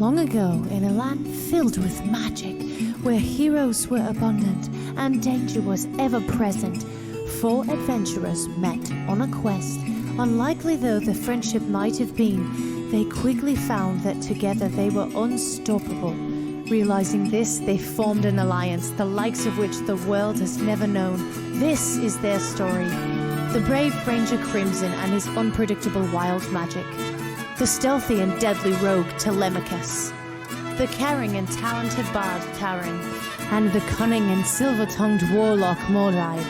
Long ago, in a land filled with magic, where heroes were abundant and danger was ever present, four adventurers met on a quest. Unlikely though the friendship might have been, they quickly found that together they were unstoppable. Realizing this, they formed an alliance, the likes of which the world has never known. This is their story. The brave Ranger Crimson and his unpredictable wild magic. The stealthy and deadly rogue Telemachus. The caring and talented bard Taran. And the cunning and silver-tongued warlock Mordai.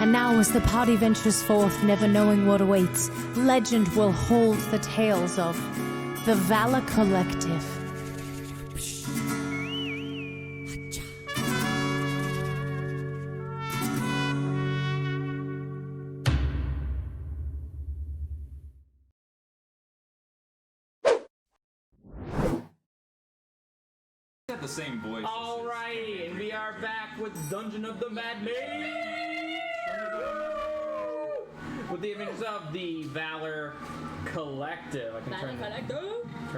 And now as the party ventures forth, never knowing what awaits, legend will hold the tales of the Valor Collective. The same voice. Alrighty, and we are back with Dungeon of the Mad Mage! With the adventures of the Valor Collective. I can turn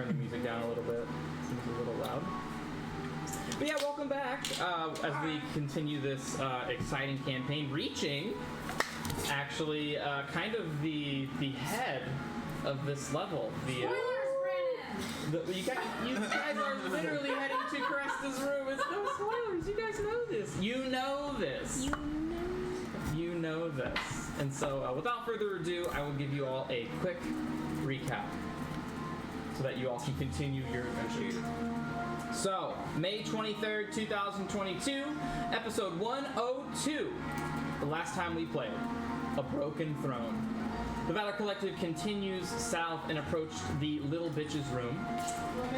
the music down a little bit. Seems a little loud. But yeah, welcome back as we continue this exciting campaign, reaching actually kind of the head of this level. You guys are literally heading to Cresta's room. It's no spoilers. You guys know this. You know this. You know this. And so, without further ado, I will give you all a quick recap so that you all can continue your adventure. So, May 23rd, 2022, episode 102. The last time we played, A Broken Throne. The Valor Collective continues south and approached the little bitch's room.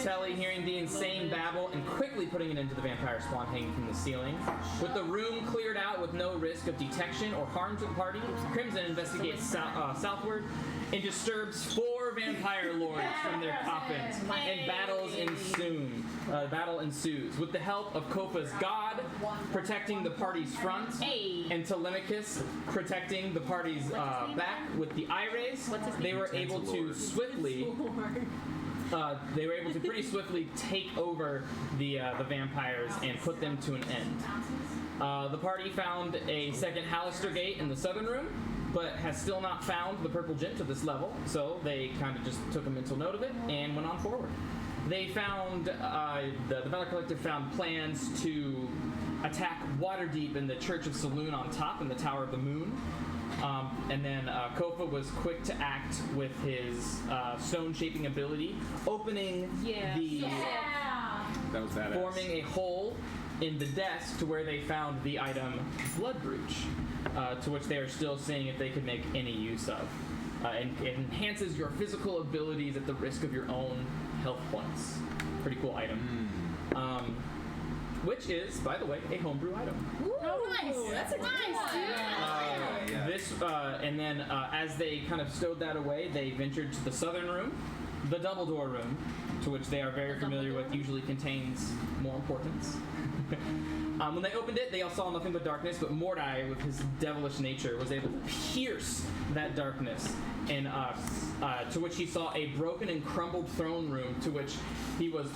Telly hearing the insane babble and quickly putting it into the vampire spawn hanging from the ceiling. With the room cleared out with no risk of detection or harm to the party, Crimson investigates southward and disturbs four vampire lords from their coffins, and battle ensues. With the help of Kofa's god protecting the party's front, and Telemachus protecting the party's back with the eye rays, they were able to pretty swiftly take over the vampires and put them to an end. The party found a second Hallister gate in the southern room, but has still not found the purple gem to this level, so they kind of just took a mental note of it and went on forward. They found, the Valor Collective found plans to attack Waterdeep in the Church of Saloon on top in the Tower of the Moon. And then Kofa was quick to act with his stone-shaping ability, opening That was badass. forming a hole in the desk to where they found the item Blood Brooch, to which they are still seeing if they could make any use of. And it enhances your physical abilities at the risk of your own health points. Pretty cool item. Which is, by the way, a homebrew item. Ooh, nice. That's a nice one. This, and then as they kind of stowed that away, they ventured to the southern room, the double door room, to which they are very familiar with, usually contains more importance. When they opened it, they all saw nothing but darkness, but Mordai, with his devilish nature, was able to pierce that darkness, and to which he saw a broken and crumbled throne room, to which he was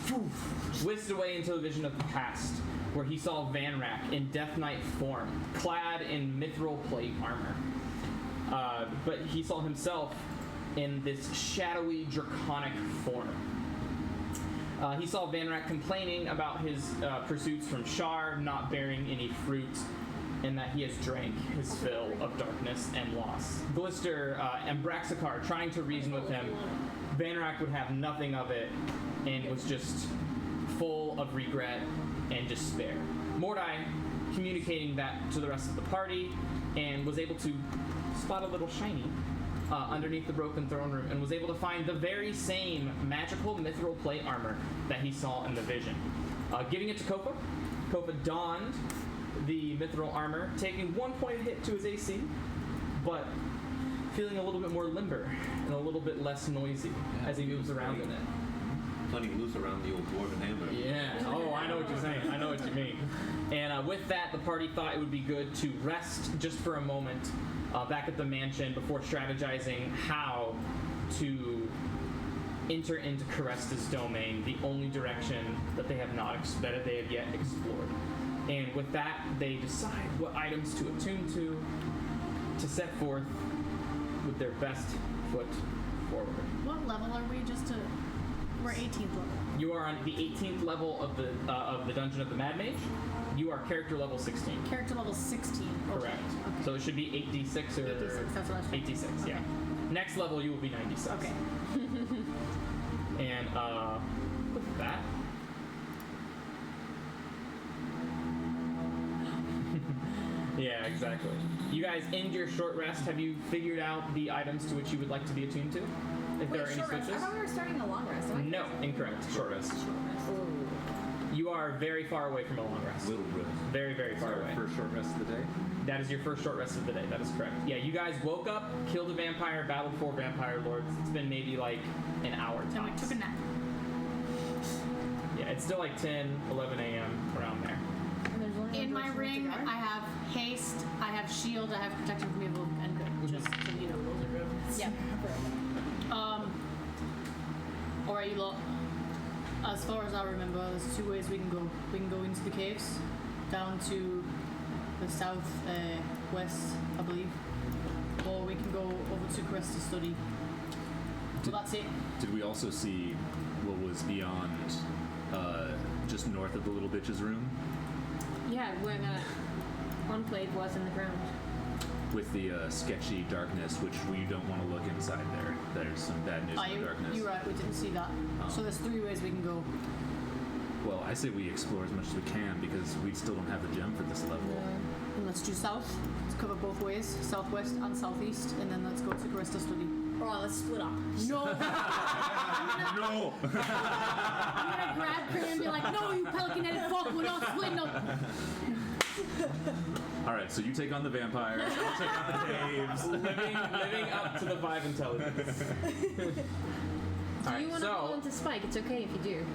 whisked away into a vision of the past, where he saw Vanrak in Death Knight form, clad in mithril plate armor. But he saw himself in this shadowy, draconic form. He saw Vanrak complaining about his pursuits from Shar not bearing any fruit, and that he has drank his fill of darkness and loss. Glister and Braxikar trying to reason with him. Vanrak would have nothing of it, and was just full of regret and despair. Mordai communicating that to the rest of the party, and was able to spot a little shiny underneath the broken throne room, and was able to find the very same magical mithril plate armor that he saw in the vision. Giving it to Kofa. Kofa donned the mithril armor, taking 1 point hit to his AC, but feeling a little bit more limber and a little bit less noisy as he moves around in it. Plenty loose around the old dwarven hammer. Yeah. Oh, I know what you're saying. I know what you mean. And with that, the party thought it would be good to rest just for a moment back at the mansion before strategizing how to enter into Caresta's domain, the only direction that they have not that they have yet explored. And with that, they decide what items to attune to set forth with their best foot forward. What level are we? We're 18th level. You are on the 18th level of the Dungeon of the Mad Mage. You are character level 16. Character level 16. Okay. Correct. Okay. So it should be 8d6 or 86, that's what I was thinking. 8d6, Okay. yeah. Next level you will be 96. Okay. And with that, yeah, exactly. You guys end your short rest. Have you figured out the items to which you would like to be attuned to? If there are any short rest. switches? I thought we were starting a long rest. No, incorrect. Short rest. You are very far away from a long rest. Little rest. Very, very far away. First short rest of the day. That is your first short rest of the day. That is correct. Yeah, you guys woke up, killed a vampire, battled 4 vampire lords. It's been maybe like an hour tops. And we took a nap. Yeah, it's still like 10, 11 a.m. around there. In my ring, I have haste, I have shield, I have protection from evil, and good. Just to, you know, those are good. Yeah. Alright, you lot. As far as I remember, there's 2 ways we can go. We can go into the caves, down to the south west, I believe, or we can go over to Cresta Study. So that's it. Did we also see what was beyond, just north of the little bitch's room? Yeah, where the enclave was in the ground. With the sketchy darkness, which we don't want to look inside there. There's some bad news in the darkness. You're right, we didn't see that. So there's 3 ways we can go. Well, I say we explore as much as we can because we still don't have the gem for this level. And let's do south. Let's cover both ways, southwest and southeast, and then let's go to Cresta Study. Alright, let's split up. No! No! I'm gonna grab Crane and be like, no, you pelican-headed fuck, we're not splitting up! Alright, so you take on the vampires, I'll take on the caves. living up to the 5 intelligence. Do you want to hold on to Spike? It's okay if you do.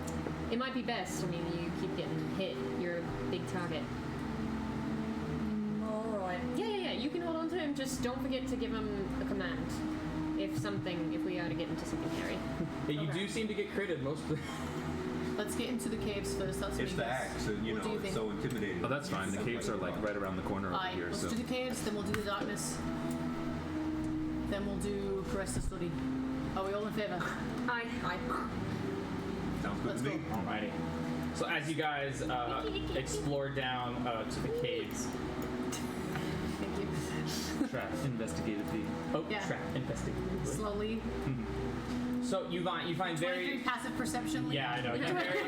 It might be best. I mean, you keep getting hit. You're a big target. Alright. Yeah. You can hold on to him. Just don't forget to give him a command. If we are to get into something hairy. Yeah, you do seem to get critted mostly. Let's get into the caves first, that's It's me the guess. axe, and you What do know, you it's think? so intimidating. Oh, that's fine. The caves are like right around the corner over Alright, here, let's so. do the caves, then we'll do the darkness. Then we'll do Cresta Study. Are we all in favour? Aye. Sounds good Let's to me. go. Alrighty. So as you guys explore down to the caves, Thank you. trap investigatively. Oh, Yeah. trap investigatively. Slowly. So you find 23 very. passive perception. Yeah, I know. You, very,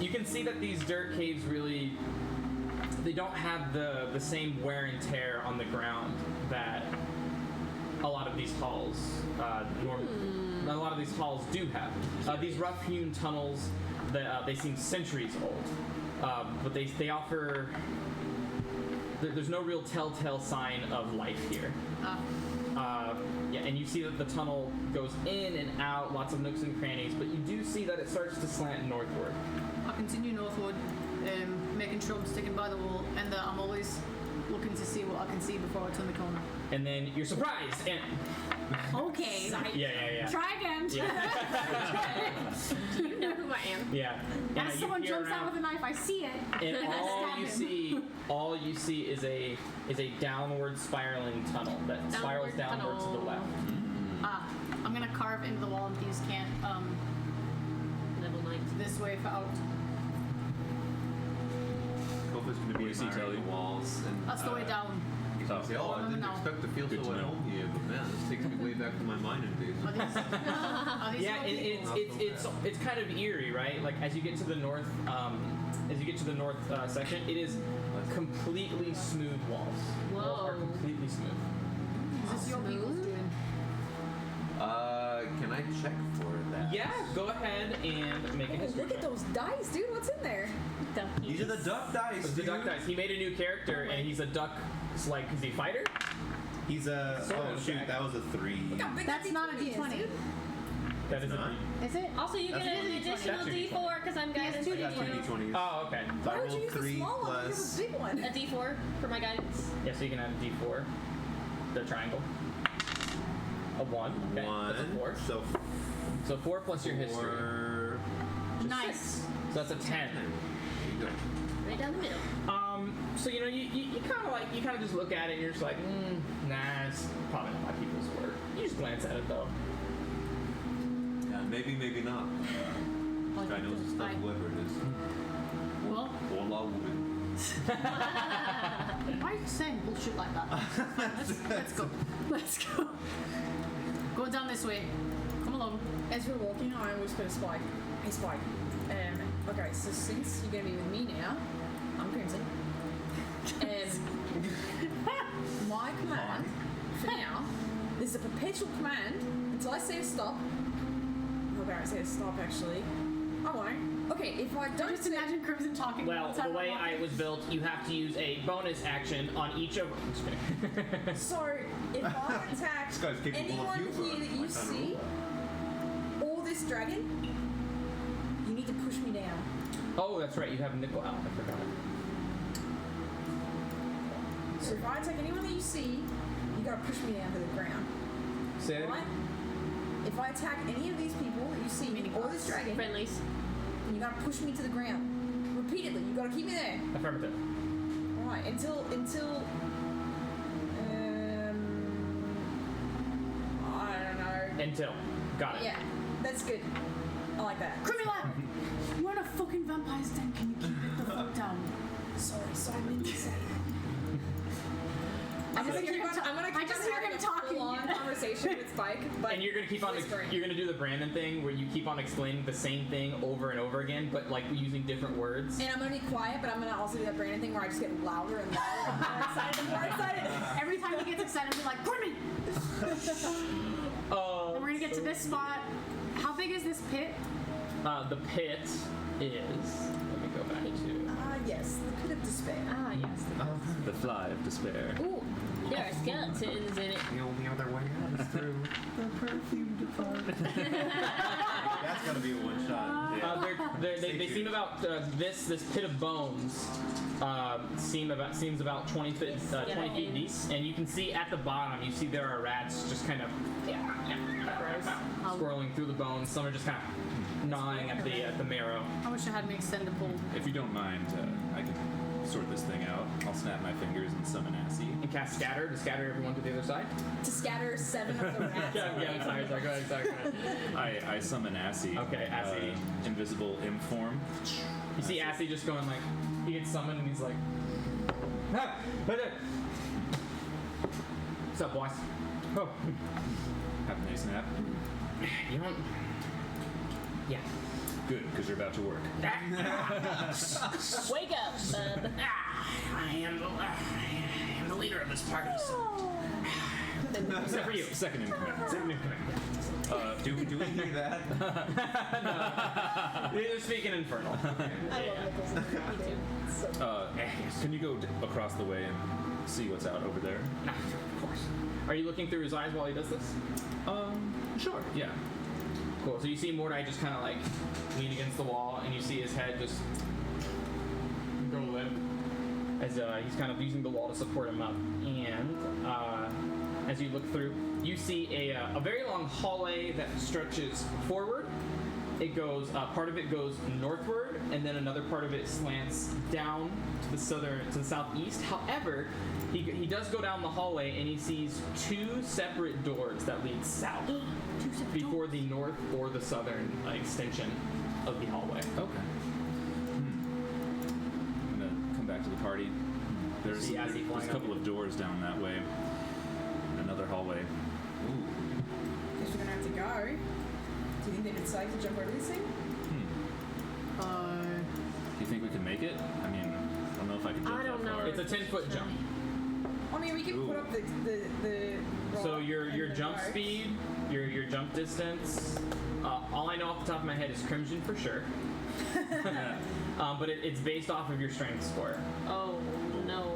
you can see that these dirt caves really, they don't have the same wear and tear on the ground that a lot of these halls a lot of these halls do have. These rough-hewn tunnels, they seem centuries old, but they offer. There's no real telltale sign of life here. Yeah, and you see that the tunnel goes in and out, lots of nooks and crannies, but you do see that it starts to slant northward. I'll continue northward, making sure I'm sticking by the wall, and that I'm always looking to see what I can see before I turn the corner. And then you're surprised, and Okay. yeah. Try again. Yeah. Do you know who I am? Yeah. And As you someone peer jumps out around, with a knife, I see it. and I all you see is a downward spiraling tunnel that spirals downward to the left. I'm gonna carve into the wall and thieves can't Level 9. this way for out. Kofa's going to be What does he tell admiring you? the walls. And, That's the way down. He's going to say, oh, I didn't No. expect to feel Good so to at know. home here, but man, this takes me way back to my mining days. Are these Yeah, real people? it's kind of eerie, right? Like as you get to the north, section, it is completely smooth walls. Walls are Whoa. completely smooth. Is this your people's doing? Can I check for that? Yeah, go ahead and make a history Look at check. those dice, dude. What's in there? These are the duck dice. It's the duck dude. dice. He made a new character, and he's a duck. It's like, is he a fighter? He's a. Sword Oh shoot, attack. that was a 3. That's not a D20. That is not. a. Is it? Also, you get an additional That's a D20. D4 because I'm guidance. two I got 2 D20s. Oh, okay. I Why would you rolled use the 3 small one? Give plus. a big one. A D4 for my guidance. Yeah, so you can add a D4. The triangle. A 1. Okay. That's a 4. So 4 plus your history. Nice. So that's a 10. Right down the middle. So you know, you kind of just look at it and you're just like, nah, it's probably not my people's work. You just glance at it though. Yeah, maybe not. This guy knows his stuff, whoever it is. Well, Ola woman. why are you saying bullshit like that? Let's go. Let's go. Go down this way. Come along. As we're walking, I whisper to Spike. Hey, Spike. Okay, so since you're going to be with me now, I'm Crimson. My command, for now, is a perpetual command until I say to stop. Okay, I say to stop, actually. I won't. Okay, if I don't Just imagine Crimson talking. Well, the way it was built, you have to use a bonus action on each of. So, if I attack anyone here that you see, or this dragon, you need to push me down. Oh, that's right. You have nickel out. I forgot. So if I attack anyone that you see, you gotta push me down to the ground. Say it. Right? If I attack any of these people that you see, or this dragon, Friendlies. then you gotta push me to the ground. Repeatedly. You gotta keep me there. Affirmative. Alright, until I don't know. Until. Got it. Yeah, that's good. I like that. Criminal! You're in a fucking vampire's den. Can you keep it the fuck down? Sorry, so I meant to say. I'm gonna keep on having a full-on conversation with Spike, but And you're gonna keep on. You're gonna do the Brandon thing where you keep on explaining the same thing over and over again, but like using different words. And I'm gonna be quiet, but I'm gonna also do that Brandon thing where I just get louder and louder and more excited and more excited. Every time he gets excited, he's like, Grimmy! And we're gonna get to this spot. How big is this pit? The pit is. Let me go back to. Yes, the pit of despair. Ah, yes. The fly of despair. Ooh, there are skeletons in it. The only other way out is through the perfume department. That's gonna be a one shot. They seem about this pit of bones. Seems about 20 feet deep, and you can see at the bottom. You see there are rats just kind of swirling through the bones. Some are just kind of gnawing at the marrow. I wish I had an extendable. If you don't mind, I can sort this thing out. I'll snap my fingers and summon Assy. And cast scatter to scatter everyone to the other side. To scatter 7 of the rats. Yeah. Sorry. Go ahead. I summon Assy. Okay, Assy. Invisible imp form. You see Assy just going like, he gets summoned and he's like, what's up, boys? Oh. Have a nice nap. You don't. Yeah. Good, because you're about to work. Wake up, bub. I am the leader of this party. So. Except for you. Second in command. Do we hear that? No. They're speaking infernal. I love Nichols. Can you go across the way and see what's out over there? Of course. Are you looking through his eyes while he does this? Sure. Yeah. Cool. So you see Mordai just kind of like lean against the wall, and you see his head just go limp as he's kind of using the wall to support him up. And as you look through, you see a very long hallway that stretches forward. It goes part of it goes northward, and then another part of it slants down to the southeast. However, he does go down the hallway, and he sees 2 separate doors that lead south before the north or the southern extension of the hallway. Okay. I'm gonna come back to the party. There's a couple of doors down that way. And another hallway. Ooh. Guess we're gonna have to go. Do you think it's safe to jump over this thing? Do you think we can make it? I mean, I don't know if I can jump I don't that know. far. It's a 10-foot jump. I mean, we can put up the So rock your and the jump ropes. speed, your jump distance. All I know off the top of my head is Crimson for sure. But it's based off of your strength score. Oh, no.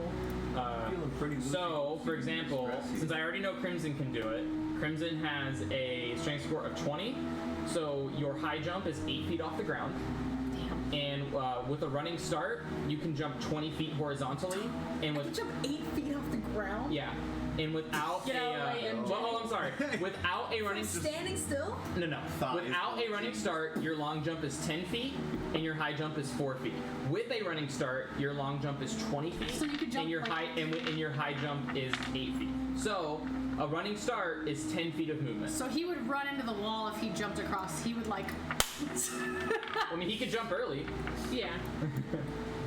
Feeling pretty So, for example, since I already know Crimson can do it, Crimson has a strength score of 20. So your high jump is 8 feet off the ground. And with a running start, you can jump 20 feet horizontally. And I can with jump 8 feet off the ground? yeah, And without Get out of the way, MJ. well, I'm sorry. Without a running Standing still? no. Without a running start, your long jump is 10 feet and your high jump is 4 feet. With a running start, your long jump is 20 feet. So you could jump and your like- and your high jump is 8 feet. So a running start is 10 feet of movement. So he would run into the wall if he jumped across. He would like. I mean, he could jump early. Yeah.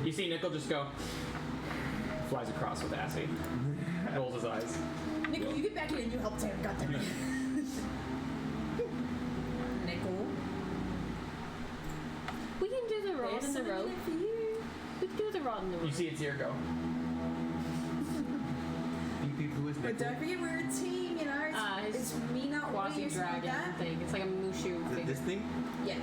You see Nickel just go, flies across with Assy, rolls his eyes. Nickel, you get back here and you help Tam. Goddamn it. Nickel. We can do the rod and the rope. For you. We can do the rod and the You rope. see its ear go. Who is But don't forget we're a team, you know. It's me not Quasi we or something like dragon that. thing. It's like a mushu thing. this thing? Yeah.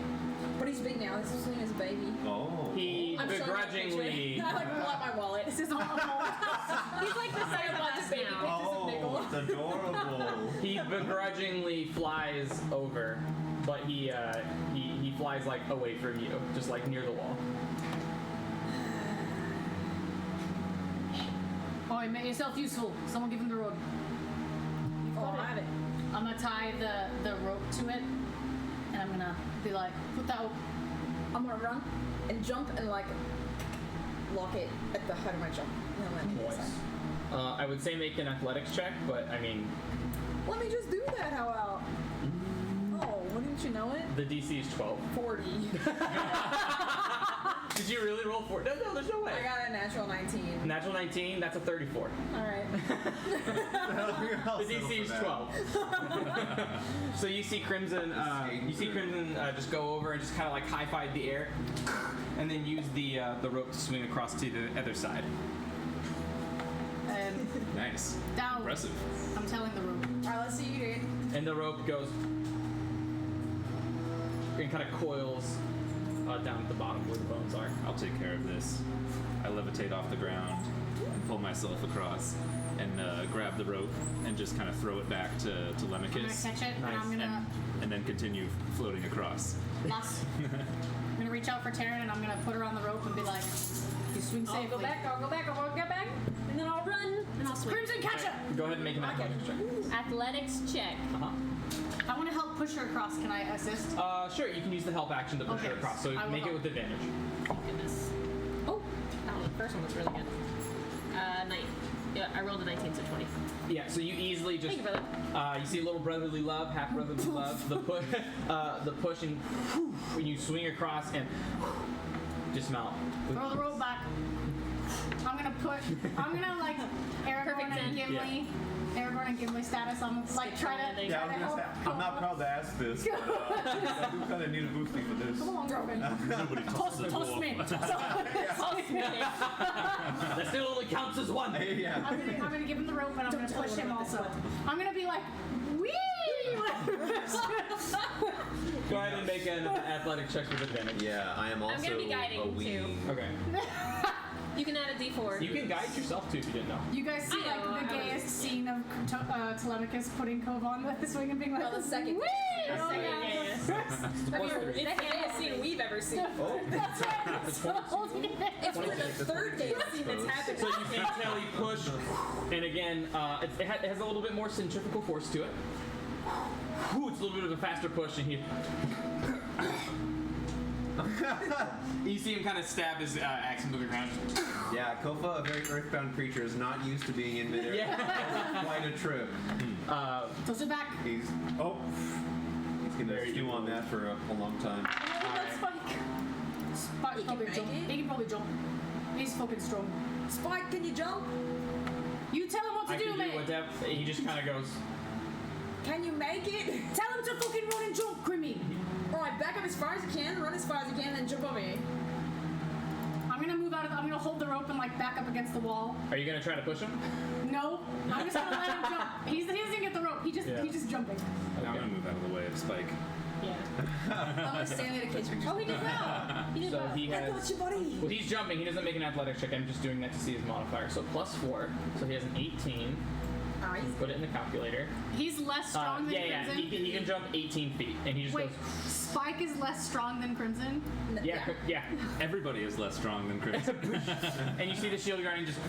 But he's big now. This is his baby. Oh. He I'm showing you a begrudgingly. picture. I like pull out my wallet. This is all. He's like the size of us baby now. Oh, it's adorable. He begrudgingly flies over, but he flies like away from you, just like near the wall. Oh, you made yourself useful. Someone give him the rope. Oh, I have it. I'm gonna tie the rope to it, and I'm gonna be like, put that. I'm gonna run and jump and like lock it at the height of my jump. And then let it I would say make an athletics check, but I mean, Let me just do that. How about? Oh, wouldn't you know it? the DC is 12. 40. Did you really roll 4? No, there's no way. I got a natural 19. Natural 19, that's a 34. All right. The DC is 12. So you see Crimson, just go over and just kind of like high-five the air, and then use the rope to swing across to the other side. Nice. Down. Impressive. I'm telling the rope. All right, let's see you, dude. And the rope goes and kind of coils down at the bottom where the bones are. I'll take care of this. I levitate off the ground and pull myself across and grab the rope and just kind of throw it back to I'm gonna Lemachus. catch it, Nice. and I'm gonna And then continue floating across. lost. I'm gonna reach out for Taryn, and I'm gonna put her on the rope and be like, "You swing I'll safely." go back, I'll go back, I'll get back, and then I'll run, and I'll swing. Crimson, catch her! Go ahead and make an athletics check. Athletics check. Uh-huh. I want to help push her across. Can I assist? Sure, you can use the help action to push Okay. her across, so I will make it help. with advantage. Goodness. Oh, the first one was really good. 9. Yeah, I rolled a 19, so 20. Yeah, so you easily just Thank you, brother. you see a little brotherly love, half brotherly love, the push and when you swing across and dismount. Throw the rope back. I'm gonna like Aragorn Perfect and then. Gimli. Aragorn and Gimli status. I'm like try to Yeah, I was gonna say, I'm not proud to ask this. But I do kind of need a boosting for this. Come on, Griffin. Nobody Toss me. That still only counts as one. Yeah. I'm gonna give him the rope, and I'm gonna push him also. I'm gonna be like, wee! Go ahead and make an athletic check with advantage. Yeah, I am also gonna be guiding, a too. wing. Okay. You can add a D4. You can guide yourself too if you didn't know. You guys see I know, like the I gayest scene of Telemachus putting Cove on with the swing and being like, Well, the second. wee! That's Oh my the God. gayest. Plus 3. It's the gayest scene we've ever seen. Oh, That's right. That's 20. It's really the third gayest scene that's happened. So you see Kelly push, and again, it has a little bit more centrifugal force to it. Whew, it's a little bit of a faster push, and he. You see him kind of stab his axe into the ground. yeah, Kofa, a very earthbound creature, is not used to being in midair. Yeah. That's quite a trip. Toss it back. He's gonna stew on that for a long time. Spike He probably can jump. make it? He can probably jump. He's fucking strong. Spike, can you jump? You tell him what to I do, can do man. what depth. He just kind of goes. Can you make it? Tell him to fucking run and jump, Grimmy. Alright, back up as far as you can, run as far as you can, and jump over me. I'm gonna move out of. I'm gonna hold the rope and like back up against the wall. Are you gonna try to push him? No, I'm just gonna let him jump. He doesn't get the rope. He's just jumping. I'm gonna move out of the way of Spike. Yeah. I'm gonna stand there to catch you. Oh, he did well. He did So well. he I has. got you, buddy. Well, he's jumping. He doesn't make an athletics check. I'm just doing that to see his modifier. So +4. So he has an 18. Alright. Put it in the calculator. He's less strong than Yeah. Crimson. He can jump 18 feet, and he just Wait, goes. Spike is less strong than Crimson. Yeah. Everybody is less strong than Chris. And you see the shield guardian just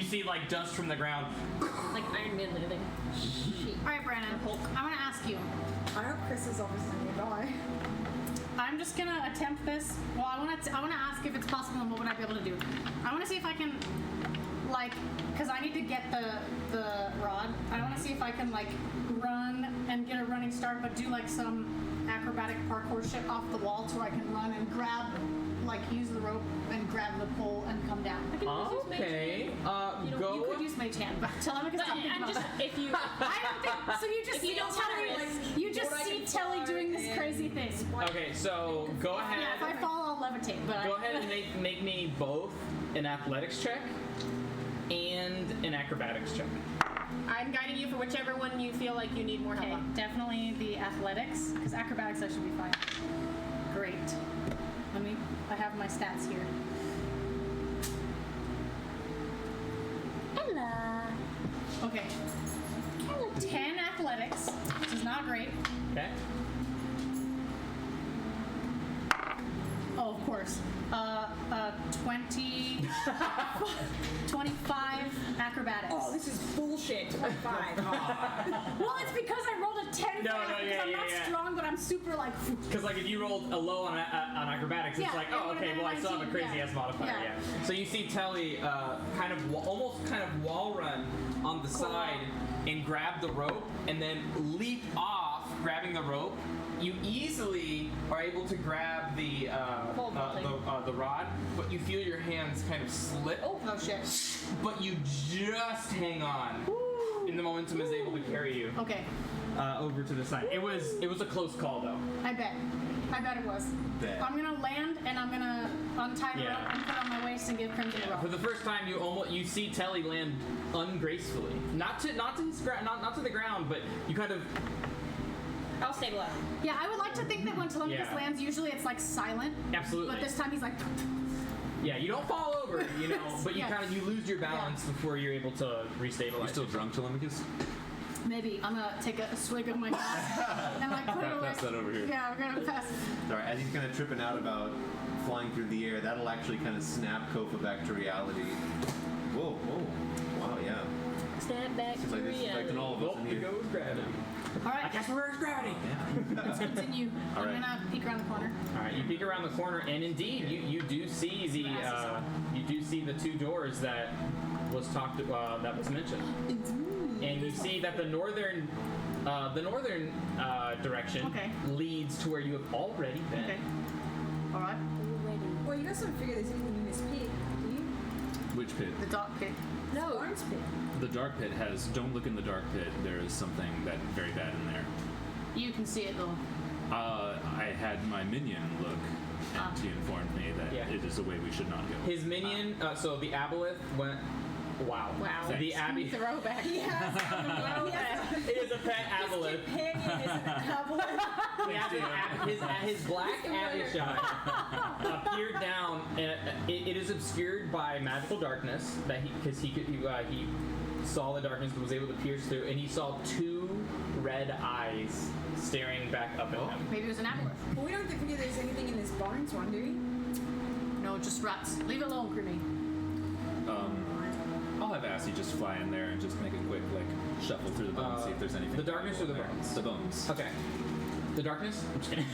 see like dust from the ground. Like Iron Man living. Shit. All right, Brandon. I want to ask you. I hope Chris is obviously nearby. I'm just gonna attempt this. Well, I want to ask if it's possible and what would I be able to do. I want to see if I can, like, because I need to get the rod. I want to see if I can like run and get a running start, but do like some acrobatic parkour shit off the wall so I can run and grab, like, use the rope and grab the pole and come down. I can always use Mage Okay. Hand. Go. You could use Mage Hand, but Telemachus But something I'm about just that. if you. I don't think so. You just If you see don't Telly, wanna risk you just what I see can Telly fly doing this and- crazy thing. Okay, so go Yeah, if ahead. I fall, I'll levitate. But Go ahead and make me both an athletics check and an acrobatics check. I'm guiding you for whichever one you feel like you need more Okay, help on. definitely the athletics, because acrobatics I should be fine. Great. I have my stats here. Ella. Okay. 10 athletics, which is not great. Okay. Oh, of course. 25 acrobatics. Oh, this is bullshit. 25. Well, it's because I rolled a 10 No, for no, that, because yeah, I'm yeah, not yeah. strong, but I'm super like. Because like if you rolled a low on acrobatics, it's Yeah, like, it oh, would've okay, been well I still have a 19, crazy yeah. ass modifier. Yeah. Yeah. So you see Telly almost kind of wall run on the side and grab the rope and then leap off, grabbing the rope. You easily are able to grab the rod, but you feel your hands kind of slip. Oh shit. But you just hang on, and the momentum is able to carry you Okay, over to the side. It was a close call though. I bet it was. Bet. I'm gonna land and I'm gonna untie the Yeah. rope and put it on my waist and give Crimson a rope. For the first time, you see Telly land ungracefully, not to the ground, but you kind of. I'll stabilize. Yeah, I would like to think that when Telemachus Yeah. lands, usually it's like silent. Absolutely. But this time he's like. Yeah, you don't fall over, but you Yeah. you lose your balance before you're able to restabilize. You're still drunk, Telemachus? Maybe I'm gonna take a swig of my glass and like put it away. Pass that over here. Yeah, we're gonna pass. Sorry, as he's kind of tripping out about flying through the air, that'll actually kind of snap Kofa back to reality. Whoa, wow, yeah. Snap back Seems to like this is affecting reality. all of us in here. goes gravity. All I right, cast reverse gravity. let's continue. All I'm right. gonna peek around the corner. All right, you peek around the corner, and indeed, you do see the two doors that was mentioned, and you see that the northern direction Okay. leads to where you have already been. Okay. All right. Well, you guys don't figure there's anything in this pit, do you? Which pit? The dark pit. No. Bones pit. The dark pit has. Don't look in the dark pit. There is something very bad in there. You can see it though. I had my minion look, and he informed me that Yeah. it is a way we should not go. His minion, so the aboleth went. Wow. Wow. The Abbey. Throwback. It is a pet aboleth. Companion is an aboleth. His black Abishai appeared down. It is obscured by magical darkness that he saw the darkness but was able to pierce through, and he saw two red eyes staring back up at him. Maybe it was an aboleth. Well, we don't figure there's anything in this bones one, do we? No, just rats. Leave it alone, Creamy. I'll have Assy just fly in there and just make a quick shuffle through the bones, see if there's anything. The darkness or the valuable in bones? there. The bones. Okay. The darkness? I'm just kidding.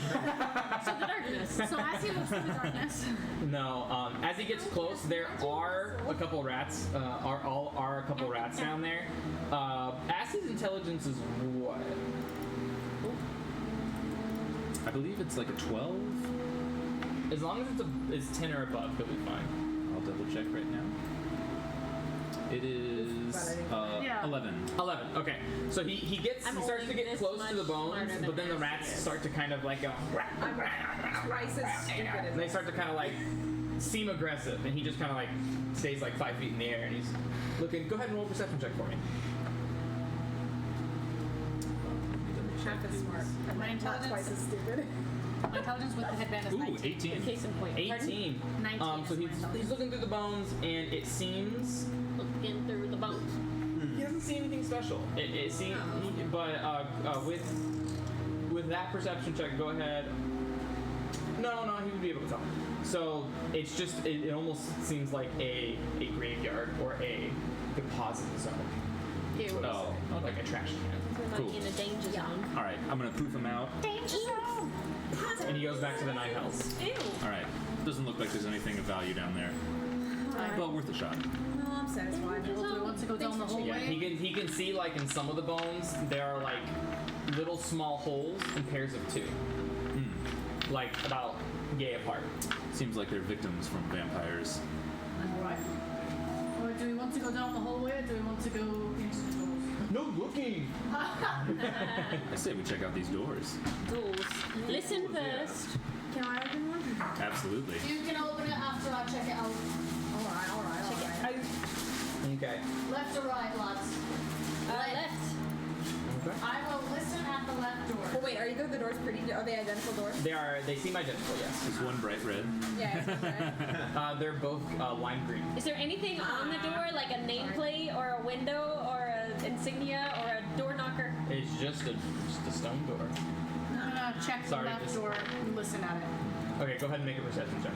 So the darkness. So as he looks through the darkness, No. As he gets close, there are a couple rats. Are a couple rats down there. Assy's intelligence is what? I believe it's like a 12. As long as it's 10 or above, he'll be fine. I'll double check right now. It is Yeah. 11. 11. Okay. So he starts to only get this close to the much bones, smarter than but then the Assy rats is. start to kind of like go. I'm twice as stupid as And they start to kind of like seem aggressive, and he just kind of like stays like 5 feet in the air, and he's looking. Go ahead and roll a perception check for me. half as smart. my Not twice intelligence, as stupid. my intelligence with the headband is Ooh, 19. 18. Case in point. 18. 19 So is my he's intelligence. looking through the bones, and it seems Looking through the bones. he doesn't see anything special. It seems, with that perception check, go ahead. No, he would be able to tell. So it's just, it almost seems like a graveyard or a deposit zone. Oh, okay. Like a trash can. We're Cool. like in a danger zone. All right, I'm gonna poof him out. And he goes back to the Nine Hells. Ew. All right, doesn't look like there's anything of value down there, but worth a shot. No, I'm satisfied. Do we want to go down the Yeah, hallway? he can see like in some of the bones there are like little small holes in pairs of two, like about yay apart. Seems like they're victims from vampires. Alright. Or do we want to go down the hallway or do we want to go into the doors? No looking. I say we check out these doors. Doors. Listen first. Can I open one? Absolutely. You can open it after I check it out. Alright. Okay. Left or right, lads? Left. Okay. I will listen at the left door. Well, wait, are either of the doors pretty? Are they identical doors? They seem identical, yes. Is one bright red? Yeah, it's okay. They're both lime green. Is there anything on the door, like a nameplate or a window or an insignia or a door knocker? It's just a stone door. I'm gonna check Sorry, the left this- door and listen at it. Okay, go ahead and make a perception check.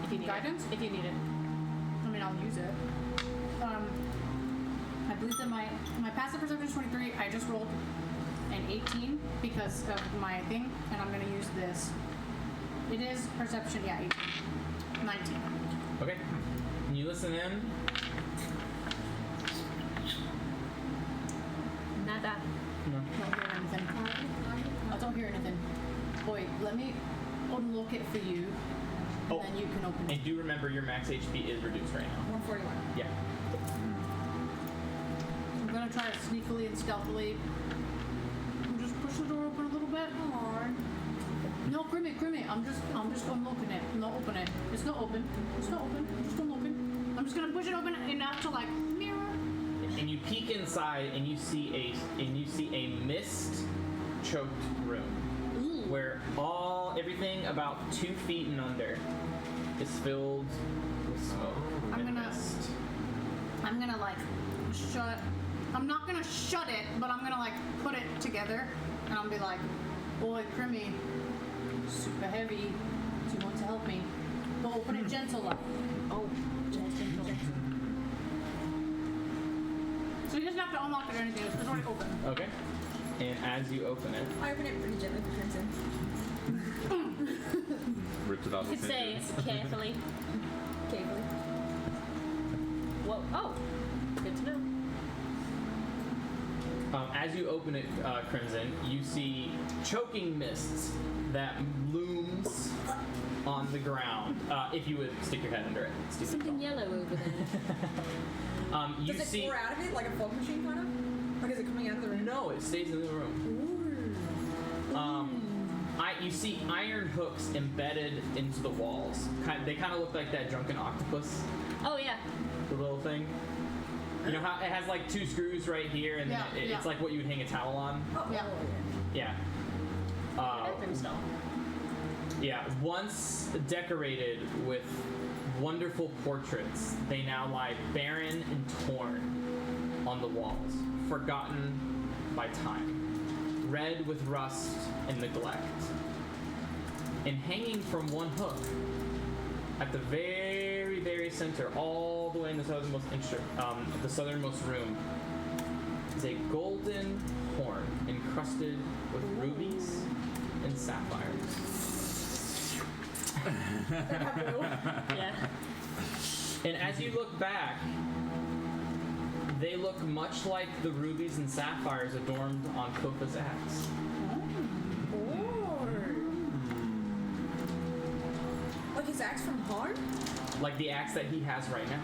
If you need Guidance? it. If you need it. I mean, I'll use it. I believe that my passive perception is 23. I just rolled an 18 because of my thing, and I'm gonna use this. It is perception, yeah, 18. 19. Okay. When you listen in, Nada. Don't hear anything. I don't hear anything. Boy, let me unlock it for you, and Oh. then you can open it. and do remember your max HP is reduced right now. 141. Yeah. I'm gonna try to sneakily and stealthily just push the door open a little bit. No, Grimmy, I'm just unlocking it. Not open it. It's not open. It's not open. I'm just unlocking. I'm just gonna push it open enough to like mirror. And you peek inside and you see a mist choked room where everything about 2 feet and under is filled with smoke I'm and gonna- mist. I'm gonna like shut. I'm not gonna shut it, but I'm gonna like put it together, and I'll be like, "Boy, Grimmy, super heavy. Do you want to help me? But open it gentle, like." Oh. Gentle. So he doesn't have to unlock it or anything. It's already open. Okay. And as you open it, I open it pretty gently for Crimson. Ripped it off You his could say hinges. carefully. Carefully. Whoa. Oh. Good to know. as you open it, Crimson, you see choking mists that looms on the ground. If you would stick your head under it. Stupid Something dog. yellow over there. You Does it see. pour out of it like a fog machine kind of? Like is it coming out of the room? No, it stays in the room. You see iron hooks embedded into the walls. They kind of look like that drunken octopus, Oh yeah. the little thing. You know how it has like 2 screws right here, and then Yeah, yeah. it's like what you would hang a towel on. Oh, Yeah. Yeah. Bathroom stall. Yeah. Once decorated with wonderful portraits, they now lie barren and torn on the walls, forgotten by time, red with rust and neglect. And hanging from one hook, at the very, very center, all the way in the southernmost room, is a golden horn encrusted with rubies and sapphires. Yeah. And as you look back, they look much like the rubies and sapphires adorned on Kofa's axe. Like his axe from home? Like the axe that he has right now.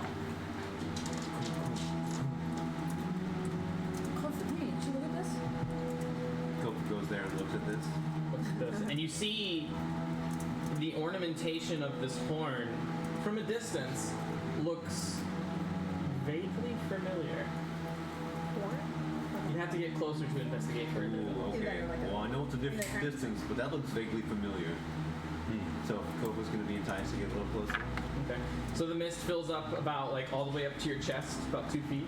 Comfort me. Should we look at this? Kofa goes there and looks at this. What's this? And you see the ornamentation of this horn from a distance looks vaguely familiar. You'd have to get closer to investigate further. Ooh, okay. Is that like a- Well, I know it's a different is that kind of- distance, but that looks vaguely familiar. So if Kova's going to be enticed to get a little closer. Okay. So the mist fills up about like all the way up to your chest, about 2 feet,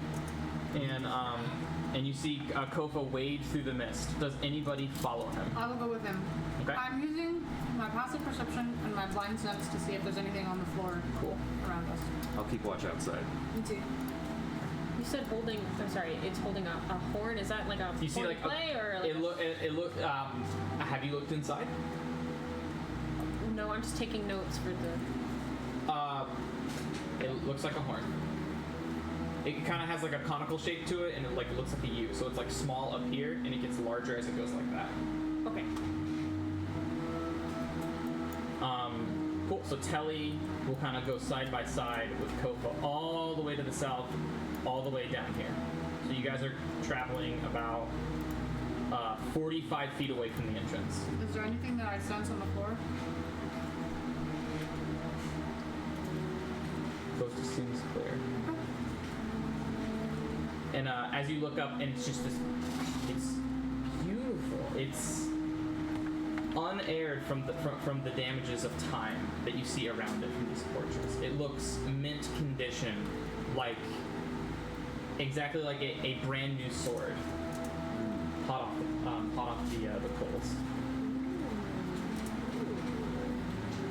and you see Kofa wade through the mist. Does anybody follow him? I will go with him. Okay. I'm using my passive perception and my blind sense to see if there's anything on the floor Cool. around us. I'll keep watch outside. Me too. You said holding. I'm sorry. It's holding a horn. Is that like a You see horn like play or? Like it look. Have you looked inside? No, I'm just taking notes for the. It looks like a horn. It kind of has like a conical shape to it, and it like looks like a U. So it's like small up here, and it gets larger as it goes like that. Okay. Cool. So Telly will kind of go side by side with Kofa all the way to the south, all the way down here. So you guys are traveling about 45 feet away from the entrance. Is there anything that I sense on the floor? Coast just seems clear. And as you look up, and it's just this, it's beautiful. It's unaired from the damages of time that you see around it from these portraits. It looks mint condition, like exactly like a brand new sword, hot off the coals.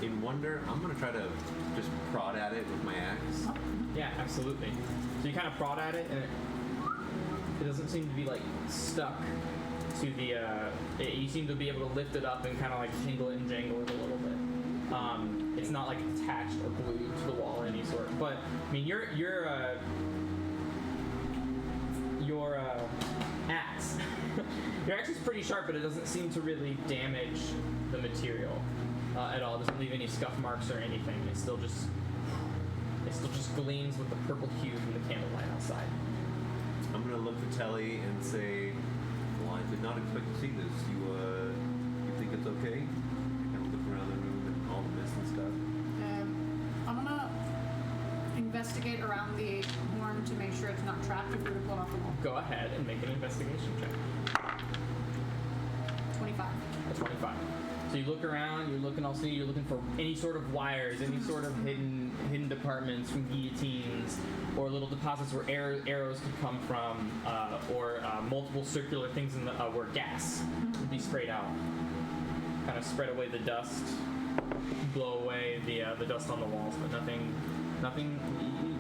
In wonder, I'm going to try to just prod at it with my axe. Yeah, absolutely. So you kind of prod at it, and it doesn't seem to be like stuck to the. You seem to be able to lift it up and kind of like jingle it and jangle it a little bit. It's not like attached or glued to the wall or any sort. But I mean, your axe. Your axe is pretty sharp, but it doesn't seem to really damage the material at all. It doesn't leave any scuff marks or anything. It still just gleams with the purple hue from the candlelight outside. I'm going to look at Telly and say, well, I did not expect to see this. You think it's okay? I kind of look around the room and all the mist and stuff. I'm gonna investigate around the horn to make sure it's not trapped if we were to pull it off the wall. Go ahead and make an investigation check. 25. A 25. So you look around, you're looking for any sort of wires, any sort of hidden departments from guillotines, or little deposits where arrows could come from, or multiple circular things in the, where gas would be sprayed out. Kind of spread away the dust, blow away the dust on the walls, but nothing.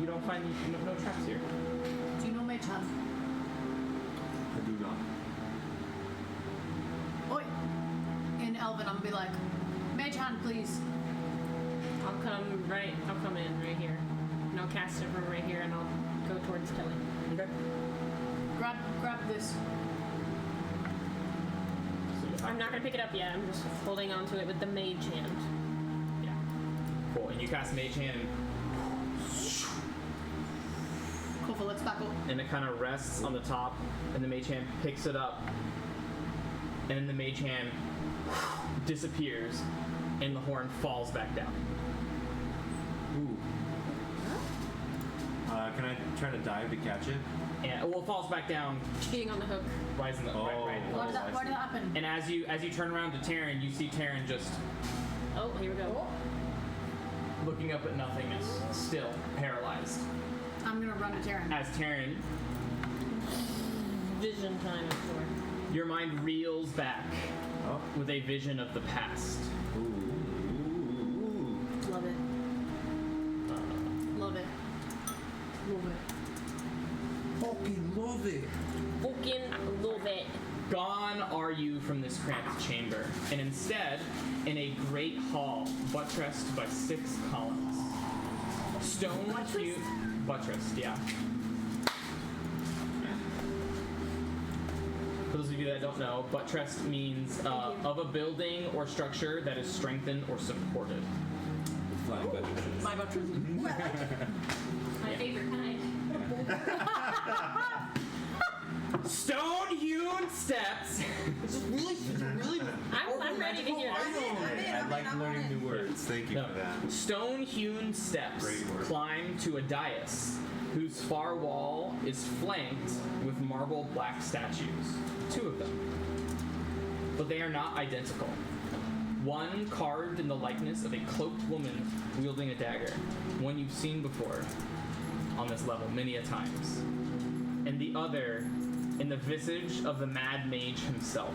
You don't find no traps here. Do you know Mage Hand? I do not. Oi! In Elven, I'm gonna be like, Mage Hand, please. I'll come in right here. And I'll cast it from right here, and I'll go towards Telly. Okay. Grab this. I'm not gonna pick it up yet. I'm just holding onto it with the mage hand. Yeah. Cool. And you cast Mage Hand, Kofa, let's back up. and it kind of rests on the top, and the Mage Hand picks it up, and then the Mage Hand disappears, and the horn falls back down. Ooh. Can I try to dive to catch it? And it falls back down, Being on the hook. rising up right. Why did that happen? And as you turn around to Taryn, you see Taryn just Oh, here we go. looking up at nothingness, still paralyzed. I'm gonna run to Taryn. As Taryn, Vision time, I'm sure. your mind reels back Oh. with a vision of the past. Ooh. Love it. Love it. Love it. Fucking love it. Fucking love it. Gone are you from this cramped chamber, and instead, in a great hall buttressed by 6 columns. Stone buttressed, yeah. For those of you that don't know, buttressed means of a building or structure that is strengthened or supported. Flying buttresses. My buttress. My favorite kind. Stone-hewn steps. I'm ready to hear this. I like learning new words. Thank you No. for that. Stone-hewn steps Great word. climb to a dais whose far wall is flanked with marble black statues. 2 of them. But they are not identical. One carved in the likeness of a cloaked woman wielding a dagger, one you've seen before on this level many a times, and the other in the visage of the Mad Mage himself.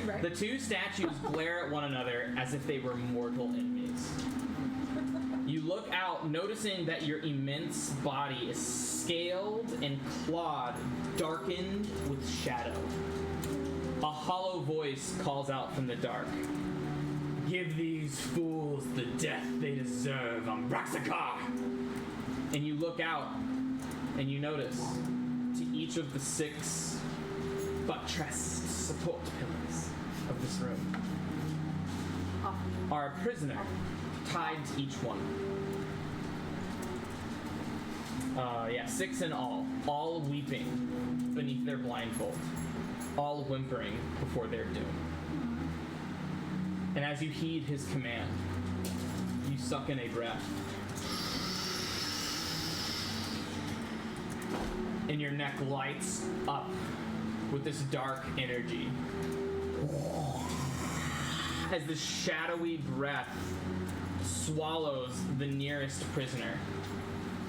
Right. The two statues glare at one another as if they were mortal enemies. You look out, noticing that your immense body is scaled and clawed, darkened with shadow. A hollow voice calls out from the dark. Give these fools the death they deserve, Ambraxakar! And you look out, and you notice to each of the 6 buttressed support pillars of this room are a prisoner tied to each one. 6 in all weeping beneath their blindfold, all whimpering before their doom. And as you heed his command, you suck in a breath. And your neck lights up with this dark energy. As this shadowy breath swallows the nearest prisoner,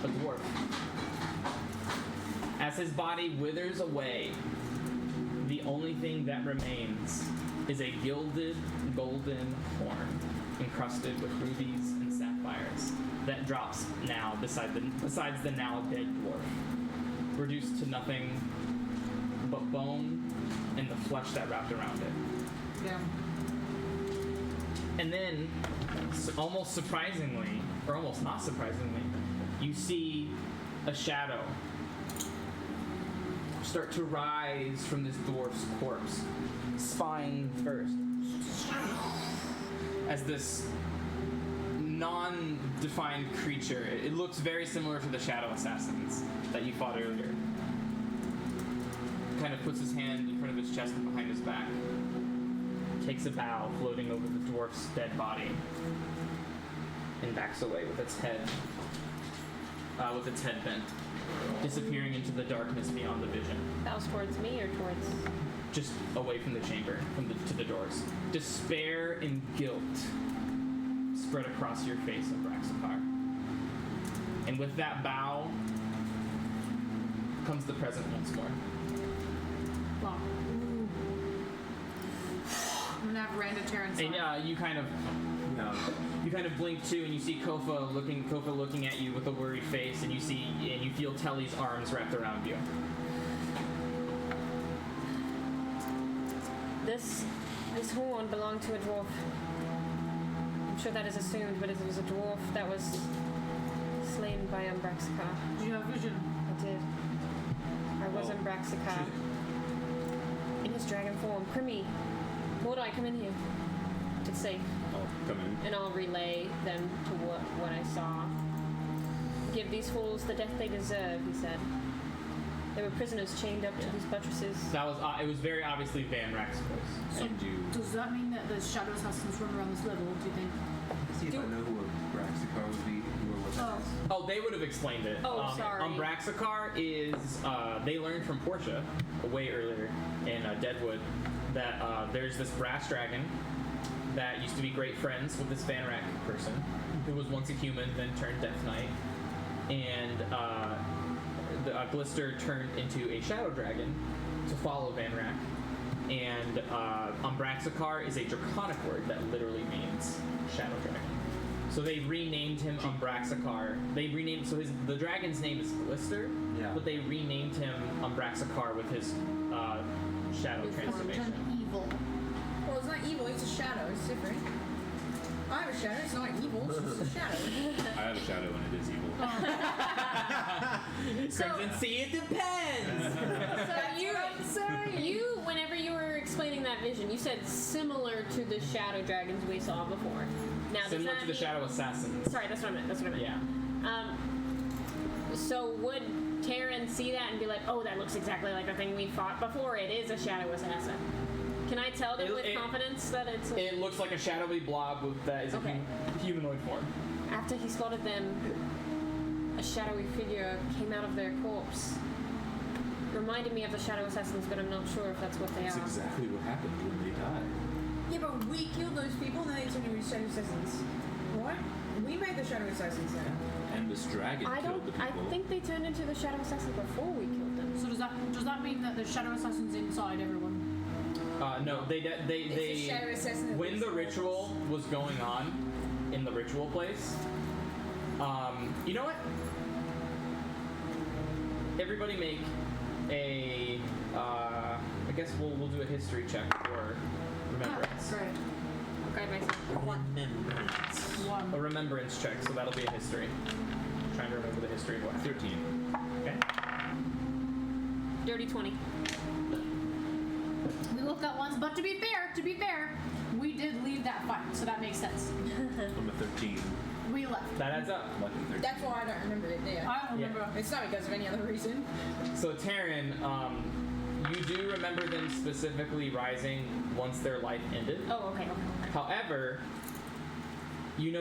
a dwarf. As his body withers away, the only thing that remains is a gilded golden horn encrusted with rubies and sapphires that drops now besides the now dead dwarf, reduced to nothing but bone and the flesh that wrapped around it. Yeah. And then, almost surprisingly, or almost not surprisingly, you see a shadow start to rise from this dwarf's corpse, spine first, as this non-defined creature. It looks very similar to the shadow assassins that you fought earlier. Kind of puts his hand in front of his chest and behind his back. Takes a bow, floating over the dwarf's dead body, and backs away with its head bent, disappearing into the darkness beyond the vision. That was towards me or towards? Just away from the chamber, to the doors. Despair and guilt spread across your face, Abraxakar. And with that bow comes the present once more. Wow. I'm gonna have Randa tear inside. And you kind of blink too, and you see Kofa looking at you with a worried face, and you feel Telly's arms wrapped around you. This horn belonged to a dwarf. I'm sure that is assumed, but it was a dwarf that was slain by Ambraxakar. Did you have vision? I did. I was Ambraxakar. In his dragon form. Krimi, Mordai, come in here. It's safe. I'll come in. And I'll relay them to what I saw. Give these fools the death they deserve, he said. They were prisoners chained up to these buttresses. It was very obviously Van Rax's voice. And you Does that mean that the shadow assassins run around this level, do you think? see if I know who a Braxikar would be, who or what that is. Oh, they would have explained it. Oh, sorry. Ambraxakar is, they learned from Portia way earlier in Deadwood that there's this brass dragon that used to be great friends with this Van Rack person who was once a human, then turned Death Knight. And the Glister turned into a shadow dragon to follow Van Rack. And Ambraxakar is a draconic word that literally means shadow dragon. So they renamed him Ambraxakar. The dragon's name is Glister, but they renamed him Ambraxakar with his shadow transformation. Evil. Well, it's not evil, it's a shadow. It's different. I have a shadow, it's not evil, it's just a shadow. I have a shadow and it is evil. Crimson Sea, it depends! You, whenever you were explaining that vision, you said similar to the shadow dragons we saw before. Now, does Similar that to the mean- shadow assassins. Sorry, that's what I meant. Yeah. So would Taryn see that and be like, oh, that looks exactly like the thing we fought before? It is a shadow assassin. Can I tell them with confidence that it's... It looks like a shadowy blob that is Okay. a humanoid form. After he spotted them, a shadowy figure came out of their corpse. reminded me of the Shadow Assassins, but I'm not sure if that's what they That's are. exactly what happened when they died. Yeah, but we killed those people and then they turned into Shadow Assassins. Right? We made the Shadow Assassins then. And this dragon I killed the don't. I people. think they turned into the Shadow Assassins before we killed them. So does that mean that the shadow assassin's inside everyone? No, It's a Shadow Assassin. that when lives the in ritual was going on in the ritual place, you know what? Everybody make a, I guess we'll do a history check for remembrance. Great. Okay, myself. One. A remembrance check, so that'll be a history. Trying to remember the history of what? 13. Okay. Dirty 20. We looked at once, but to be fair, we did leave that fight, so that makes sense. I'm a 13. We left. That adds up. Lucky 13. That's why I don't remember it there. I don't remember. It's not because of any other reason. So Taryn, you do remember them specifically rising once their life ended. Oh, okay. However, you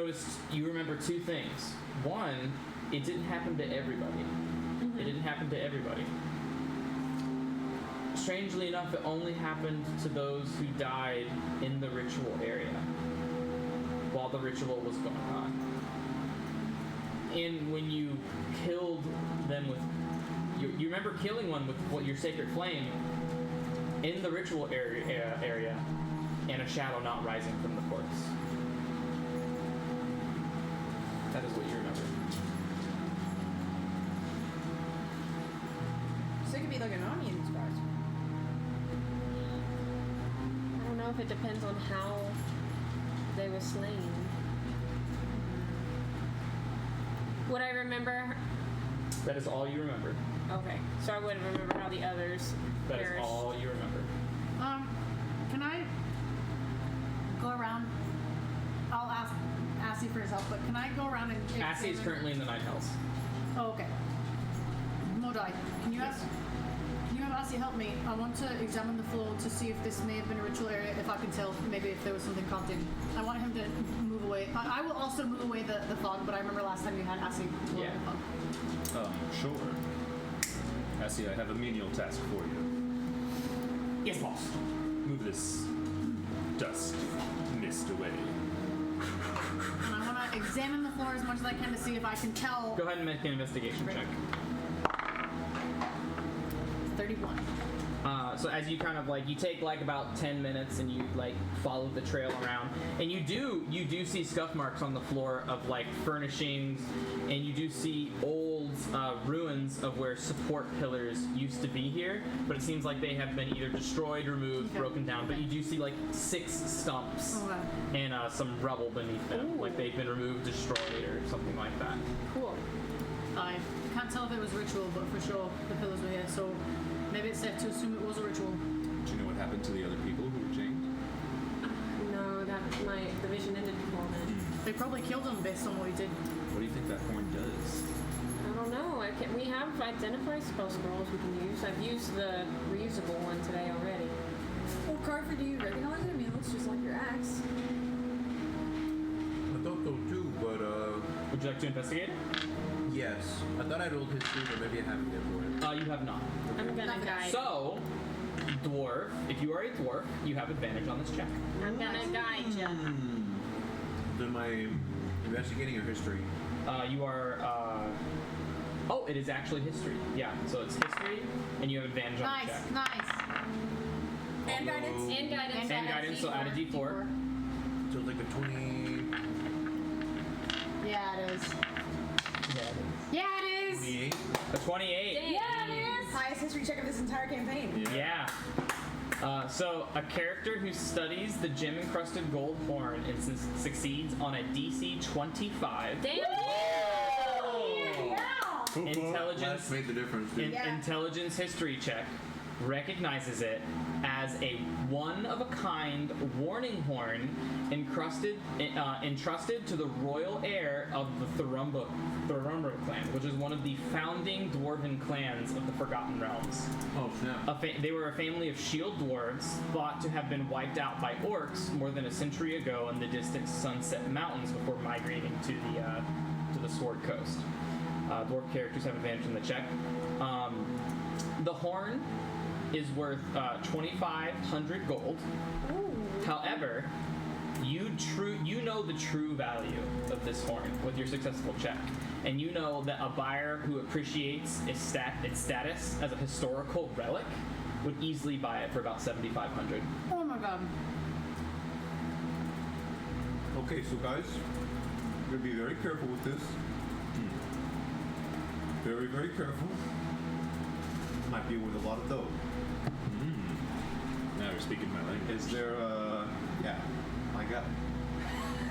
remember two things. One, it didn't happen to everybody. It didn't happen to everybody. Strangely enough, it only happened to those who died in the ritual area while the ritual was going on. And when you killed them with, you remember killing one with your sacred flame in the ritual area, and a shadow not rising from the corpse. That is what you remember. So it could be like an army in this guys. I don't know if it depends on how they were slain. Would I remember? That is all you remember. Okay, so I wouldn't remember how the others That is perished. all you remember. Can I go around? I'll ask Assy for his help, but can I go around and Assy is currently in the Night Hells. Oh, okay. Modai, can you have Assy help me? I want to examine the floor to see if this may have been a ritual area, if I can tell, maybe if there was something carved in. I want him to move away. I will also move away the fog, but I remember last time you had Assy move away Yeah. the fog. Sure. Assy, I have a menial task for you. Yes, boss. Move this dust mist away. And I want to examine the floor as much as I can to see if I can tell. Go ahead and make an investigation check. 31. So as you kind of you take about 10 minutes and you follow the trail around, and you do see scuff marks on the floor of furnishings, and you do see old ruins of where support pillars used to be here, but it seems like they have been either destroyed, removed, Okay. broken down. But you do see 6 stumps Okay. and some rubble beneath them, like they've been removed, destroyed, or something like that. Cool. I can't tell if it was ritual, but for sure the pillars were here, so maybe it's safe to assume it was a ritual. Do you know what happened to the other people who were chained? No, the vision ended before then. They probably killed them based on what we did. What do you think that horn does? I don't know. We have identify spell scrolls we can use. I've used the reusable one today already. Well, Carver, do you recognize it? I mean, it looks just like your axe. I thought so too, but Would you like to investigate? yes. I thought I rolled history, but maybe I haven't yet for it. You have not. I'm gonna guide. So, dwarf, if you are a dwarf, you have advantage on this check. I'm gonna guide you. Then my investigating or history. You are. Oh, it is actually history. Yeah, so it's history, and you have advantage on the check. Nice. And guidance. And guidance. And guidance, so add a d4. So it's like a 20. Yeah, it is. Yeah, it is. Yeah, it is. 28. A 28. Yeah, it is. Highest history check of this entire campaign. Yeah. So, a character who studies the gem-encrusted gold horn and succeeds on a DC 25. Damn. Intelligence. That made the difference. Dude. Intelligence history check recognizes it as a one-of-a-kind warning horn entrusted to the royal heir of the Thurumbo clan, which is one of the founding dwarven clans of the Forgotten Realms. Oh snap. They were a family of shield dwarves thought to have been wiped out by orcs more than a century ago in the distant Sunset Mountains before migrating to the Sword Coast. Dwarf characters have advantage in the check. The horn is worth 2,500 gold. However, you know the true value of this horn with your successful check, and you know that a buyer who appreciates its status as a historical relic would easily buy it for about 7,500. Oh my god. Okay, so guys, we're gonna be very careful with this. Very, very careful. Might be worth a lot of dough. Now you're speaking my language. Is there a... Yeah, my God.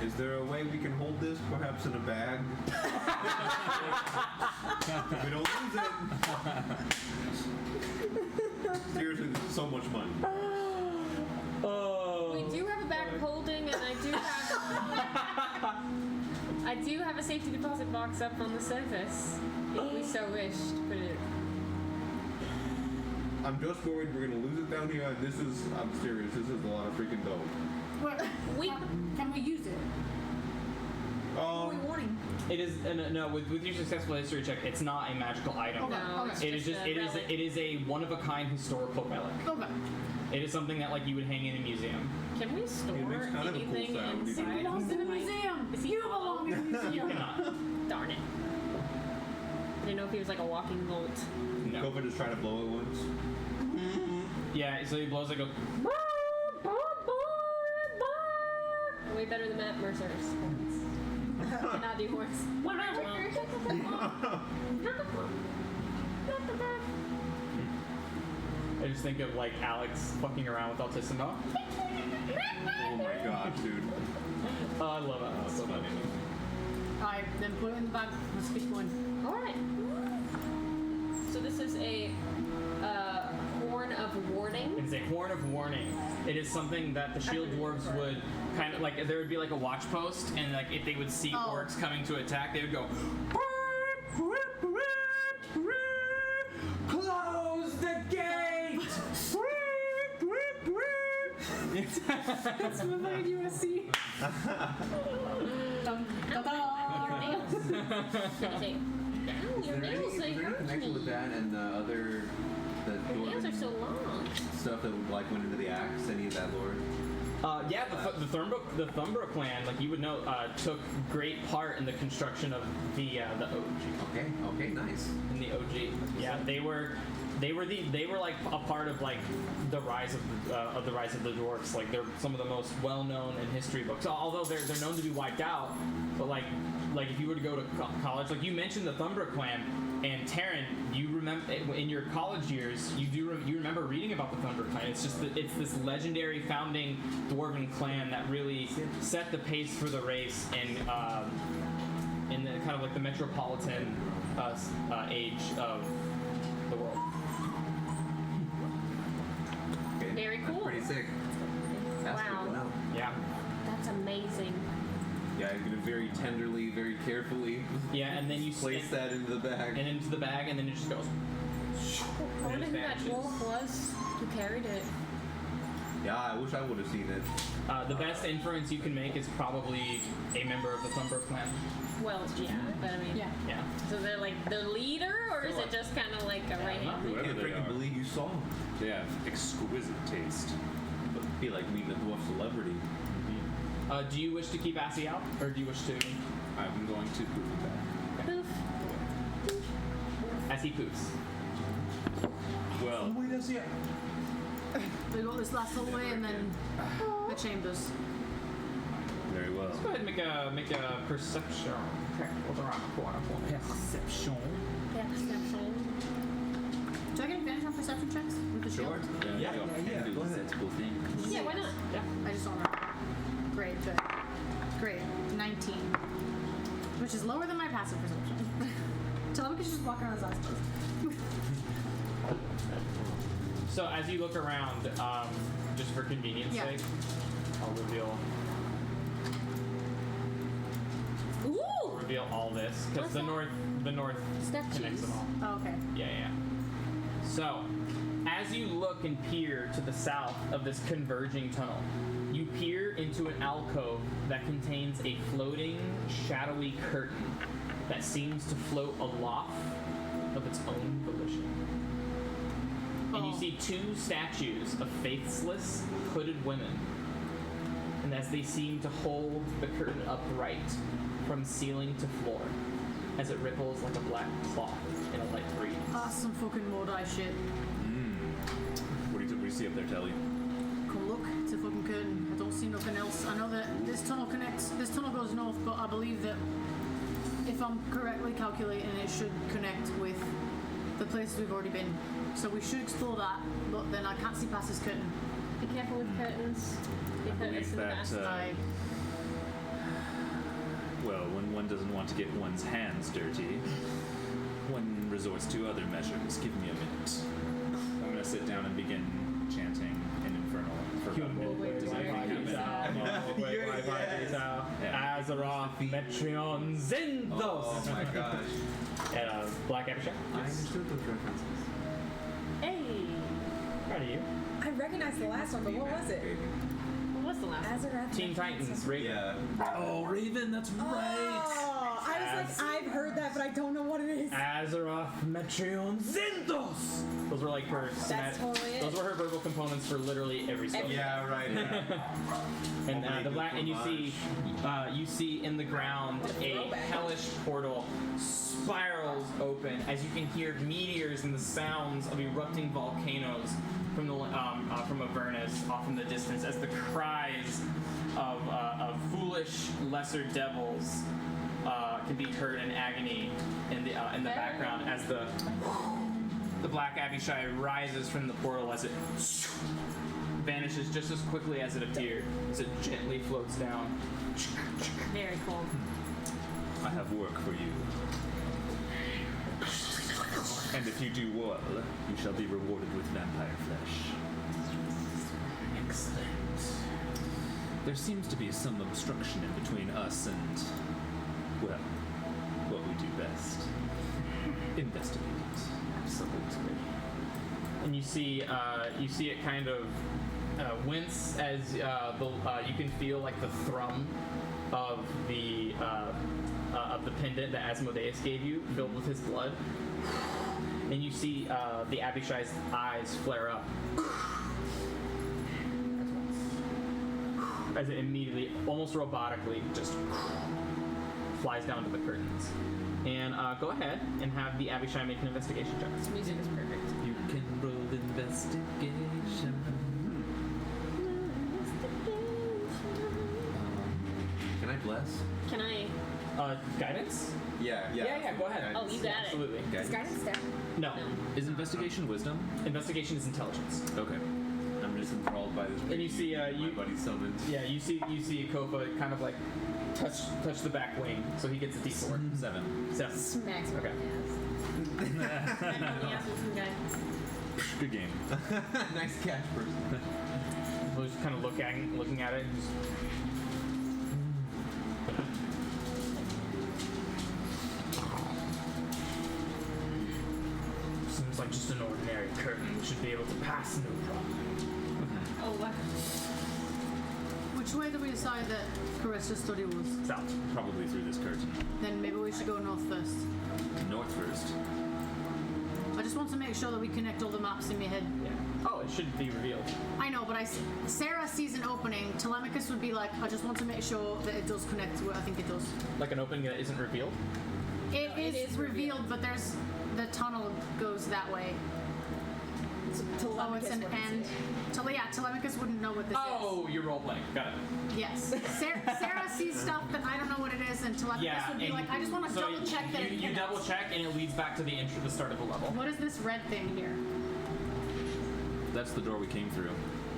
Is there a way we can hold this, perhaps in a bag? We don't lose it. Seriously, this is so much money. We do have a bag of holding, and I do have a safety deposit box up on the surface, if we so wish to put it. I'm just worried we're gonna lose it down here, and this is... I'm serious, this is a lot of freaking dough. What? Can we use it? What are we wanting? It is no. With your successful history check, it's not a magical item. Okay. No, it's It is just a relic. it is a one-of-a-kind historical relic. Okay. It is something that like you would hang in a museum. Can we store It makes kind of a cool anything sound. It inside? belongs in the Like, museum. is he You belong in the You museum. cannot. Darn it. I didn't know if he was like a walking vault. No. Kofa just tried to blow it once. Yeah. So he blows like a. Way better than Matt Mercer's horns. Cannot do horns. I just think of like Alex fucking around with Altissimo. Oh my god, dude. Oh, I love it. That's funny. Alright, then put it in the bag. Let's keep going. Alright. So this is a horn of warning. It's a horn of warning. It is something that the shield dwarves would kind of like. There would be like a watch post, and like if they would see orcs coming to attack, they would go. Close the gate. That's what I do want to see. Dum, da, da. Your nails. Gonna say, "Ow, your nails, they hurt connection with me. that and the other... The Your nails are dwarven so long." stuff that like went into the axe, any of that lore? Yeah, the Thumbra clan, like you would know, took great part in the construction of the OG. Okay, nice. In the OG, yeah, they were like a part of like the rise of the dwarfs. Like they're some of the most well-known in history books. Although they're known to be wiped out, but like if you were to go to college, like you mentioned the Thumbra clan, and Taryn, you remember in your college years, you remember reading about the Thumbra clan. It's just it's this legendary founding dwarven clan that really set the pace for the race in the kind of like the metropolitan age of the world. Okay. Very That's cool. pretty sick. That's Wow. good to know. Yeah. That's amazing. Yeah, you're gonna very tenderly, very carefully Yeah, and then you place that into the bag. and into the bag, and then it just goes. I wonder who that vanishes. dwarf was who carried it. Yeah, I wish I would have seen it. The best inference you can make is probably a member of the Thumbra clan. Well, yeah, but I mean, Yeah. Yeah. So they're like the leader, or is it just kind of like a right hand? I Whoever can't they freaking are. believe you saw him. They have exquisite taste. But it'd be like meeting a dwarf celebrity. Do you wish to keep Assy out, or do you wish to? I'm going to poop that. Poof. As he poops. Well, Wait, that's it. We got this last whole way and then the chambers. very well. Let's go ahead and make a perception check. What's around the corner for me? Perception. Perception. Do I get advantage on perception checks with the shield? Yeah. Go ahead. Sensible thing. Yeah, why not? Yeah. I just don't know. Great, good. Great. 19. Which is lower than my passive perception. Telemachus just walking around his eyes closed. So as you look around, just for convenience Yeah. sake, I'll reveal Ooh! all this because What's the that? north Step connects cheese. them all. Oh, okay. Yeah. So, as you look and peer to the south of this converging tunnel, you peer into an alcove that contains a floating, shadowy curtain that seems to float aloft of its own volition. And you see two statues of faceless, hooded women. And as they seem to hold the curtain upright from ceiling to floor, as it ripples like a black cloth in a light breeze. That's some fucking Mordai shit. What do you see up there, Telly? Come look, it's a fucking curtain. I don't see nothing else. I know that this tunnel goes north, but I believe that if I'm correctly calculating, it should connect with the places we've already been. So we should explore that, but then I can't see past this curtain. Be careful with curtains. Be I curtains believe in the that, past. well, when one doesn't want to get one's hands dirty, one resorts to other measures. Give me a minute. I'm going to sit down and begin chanting in Infernal for about a minute. Does anything happen? Azeroth, Metreon, Zinthos! Oh my gosh. And Black Abishai. I understood those references. Hey! Proud of you. I recognized the last one, but what was it? Baby. What was the last one? Azeroth. Teen Titans, Raven. Yeah. Oh, Raven, that's right! Oh, I was like, I've heard that, but I don't know what it is. Azeroth, Metreon, Zinthos! Those were like her That's totally it. those were her verbal components for literally every spell. Yeah, right. And Only the do black, and you see in the ground a Throwback. hellish portal spirals open as you can hear meteors and the sounds of erupting volcanoes from the from Avernus off in the distance as the cries of foolish lesser devils can be heard in agony in the background as the Black Abishai rises from the portal as it vanishes just as quickly as it appeared, as it gently floats down. Very cool. I have work for you. And if you do well, you shall be rewarded with vampire flesh. Excellent. There seems to be some obstruction in between us and, well, what we do best. Investigate it. Absolutely. And you see it kind of wince as you can feel like the thrum of the pendant that Asmodeus gave you, filled with his blood. And you see the Abishai's eyes flare up as it immediately, almost robotically, just flies down to the curtains. And go ahead and have the Abishai make an investigation check. This music is perfect. You can roll investigation. Can I bless? Can I? Guidance? Yeah. Go ahead. Oh, you got it. Absolutely. Is guidance down? No. Is investigation wisdom? Investigation is intelligence. Okay. I'm just enthralled by this. And you see, my you buddy summoned. yeah, you see Kofa kind of like touch the back wing, so he gets a D4. 7. 7. Smacks me Okay. in the ass. And on the ass with some guy. Good game. Nice catch, person. We'll just kind of looking at it. And just, seems like just an ordinary curtain. We should be able to pass no problem. Oh, what? Which way did we decide that Caressa's study was? South. Probably through this curtain. Then maybe we should go north first. North first. I just want to make sure that we connect all the maps in my head. Yeah. Oh, it should be revealed. I know, but Sarah sees an opening. Telemachus would be like, I just want to make sure that it does connect to where I think it does. Like an opening that isn't revealed. It it is is revealed, but there's the tunnel goes that way. Oh, it's an end. Telemachus wouldn't know what this is. Oh, you're role playing. Got it. Yes. Sarah sees stuff that I don't know what it is, and Telemachus Yeah, would be and like, I just want to so double check that it you connects. double check, and it leads back to the start of the level. What is this red thing here? That's the door we came through.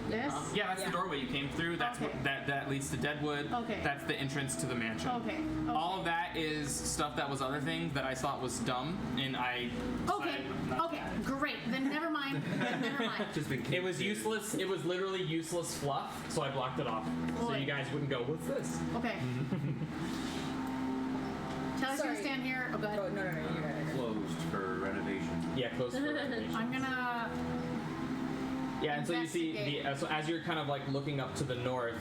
This? Yeah, that's the doorway you came through. That's Okay. that leads to Deadwood. Okay. That's the entrance to the mansion. Okay. All of that is stuff that was other things that I thought was dumb, and I. Okay. Okay. Great. Then never mind. Just been. It was useless. It was literally useless fluff, so I blocked it off, so Boy. you guys wouldn't go, "What's this?" Okay. Tell us Sorry. to stand here. Oh, go ahead. Oh, no, you got it. Closed for renovation. Yeah, close for renovation. I'm gonna. Yeah, and so you see Investigate. so as you're kind of like looking up to the north,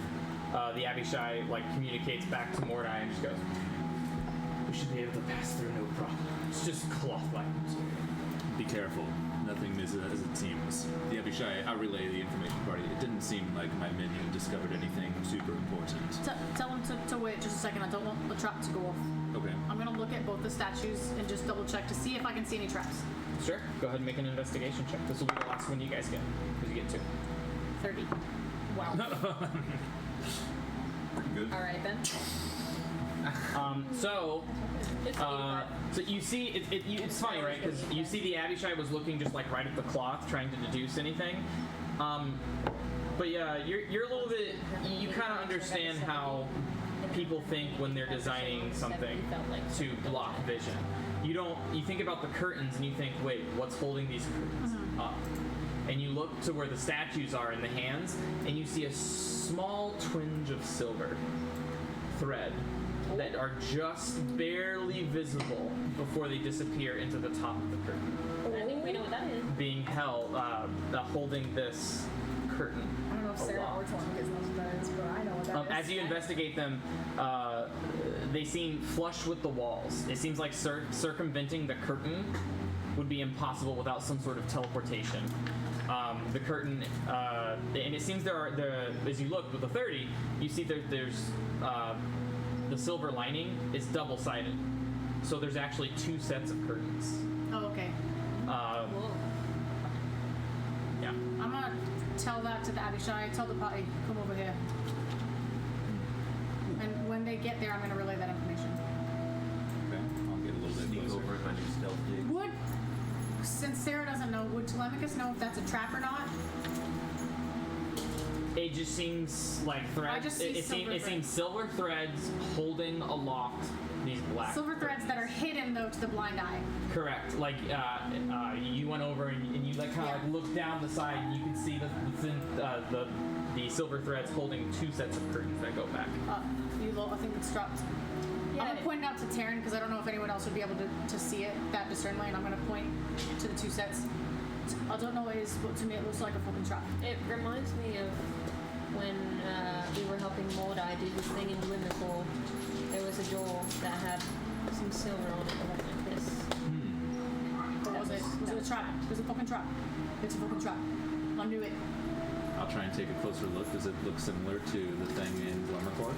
the Abishai like communicates back to Mordai and just goes, "We should be able to pass through no problem. It's just cloth-like material." Be careful. Nothing is as it seems. The Abishai, I'll relay the information party. It didn't seem like my minion discovered anything super important. Tell him to wait just a second. I don't want the trap to go off. Okay. I'm gonna look at both the statues and just double check to see if I can see any traps. Sure. Go ahead and make an investigation check. This will be the last one you guys get, because you get 2. 30. Wow. Pretty good. All right then. So you see, it's funny, right? Because you see the Abishai was looking just like right at the cloth, trying to deduce anything. But yeah, you're a little bit. You kind of understand how people think when they're designing something to block vision. You think about the curtains and you think, wait, what's holding these curtains up? And you look to where the statues are in the hands, and you see a small twinge of silver thread that are just barely visible before they disappear into the top of the curtain. I think we know what that is. Being held, holding this curtain. I don't know if Sarah or Telemachus knows what that is, but I know what that is. As you investigate them, they seem flush with the walls. It seems like circumventing the curtain would be impossible without some sort of teleportation. The curtain, and it seems as you look with the 30, you see there's the silver lining is double-sided. So there's actually 2 sets of curtains. Oh, okay. Yeah. I'm gonna tell that to the Abishai. Tell the party, come over here. And when they get there, I'm gonna relay that information. Okay. I'll get a little bit Sneak closer. over if I do stealth dig. Since Sarah doesn't know, would Telemachus know if that's a trap or not? It just seems like threads. I just see silver it seems silver threads holding aloft these black. Silver threads that are hidden though to the blind eye. Correct. Like you went over and you like kind of like look down the side and you can see the silver threads holding 2 sets of curtains that go back. I think it's dropped. Yeah, I'm gonna point it out to Taryn because I don't know if anyone else would be able to see it that discerningly, and I'm gonna point to the 2 sets. I don't know what it is, but to me it looks like a fucking trap. It reminds me of when we were helping Mordai do his thing in Glimmercore. There was a door that had some silver on it that went like this. What was it? Was it a trap? It was a fucking trap. It's a fucking trap. I knew it. I'll try and take a closer look. Does it look similar to the thing in Glimmercore?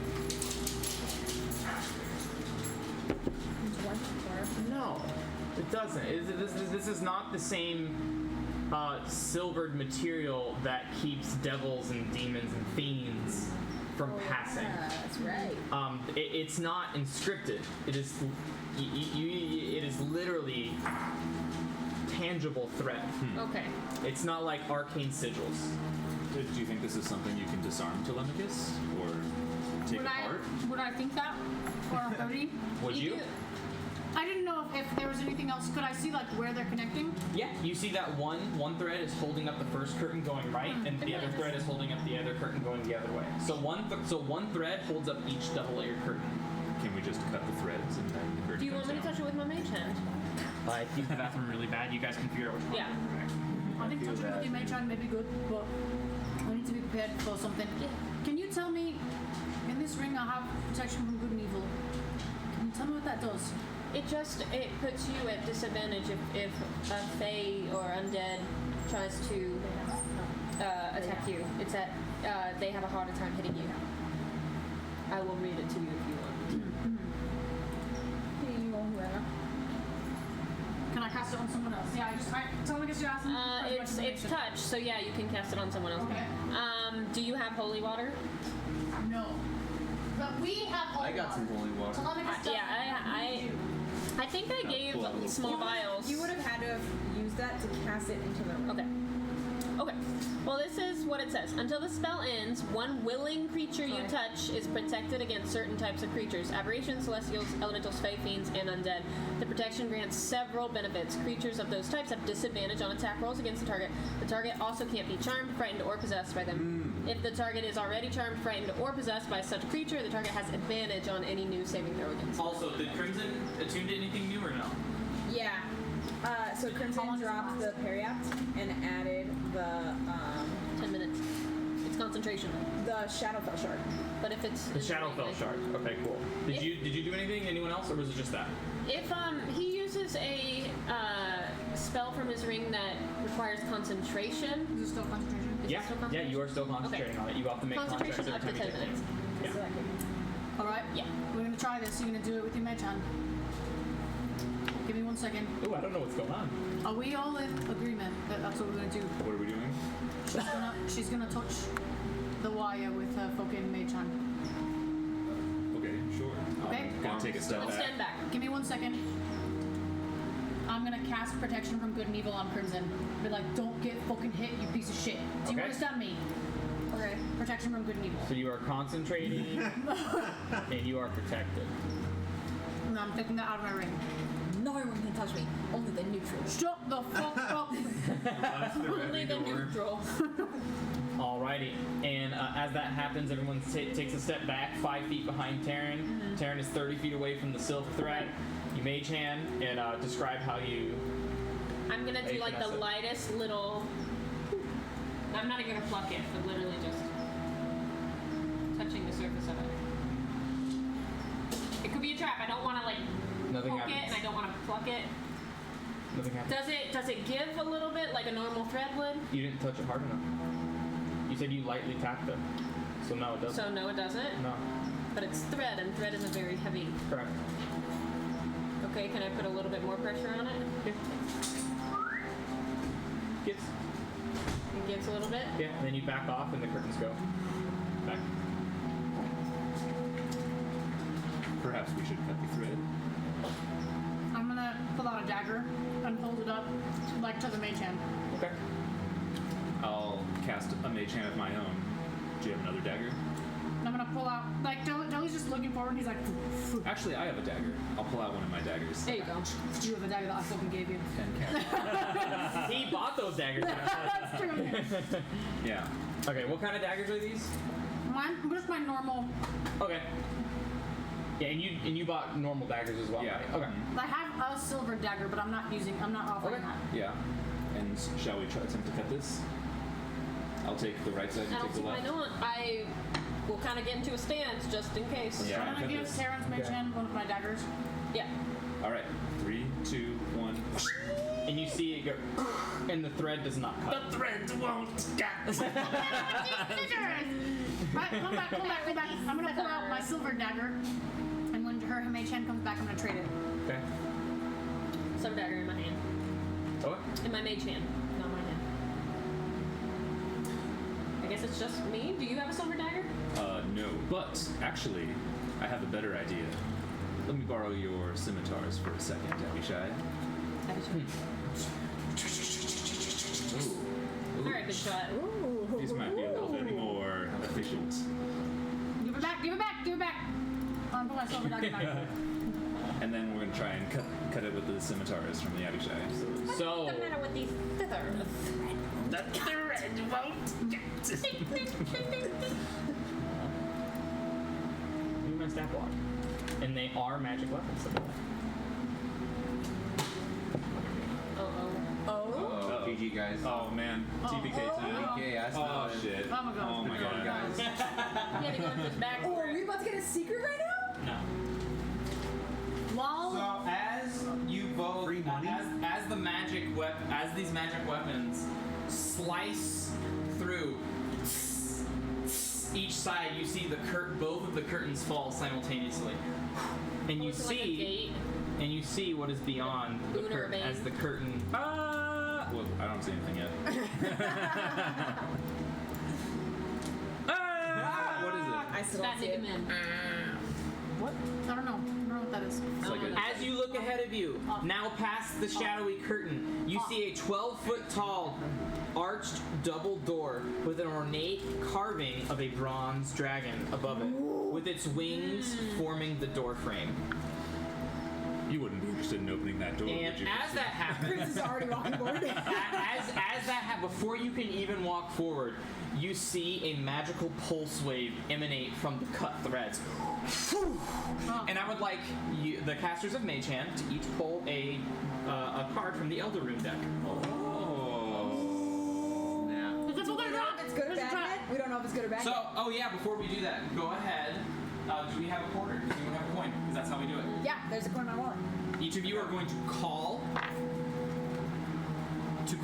No, it doesn't. This is not the same silvered material that keeps devils and demons and fiends from passing. That's right. It's not inscripted. It is it is literally tangible thread. Okay. It's not like arcane sigils. Do you think this is something you can disarm Telemachus or take apart? Would I think that? Or a 30? Would you? I didn't know if there was anything else. Could I see like where they're connecting? Yeah, you see that one thread is holding up the first curtain going right, and the other thread is holding up the other curtain going the other way. So one thread holds up each double-layered curtain. Can we just cut the threads and then the curtain Do you want comes me to down? touch it with my mage hand? I use the bathroom really bad. You guys can figure out which one. Yeah. I think touching with your mage hand may be good, but I need to be prepared for something. Can you tell me, in this ring I have protection from good and evil. Can you tell me what that does? It puts you at disadvantage if a fae or undead tries to attack you. It's at they have a harder time hitting you. I will read it to you if you want. Can I cast it on someone else? Yeah, tell me because you're asking. It's touch, so yeah, you can cast it on someone else. Okay. Do you have holy water? No. But we have holy I got some holy water. Telemachus doesn't. I think I gave pull out a little small vials. You would have had to have used that to cast it into the room. Okay. Well, this is what it says. Until the spell ends, one willing creature you touch is protected against certain types of creatures. Aberrations, celestials, elementals, fae, fiends, and undead. The protection grants several benefits. Creatures of those types have disadvantage on attack rolls against the target. The target also can't be charmed, frightened, or possessed by them. If the target is already charmed, frightened, or possessed by such a creature, the target has advantage on any new saving throw against it. Also, did Crimson attune to anything new or no? Yeah. So Crimson dropped the Periapt and added the 10 minutes. It's concentration. the Shadowfell shard. But if it's The Shadowfell shard. Okay, cool. Did you do anything? Anyone else, or was it just that? If he uses a spell from his ring that requires concentration. Is it still concentration? Is Yeah, it still yeah, concentration? you are still concentrating on it. You have to make contracts Concentration every up to time you 10 take minutes. things. Yeah. Alright. Yeah. We're gonna try this. You're gonna do it with your mage hand. Give me 1 second. Ooh, I don't know what's going on. Are we all in agreement that that's what we're gonna do? What are we doing? She's gonna touch the wire with her fucking mage hand. Okay, sure. Okay. I'm gonna take a step Let's back. stand back. Give me 1 second. I'm gonna cast protection from good and evil on Crimson. Be like, don't get fucking hit, you piece of shit. Do you Okay. understand me? Okay. Protection from good and evil. So you are concentrating, and you are protected. And I'm picking that out of my ring. No one can touch me. Only the neutral. Shut the fuck up! Only the neutral. Alrighty, and as that happens, everyone takes a step back, 5 feet behind Taryn. Taryn is 30 feet away from the silk thread. You mage hand and describe how you. I'm gonna Hey, do like the Vanessa. lightest little. I'm not even gonna pluck it, but literally just touching the surface of it. It could be a trap. I don't want to like Nothing poke it, happens. and I don't want to pluck it. Nothing happens. Does it give a little bit like a normal thread would? You didn't touch it hard enough. You said you lightly tapped it, so no, it doesn't. So no, it doesn't. No, But it's thread, and thread is a very heavy. correct. Okay, can I put a little bit more pressure on it? Yeah. Gets. It gives a little bit. Yeah, and then you back off, and the curtains go back. Perhaps we should cut the thread. I'm gonna pull out a dagger and hold it up, like to the mage hand. Okay. I'll cast a mage hand of my own. Do you have another dagger? And I'm gonna pull out, like, Deli's just looking forward and he's like, Actually, I have a dagger. I'll pull out one of my daggers. There you go. you have a dagger that I fucking gave you. And cast. He bought those daggers. That's true. Yeah. Okay, what kind of daggers are these? Mine, just my normal. Okay. Yeah, and you bought normal daggers as well. Yeah. Right? Okay. I have a silver dagger, but I'm not offering Okay. that. Yeah. And shall we try attempt to cut this? I'll take the right side, I you don't take see the why left. not. I will kind of get into a stance just in case. Yeah. I'm gonna give Terrence mage Okay. hand one of my daggers. Yeah. All right. 3, 2, 1. And you see it go, and the thread does not cut. The thread won't cut. Right, come back. I'm gonna pull out my silver dagger, and when her mage hand comes back, I'm gonna trade it. Okay. Some dagger in my hand. Okay. In my mage hand, not my hand. I guess it's just me. Do you have a silver dagger? No. But actually, I have a better idea. Let me borrow your scimitars for a second, Abishai. Ooh. All right, big shot. These might be a little bit more efficient. Give it back. I'm gonna put my silver dagger back. And then we're gonna try and cut it with the scimitars from the Abishai. So. What's the matter with these thither? The thread won't get. Give me my stat block. And they are magic weapons. So Oh. GG guys. Oh man, TPK time. Okay, I Oh smell it. shit. Oh my God. Oh my god. guys. You had to go into his bag Oh, for are we it. about to get a secret right now? no. Lol. So as you both, Free money? as the as these magic weapons slice through each side, you see both of the curtains fall simultaneously, and you Almost like a see gate. what is beyond the Lunar curtain vein. as the curtain. Well, I don't see anything yet. What is it? I still Fat don't see nigga it. men. What? I don't know what that is. It's like a, As you look ahead of you, now past the shadowy curtain, you see a 12-foot tall, arched double door with an ornate carving of a bronze dragon above it, with its wings forming the door frame. you wouldn't be interested in opening that door, And would you? as that happens, Chris is already walking forward. as that before you can even walk forward, you see a magical pulse wave emanate from the cut threads. And I would like the casters of Mage Hand to each pull a card from the Elder Rune deck. Oh. Now. It's a fucking trap. It's good or There's a bad trap. yet? We don't know if it's good or bad So, yet. oh yeah, before we do that, go ahead. Do we have a quarter? Does anyone have a coin? Because that's how we do it. Yeah, there's a coin in my wallet. Each of you are going to call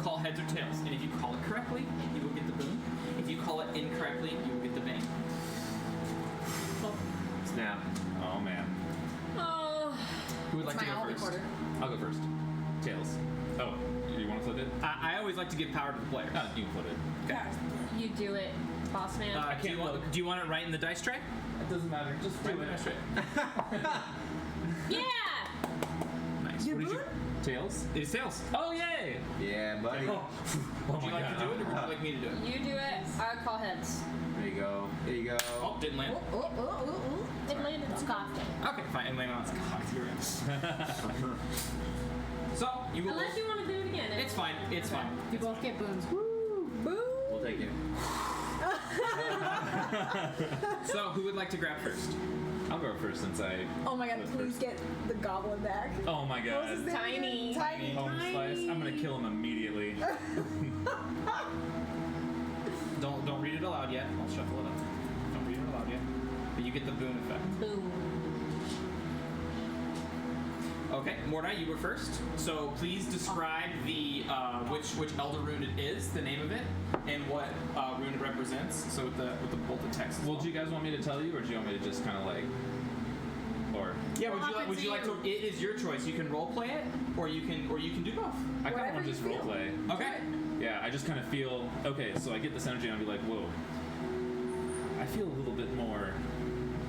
call heads or tails. And if you call it correctly, you will get the boon. If you call it incorrectly, you will get the bane. Snap. Oh man. Oh. Who would like to my go only first? quarter. I'll go first. Tails. Oh, you want to flip it? I always like to give power to the players. You can flip it. You do it, boss man. Do you want it right in the dice tray? It doesn't matter. Just Right in the dice tray. Yeah! Nice. Your What did you? boon? Tails. It is tails. Oh yay! Yeah, buddy. Oh Would you like to do it, or would you like me to do it? You do it. I'll call heads. There you go. There you go. Oh, didn't land. It landed on Scott. Okay, fine. And land on So you will. Unless you want to do it again. It's fine. It's fine. You both get boons. We'll take it. So who would like to grab first? I'll go first since I. Oh my god, please get the goblin back. Oh my What was his god. name Tiny. again? Tiny. Home slice. I'm gonna kill him immediately. Don't read it aloud yet. I'll shuffle it up. Don't read it aloud yet. But you get the boon effect. Boom. Okay, Mordai, you were first. So please describe the which Elder rune it is, the name of it, and what rune it represents. So with the bold text. as Well, well. do you guys want me to tell you, or do you want me to just kind of like, or Yeah, What would you like happens to? It is your choice. You can role play it, or you can do both. I kind Whatever of want to you just feel. roleplay. Okay. Yeah, I just kind of feel okay. So I get this energy, and I'll be like, whoa. I feel a little bit more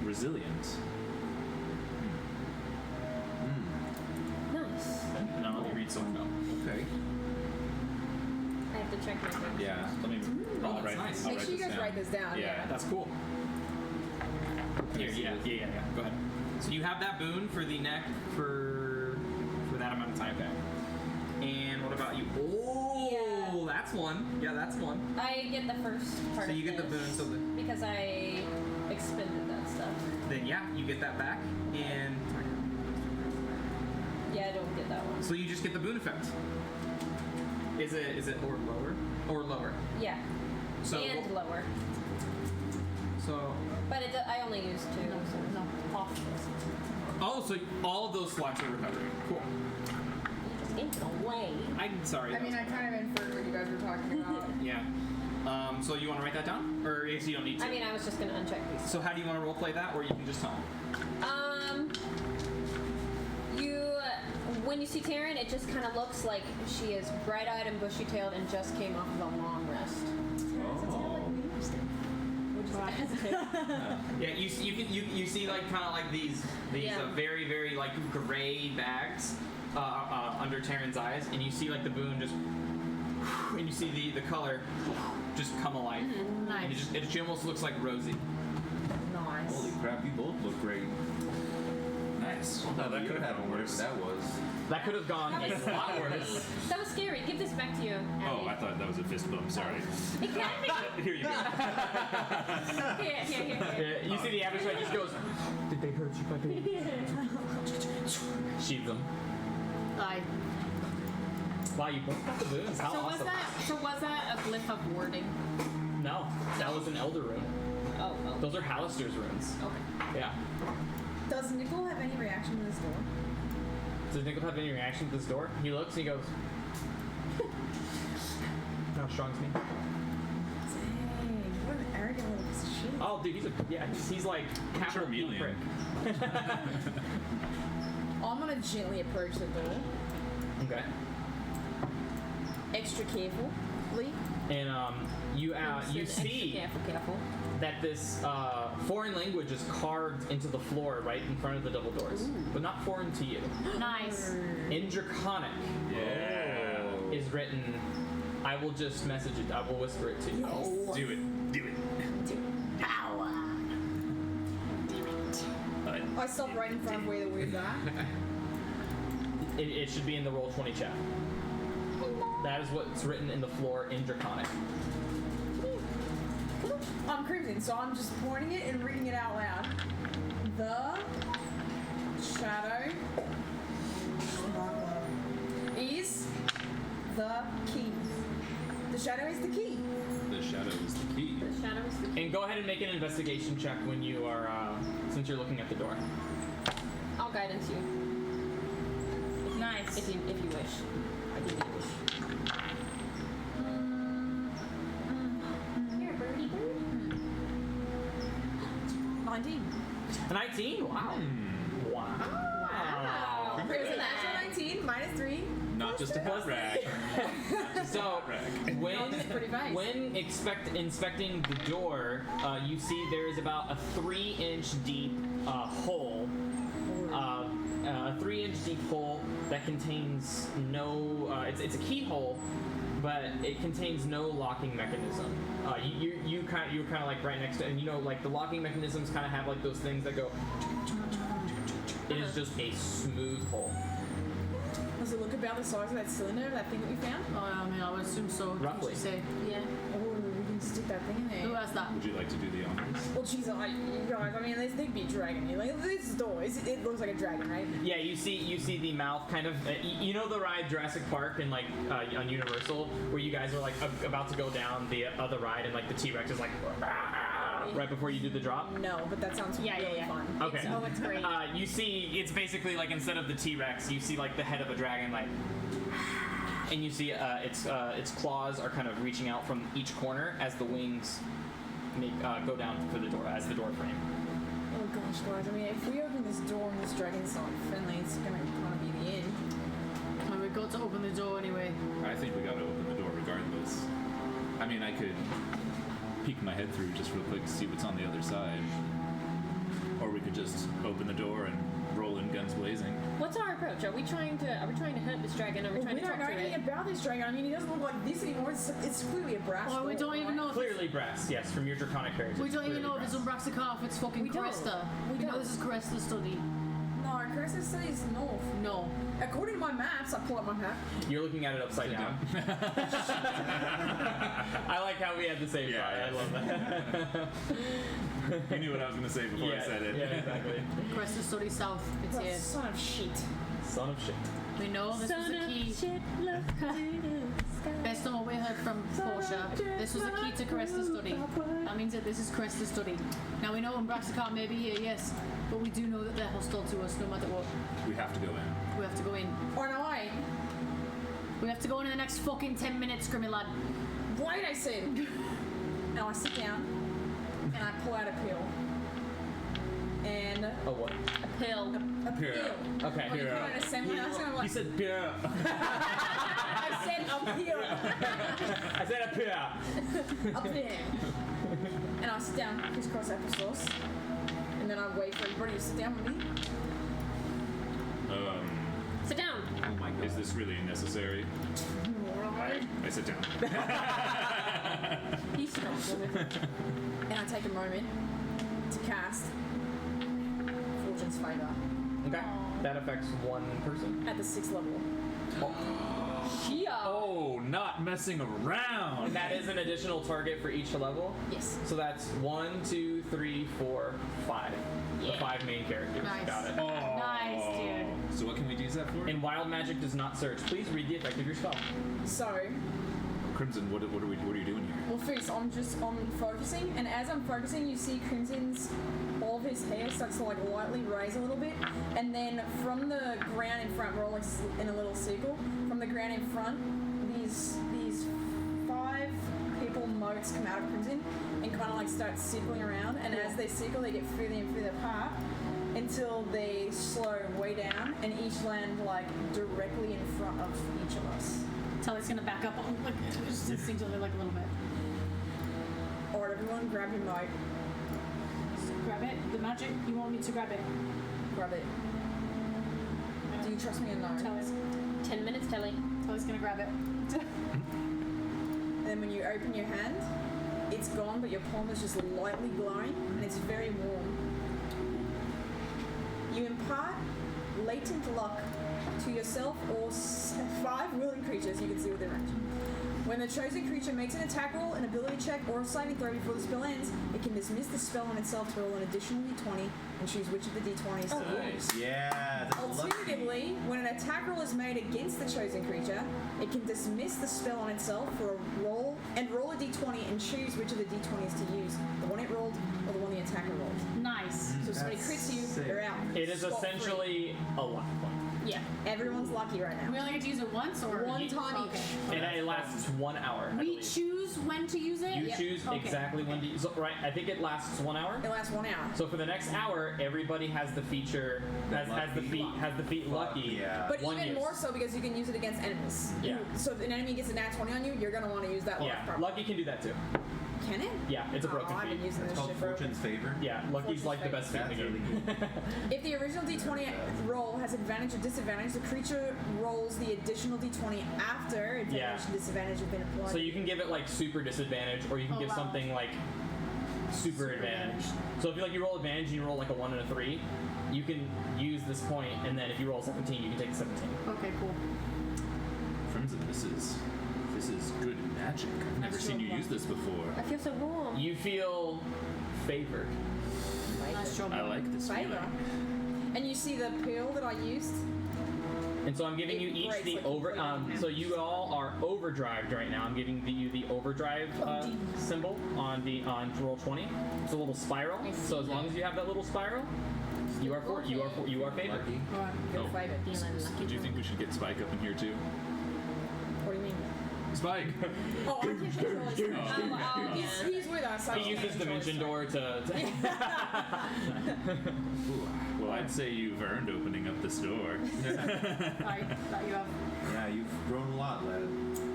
resilient. Nice. Now let me read something up. Okay. I have to check my book. Yeah. Let me. Oh, I'll that's write, nice. I'll Make write sure you this guys down. write this down. Yeah. That's cool. Here, yeah. Go ahead. So you have that boon for the neck for that amount of time. Okay. And what about you? Oh, Yeah. that's one. Yeah, that's one. I get the first part So of you get the this boon. So because I expended that stuff. then yeah, you get that back, and Yeah, I don't get that one. so you just get the boon effect. Is it or lower? Yeah. So And lower. so But I only use two. No, So. no, off this. oh, so all of those slots are recovering. Cool. You just gave it away. I'm sorry. I mean, I kind of inferred what you guys were talking about. Yeah. So you want to write that down, or if you don't need to? I mean, I was just gonna uncheck these. So how do you want to roleplay that, or you can just tell me? When you see Taryn, it just kind of looks like she is bright-eyed and bushy-tailed and just came off of a long rest. Yeah, you see like kind of like these Yeah. very very like gray bags under Taryn's eyes, and you see like the boon just, and you see the color just come alive. And Nice. it almost looks like rosy. Nice. Holy crap, you both look great. Nice. No, that could have happened. happened worse. That was. That could have gone a lot worse. That was scary. Give this back to you. Oh, Abby. I thought that was a fist bump. Sorry. It can be. Here you go. Here. Yeah, you see the average just goes. Did they hurt you, puppy? Sheathe them. Aye. Wow, you both got the boons. How So awesome! was that a glyph of warding? No, that was an elder rune. Oh. Those are Hallister's runes. Okay. Yeah. Does Nicole have any reaction to this door? Does Nickel have any reaction to this door? He looks and he goes. How strong is he? Dang, what an arrogant little piece of shit. Oh, dude, he's like capital P Charmeleon. prick. I'm gonna gently approach the door, Okay. extra carefully. And you Extra see Careful. that this foreign language is carved into the floor right in front of the double doors, but not foreign to you. Nice. In Draconic Yeah. is written. I will just message it. I will whisper it to you. Do it. Do it. Power. I stop right in front of where the words are. It should be in the Roll20 chat. That is what's written in the floor in Draconic. I'm crimson, so I'm just pointing it and reading it out loud. The shadow is the key. The shadow is the key. The shadow is the key. The shadows. And go ahead and make an investigation check when you are, since you're looking at the door. I'll guidance you Nice. if you wish. I do wish. 19. A 19? Wow. Wow. There's a natural 19, minus 3. Not just a head rag. So No, this is pretty nice. when inspecting the door, you see there is about a 3-inch deep hole. A 3-inch deep hole that contains no. It's a keyhole, but it contains no locking mechanism. You're kind of like right next to, and you know, like the locking mechanisms kind of have like those things that go. It is just a smooth hole. Does it look about the size of that cylinder, that thing that we found? Oh, I mean, I would assume so. Roughly. Didn't you say? Yeah. Oh, we can stick that thing in there. Who has that? Would you like to do the honors? Well, geez, guys, I mean, there'd be a dragon here. Like, this door, it looks like a dragon, right? Yeah, you see the mouth kind of. You know the ride Jurassic Park and like on Universal, where you guys are like about to go down the other ride and like the T-Rex is like right before you do the drop. No, but that sounds really fun. Okay. It's great. You see, it's basically like instead of the T-Rex, you see like the head of a dragon, like, and you see its claws are kind of reaching out from each corner as the wings go down for the door as the door frame. Oh gosh, guys, I mean, if we open this door and this dragon's not friendly, it's gonna kind of be the end. Well, we've got to open the door anyway. I think we gotta open the door regardless. I mean, I could peek my head through just real quick to see what's on the other side. Or we could just open the door and roll in guns blazing. What's our approach? Are we trying to hunt this dragon? Are we trying We to don't talk know to anything it? about this dragon. I mean, he doesn't look like this anymore. It's clearly a brass Or we door, don't even right? know if Clearly brass, yes, from your draconic heritage. we don't even clearly know if it's brass. Umbraxica, if it's fucking We don't. Cresta. We know don't. this is Cresta's study. No, Cresta says north. No. According to my maps, I pull up my map. You're looking at it upside down. I like how we had the same Yeah. thought. I love that. You knew what I was gonna say before I said it. Yeah, exactly. Cresta's study south. It's Oh, here. son of shit. Son of shit. We know this was a key. Based on what we heard from Portia, this was a key to Cresta's study. That means that this is Cresta's study. Now we know Umbraxica may be here, yes, but we do know that they're hostile to us no matter what. We have to go in. We have to go in. Or no, wait. We have to go in the next fucking 10 minutes, Grimmy lad. Wait, I said. Now I sit down and I pull out a pill. And Oh, what? A pill. a pill. Okay. When you put it in a semi, I was He like, said beer. I said a pill. I said a beer. Up there. And I sit down, crisscross applesauce. And then I wait for everybody to sit down with me. Sit down. Oh my god. Is this really necessary? I sit down. He's strong. And I take a moment to cast Fortune's Favour Okay. That affects one person. at the 6th level. Chia. Oh, not messing around. That is an additional target for each level. Yes. So that's 1, 2, 3, 4, 5. The Yeah. 5 main characters. Nice. Got it. Oh. Nice, dude. So what can we use that for? And wild magic does not search. Please read the effect of your spell. So, Crimson, what are you doing here? well, first I'm focusing, and as I'm focusing, you see Crimson's, all of his hair starts to like lightly raise a little bit, and then from the ground in front, we're all like in a little circle. From the ground in front, these 5 people motes come out of Crimson and kind of like start circling around, and as they circle, they get further and further apart until they slow way down and each land like directly in front of each of us. Tully's gonna back up, like, just instinctively, like a little bit. Alright, everyone, grab your moat. Grab it. The magic. You want me to grab it? Grab it. Do you trust me or no? Tully's 10 minutes, Telly. gonna grab it. And then when you open your hand, it's gone, but your palm is just lightly glowing, and it's very warm. You impart latent luck to yourself or 5 willing creatures you can see within range. When the chosen creature makes an attack roll, an ability check, or a saving throw before the spell ends, it can dismiss the spell on itself to roll an additional d20 and choose which of the d20s to use. Nice. Yeah. That's Alternatively, when an attack roll is made against the chosen creature, it can dismiss the spell on itself for a roll and roll a d20 and choose which of the d20s to use, the one it rolled or the one the attacker rolled. Nice. So if somebody crits you, sick. they're out. It is Scot-free. essentially a luck point. Yeah. Everyone's lucky right We now. only get to use it once, or One time Okay. And it lasts 1 hour. I We believe. choose when to use it. You choose Okay. exactly when to use. So, right, I think it lasts 1 hour. It lasts 1 hour. So for the next hour, everybody has the feature has the feat lucky. Yeah. But one even use. more so because you can use it against enemies. Yeah. So if an enemy gets a nat 20 on you, you're gonna want to use that life Yeah, probably. lucky can do that too. Can it? Yeah, it's a broken Oh, I've been feat. using It's this called shit for. Fortune's Favor. Yeah, lucky's Fortune's like the favour. best feat in the That's really game. If the original D20 roll has advantage or disadvantage, the creature rolls the additional D20 after advantage Yeah. and disadvantage have been applied. So you can give it like super disadvantage, or you can Oh, give wow. something like super advantage. So if you roll advantage and you roll like a 1 and a 3, you can use this point, and then if you roll 17, you can take the 17. Okay, cool. Friends of this is good magic. I've never seen you use this before. I feel so warm. You feel favored. Nice job. I like this Favor. feeling. And you see the pill that I used? And so I'm giving you It each breaks the like over. completely. So you all are overdrived right now. I'm giving you the overdrive symbol on roll 20. It's a little spiral. So as long as you have that little spiral, you are favored. Lucky. Alright. Good Oh. favor. Did you think we should get Spike up in here too? What do you mean? Spike! Oh, I can't control his Oh, yeah. He's with us. I He can't uses control his dimension door to Ooh, well, I'd say you've earned opening up this door. I thought you have. Yeah, you've grown a lot, lad.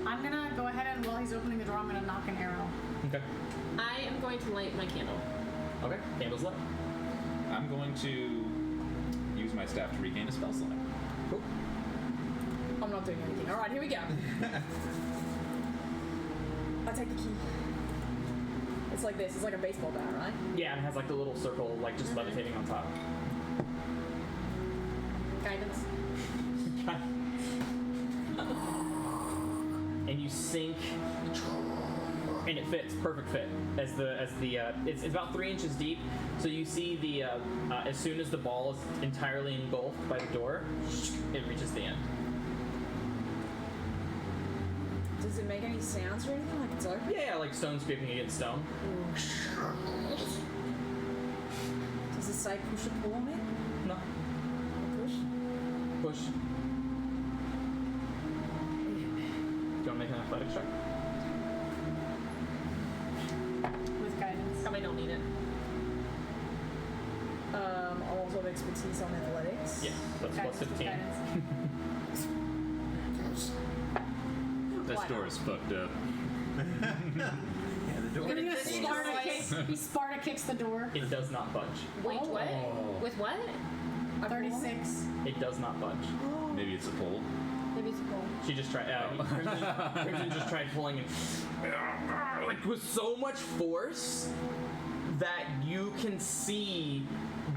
I'm gonna go ahead and while he's opening the door, I'm gonna knock an arrow. Okay. I am going to light my candle. Okay. Candle's lit. I'm going to use my staff to regain a spell slot. Cool. I'm not doing anything. Alright, here we go. I take the key. It's like this. It's like a baseball bat, right? Yeah, and it has like the little circle, like just levitating on top. Guidance. And you sink, and it fits, perfect fit. It's about 3 inches deep. So you see the as soon as the ball is entirely engulfed by the door, it reaches the end. Does it make any sounds or anything? Like it's open? Yeah, like stone scraping against stone. Does it say push or pull on it? No. Push? Push. Do you want to make an athletics check? With guidance. Probably don't need it. I also have expertise on athletics. Yes, that's plus Guidance with 15. guidance. This Why door not? is fucked up. Yeah, the door. We're gonna This Sparta noise. kick. He Sparta kicks the door. It does not budge. Wait, what? With what? 36. It does not budge. Maybe it's a pole. Maybe it's a pole. She just tried. Crimson just tried pulling and like with so much force that you can see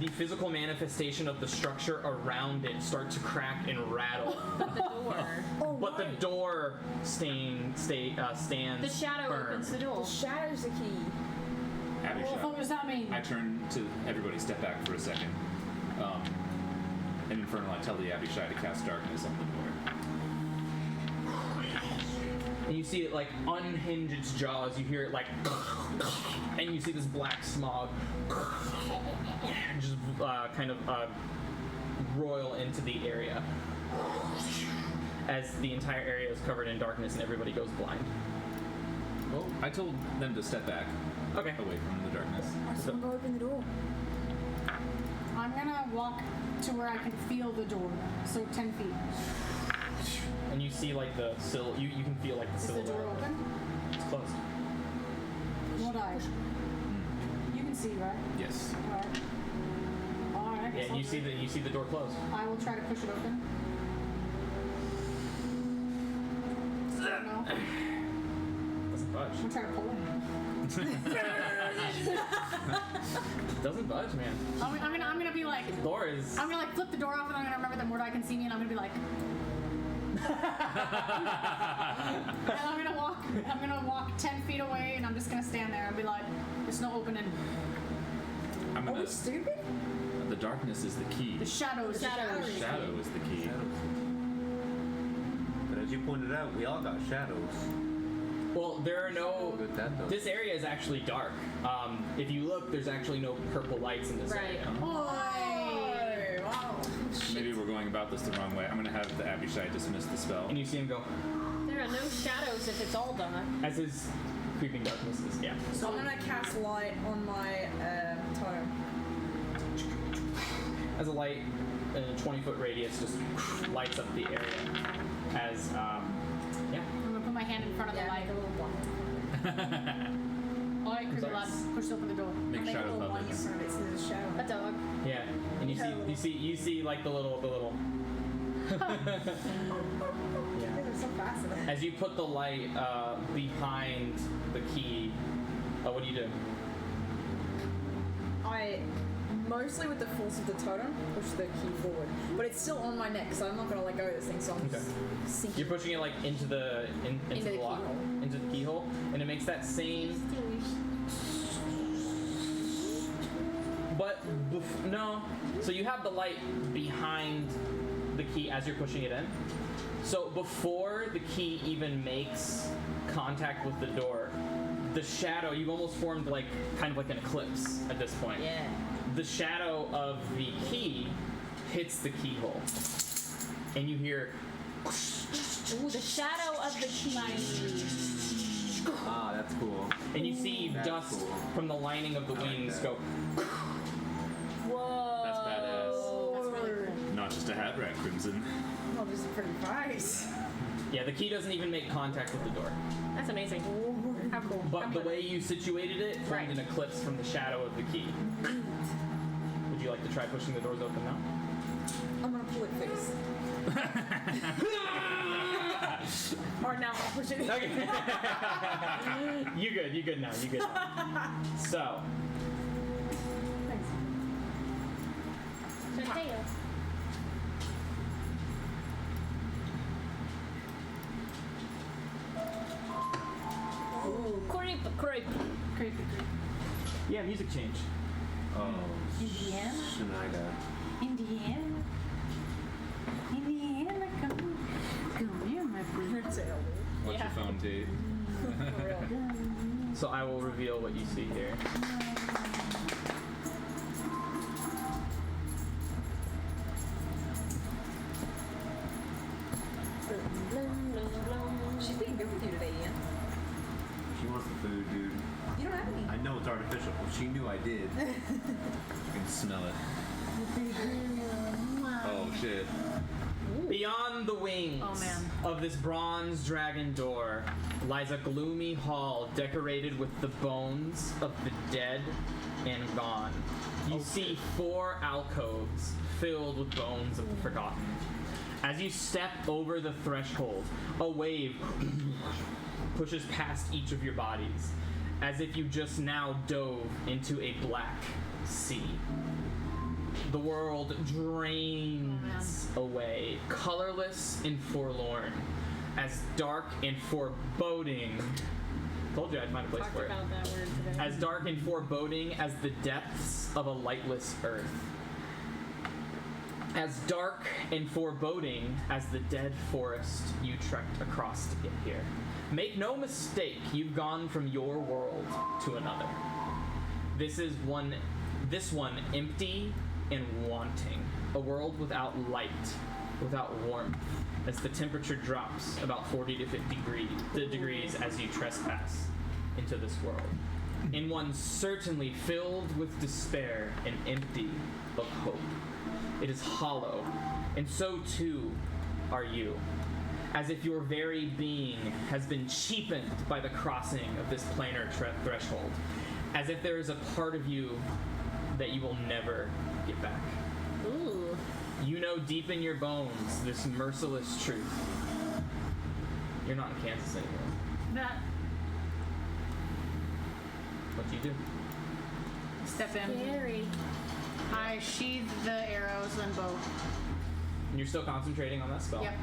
the physical manifestation of the structure around it start to crack and rattle. But the door. But the door stands The shadow firm. opens the door. The shadow's the key. Abby, Well, what does that mean? I turn to everybody, step back for a second. And Infernal, I tell the Abishai to cast darkness on the door. And you see it like unhinge its jaws. You hear it like, and you see this black smog just kind of roil into the area as the entire area is covered in darkness and everybody goes blind. Well, I told them to step back Okay. away from the darkness. Someone go open the door. I'm gonna walk to where I can feel the door. So 10 feet. And you see like the sill. You can feel like the Is the silhouette. door open? It's closed. What eye? You can see, right? Yes. Alright. Alright, I Yeah, guess and I'll you see the door closed. I will try to push it open. No. Doesn't budge. I'm trying to pull it. Doesn't budge, man. I'm gonna be like, Door is. I'm gonna like flip the door off and I'm gonna remember that Mordai can see me and I'm gonna be like, and I'm gonna walk 10 feet away and I'm just gonna stand there and be like, there's no opening. I'm Are gonna. we stupid? The darkness is the key. The shadows. Shadows. Shadow is the key. But as you pointed out, we all got shadows. Well, there are no. Good that though. This area is actually dark. If you look, there's actually no purple lights in this Right. area. Oh, wow. Maybe we're going about this the wrong way. I'm gonna have the Abishai dismiss the spell. And you see him go There are no shadows if it's all dark. as his creeping darkness is. Yeah. So I'm gonna cast light on my totem. As a light in a 20-foot radius just lights up the area. As yeah. I'm gonna put my hand in front of the light. Make a little one. Alright, creepy sorry. lad, push open the door. Make Make a shadow little one in puppets. front of it so there's a shadow. A dog. Yeah. And you see like the little yeah. They're so fascinating. As you put the light behind the key, what do you do? I mostly with the force of the totem push the key forward, but it's still on my neck, so I'm not gonna let go of this thing. So I'm Okay. just sinking. You're pushing it like into the Into the lock, keyhole. into the keyhole, and it makes that same. But no, so you have the light behind the key as you're pushing it in. So before the key even makes contact with the door, the shadow, you've almost formed like kind of like an eclipse at this point. Yeah. The shadow of the key hits the keyhole, and you hear. Ooh, the shadow of the key. Ah, that's cool. And you see That's dust cool. from the lining of the I like wings that. go. Whoa. That's badass. That's really cool. Not just a hat rack, Crimson. Oh, this is pretty nice. Yeah, the key doesn't even make contact with the door. That's amazing. How cool. But the way you situated it formed Right. an eclipse from the shadow of the key. Would you like to try pushing the doors open now? I'm gonna pull it face. Or now I'll push it. Okay. You good now. So, Tail. Creep. Creepy, creepy. yeah, music change. Oh, Indiana? Schneider. Indiana, come here, my friend. Watch your phone, Tate. For real. So I will reveal what you see here. She's being good with you today, Ian. She wants the food, dude. You don't have any. I know it's artificial. Well, she knew I did. I can smell it. Oh shit. Beyond the wings Oh, man. of this bronze dragon door lies a gloomy hall decorated with the bones of the dead and gone. You see 4 alcoves filled with bones of the forgotten. As you step over the threshold, a wave pushes past each of your bodies, as if you just now dove into a black sea. The world drains away, colorless and forlorn, as dark and foreboding. Told you I'd find a place Talked for it. about that word today. As dark and foreboding as the depths of a lightless earth. As dark and foreboding as the dead forest you trekked across to get here. Make no mistake, you've gone from your world to another. This one empty and wanting. A world without light, without warmth, as the temperature drops about 40 to 50 degrees as you trespass into this world. In one certainly filled with despair and empty of hope. It is hollow, and so too are you. As if your very being has been cheapened by the crossing of this planar threshold. As if there is a part of you that you will never get back. Ooh. You know deep in your bones this merciless truth. You're not in Kansas anymore. That What do you do? step in. Scary. I sheathe the arrows and bow. And you're still concentrating on that spell. Yep.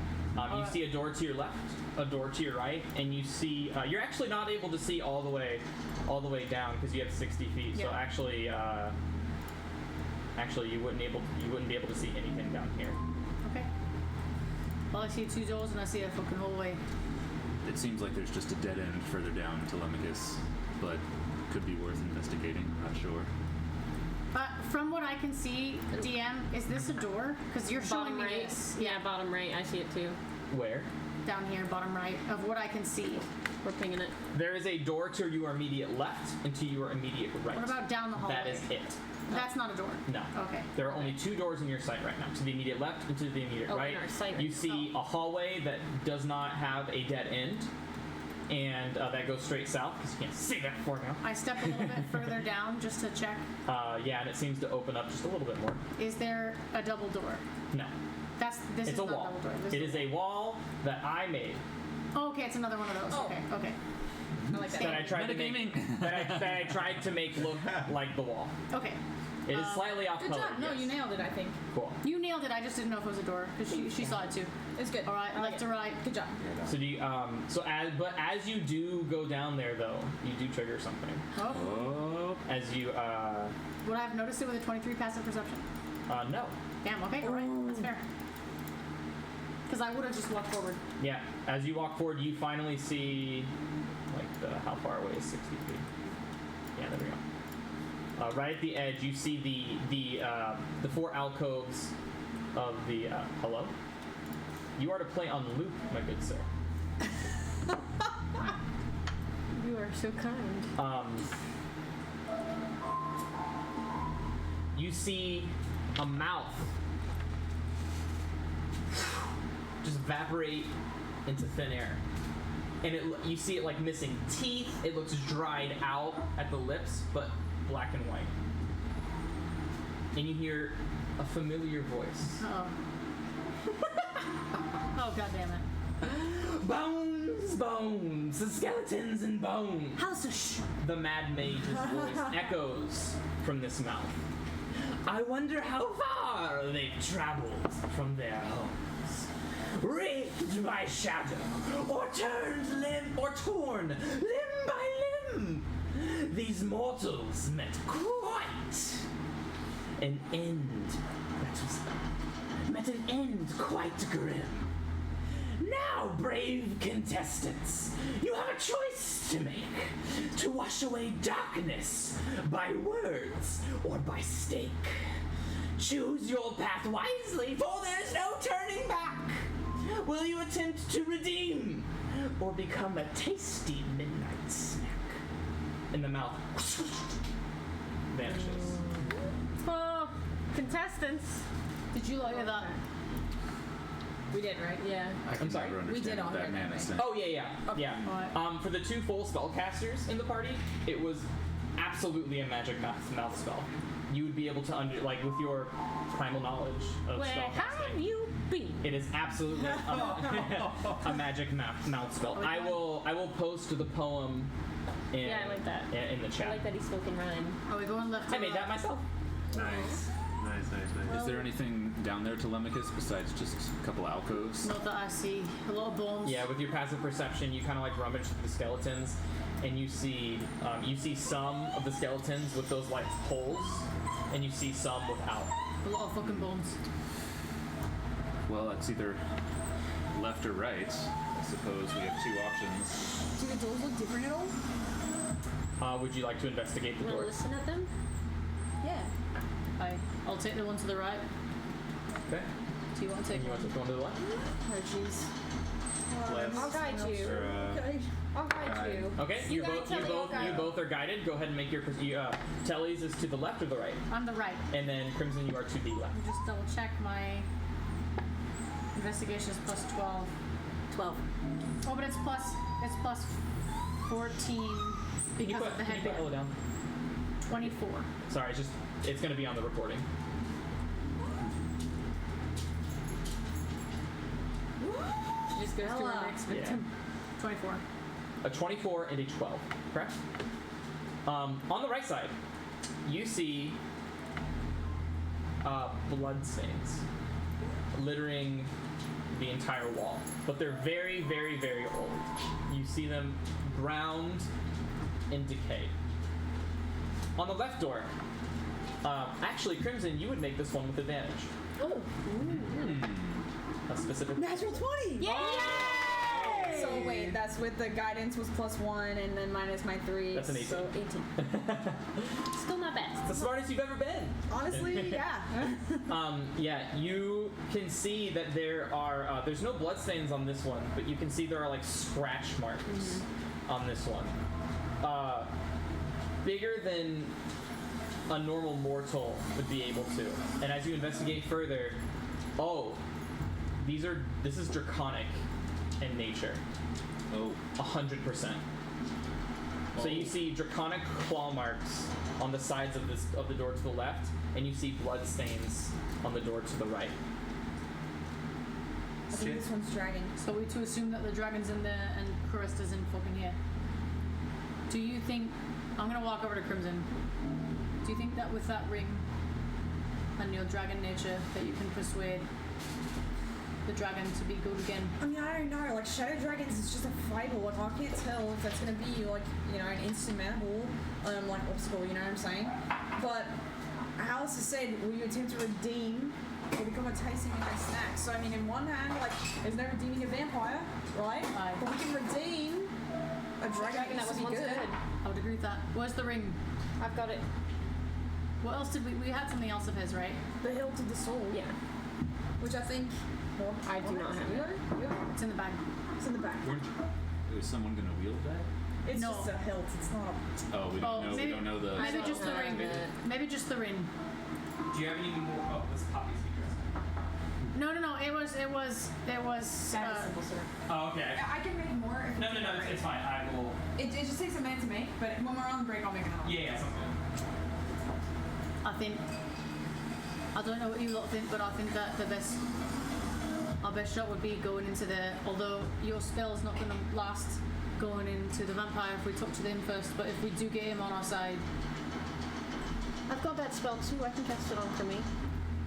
You see a door to your left, a door to your right, and you see you're actually not able to see all the way down because you have 60 feet. So Yeah. actually you wouldn't be able to see anything down here. Okay. Well, I see 2 doors and I see a fucking hallway. It seems like there's just a dead end further down Telemachus, but could be worth investigating. Not sure. From what I can see, DM, is this a door? Because you're showing Bottom me right. this. Yeah, bottom right. I see it too. Where? Down here, bottom right, of what I can see. We're pinging it. There is a door to your immediate left and to your immediate right. What about down the hallway? That is it. That's not a door. No. Okay. There are only 2 doors in your sight right now. To the immediate left and to the immediate Oh, in right. our sight. You see a hallway that does not have a dead end. And that goes straight south, because you can't see that far now. I step a little bit further down just to check. Yeah, and it seems to open up just a little bit more. Is there a double door? No. This It's is a not wall. double door. This It is a wall that I made. Oh, okay, it's another one of those. Oh. Okay. I like that. That I tried to make, that I tried to make look like the wall. Okay. It is slightly off Good color. job. No, yes. you nailed it, I think. Cool. You nailed it. I just didn't know if it was a door because she saw it too. It's good. All right, I like left it. to right. Good job. So do you, as you do go down there though, you do trigger something. Oh, Oh. As you would I have noticed it with a 23 passive perception? no. Damn. Okay. All right. That's fair. Because I would have just walked forward. Yeah. As you walk forward, you finally see how far away is 60 feet? Yeah, there we go. Right at the edge, you see the 4 alcoves of the hello. You are to play on loop, my good sir. You are so kind. You see a mouth just evaporate into thin air. And you see it like missing teeth. It looks dried out at the lips, but black and white. And you hear a familiar voice. Oh. Oh, God damn it. Bones, bones, skeletons and bones. How's the shh? The Mad Mage's voice echoes from this mouth. I wonder how far they've traveled from their homes, wreathed by shadow, or torn limb by limb. These mortals met quite an end. Met an end quite grim. Now, brave contestants, you have a choice to make: to wash away darkness by words or by stake. Choose your path wisely, for there's no turning back. Will you attempt to redeem or become a tasty midnight snack? And the mouth vanishes. Oh, contestants. Did you look at that? We did, right? Yeah. I can sorry? never We understand did what all that hear man that, is right? saying. Oh yeah. Alright. For the 2 full spellcasters in the party, it was absolutely a magic mouth spell. You would be able to with your primal knowledge of Where have spellcasting. you been? It is absolutely a magic mouth spell. I will post the poem in, Yeah, I like that. in the chat. I like that he spoke in rhyme. Are we going left to I made that myself. Nice. Is there anything down there, Telemachus, besides just a couple alcoves? Not that I see. A lot of bones. Yeah, with your passive perception, you kind of rummage through the skeletons, and you see some of the skeletons with those holes, and you see some without. A lot of fucking bones. Well, it's either left or right. I suppose we have 2 options. Do the doors look different at all? Would you like to investigate the You wanna door? listen at them? Yeah. I'll take the one to the right. Okay. Do you want to take And you one? want to go to the left? Oh, jeez. Left. I'll guide you. Or, I'll guide you. Okay. You guide Telly, I'll guide You both are guided. Go ahead and make your Telly's is to the left or the right, On the right. and then Crimson, you are to the left. Just double check my investigation is plus 12. 12. Oh, but it's plus 14 Can you because put of the can you put headbutt. yellow down? 24. Sorry, it's going to be on the recording. She just goes to her next Yeah. victim. 24. A 24 and a 12, correct? On the right side, you see blood stains littering the entire wall, but they're very, very, very old. You see them browned and decayed. On the left door, actually, Crimson, you would make this one with advantage. Oh. A specific. Natural 20! Yay! So wait, wait, that's with the guidance was +1 and then minus my 3. That's an 18. So 18. Still not best. It's the smartest you've ever been. Honestly, yeah. Yeah, you can see that there are, there's no bloodstains on this one, but you can see there are like scratch marks on this one. Bigger than a normal mortal would be able to. And as you investigate further, this is draconic in nature. Oh. 100%. So you see draconic claw marks on the sides of the door to the left, and you see blood stains on the door to the right. I think this one's dragon. So we to assume that the dragon's in there and Carista's in fucking here. Do you think... I'm gonna walk over to Crimson. Do you think that with that ring and your dragon nature that you can persuade the dragon to be good again? I mean, I don't know. Like, Shadow Dragons is just a fable. Like, I can't tell if that's going to be, like, you know, an insurmountable, like, obstacle, you know what I'm saying? But Alice has said, will you attempt to redeem or become a tasting and a snack? So, I mean, in one hand, like, there's no redeeming a vampire, right? Aye. But we can redeem a dragon That was once good. good. I would agree with that. Where's the ring? I've got it. What else did we had something else of his, right? The hilt of the soul. Yeah. Which I think... Well, I do not have it. It's in the bag. It's in the back. Is someone gonna wield that? It's No. just a hilt. It's not a... Oh, we don't know. maybe, We don't know the. Maybe I just the don't ring. have it. Maybe just the ring. Do you have any more? Oh, this copy secrets. No. It was. simple, sir. Oh, okay. I can make more if No, it's fine. I will. It just takes a minute to make, but when we're on the break, I'll make another one. Yeah, sounds good. I think. I don't know what you lot think, but I think that our best shot would be going into there. Although your spell's not going to last going into the vampire if we talk to them first. But if we do get him on our side, I've got that spell too. I can cast it on for me.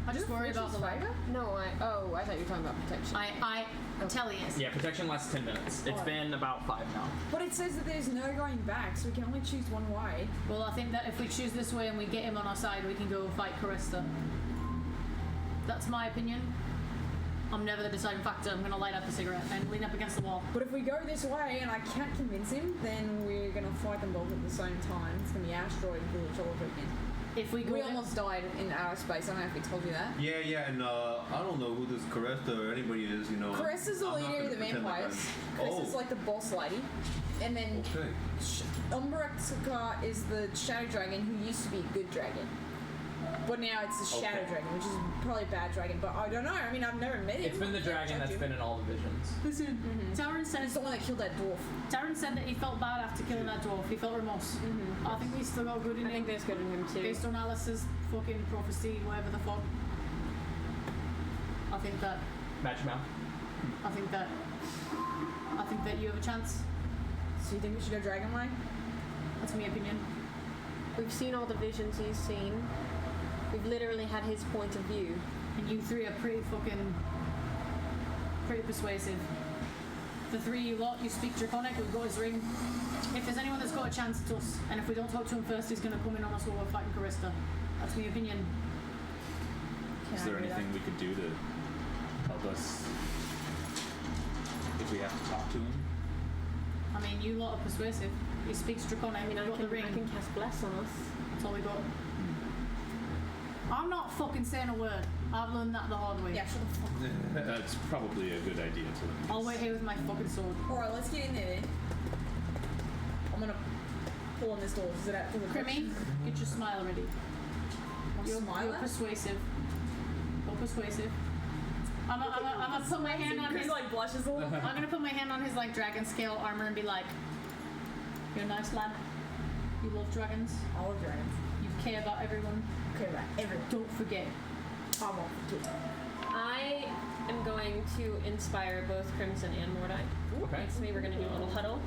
I just worry about the light. No, I thought you were talking about protection. I tell you. Yeah, protection lasts 10 minutes. It's been about 5 now. But it says that there's no going back, so we can only choose one way. Well, I think that if we choose this way and we get him on our side, we can go fight Carista. That's my opinion. I'm never the deciding factor. I'm gonna light up a cigarette and lean up against the wall. But if we go this way and I can't convince him, then we're gonna fight them both at the same time. It's gonna be asteroid village all over again. If we go, We almost died in outer space. I don't know if we told you that. Yeah, and I don't know who this Caresta or anybody is, you know. Carissa's the I'm not leader of gonna the pretend like vampires. I'm- Carissa's like the boss lady. And then Okay. Umbraxaka is the shadow dragon who used to be a good dragon. But now it's the shadow Okay. dragon, which is probably a bad dragon. But I don't know. I mean, I've never met him. It's been the dragon that's been in all the visions. listen, Taryn said He's the one that killed that dwarf. Taryn said that he felt bad after killing that dwarf. He felt remorse. I think he's still got good in I think him. there's good in him too. Based on Alice's fucking prophecy, whatever the fuck. I think that Match mouth. I think that you have a chance. So you think we should go dragon way? That's my opinion. We've seen all the visions he's seen. We've literally had his point of view. And you three are pretty persuasive. The three of you lot, you speak Draconic, we've got his ring. If there's anyone that's got a chance, it's us. And if we don't talk to him first, he's going to come in on us while we're fighting Carista. That's my opinion. Is there anything we could do to help us if we have to talk to him? I mean, you lot are persuasive. He speaks Draconic, I mean, we've got the ring. I can cast Bless on us. That's all we got. I'm not fucking saying a word. I've learned that the hard way. Yeah, shut the fuck up. That's probably a good idea to. I'll wait here with my fucking sword. Alright, let's get in there then. I'm gonna pull on this door. Is it at the Crimmy, get your smile ready. You're persuasive. You're persuasive. I'm gonna put my hand on his like blushes a little. I'm gonna put my hand on his like dragon scale armor and be like, "You're a nice lad. You love dragons. I love dragons. You care about everyone. Okay, right. Everyone. Don't forget." I won't forget. I am going to inspire both Crimson and Mordai. Okay. Next to me, we're going to do a little huddle.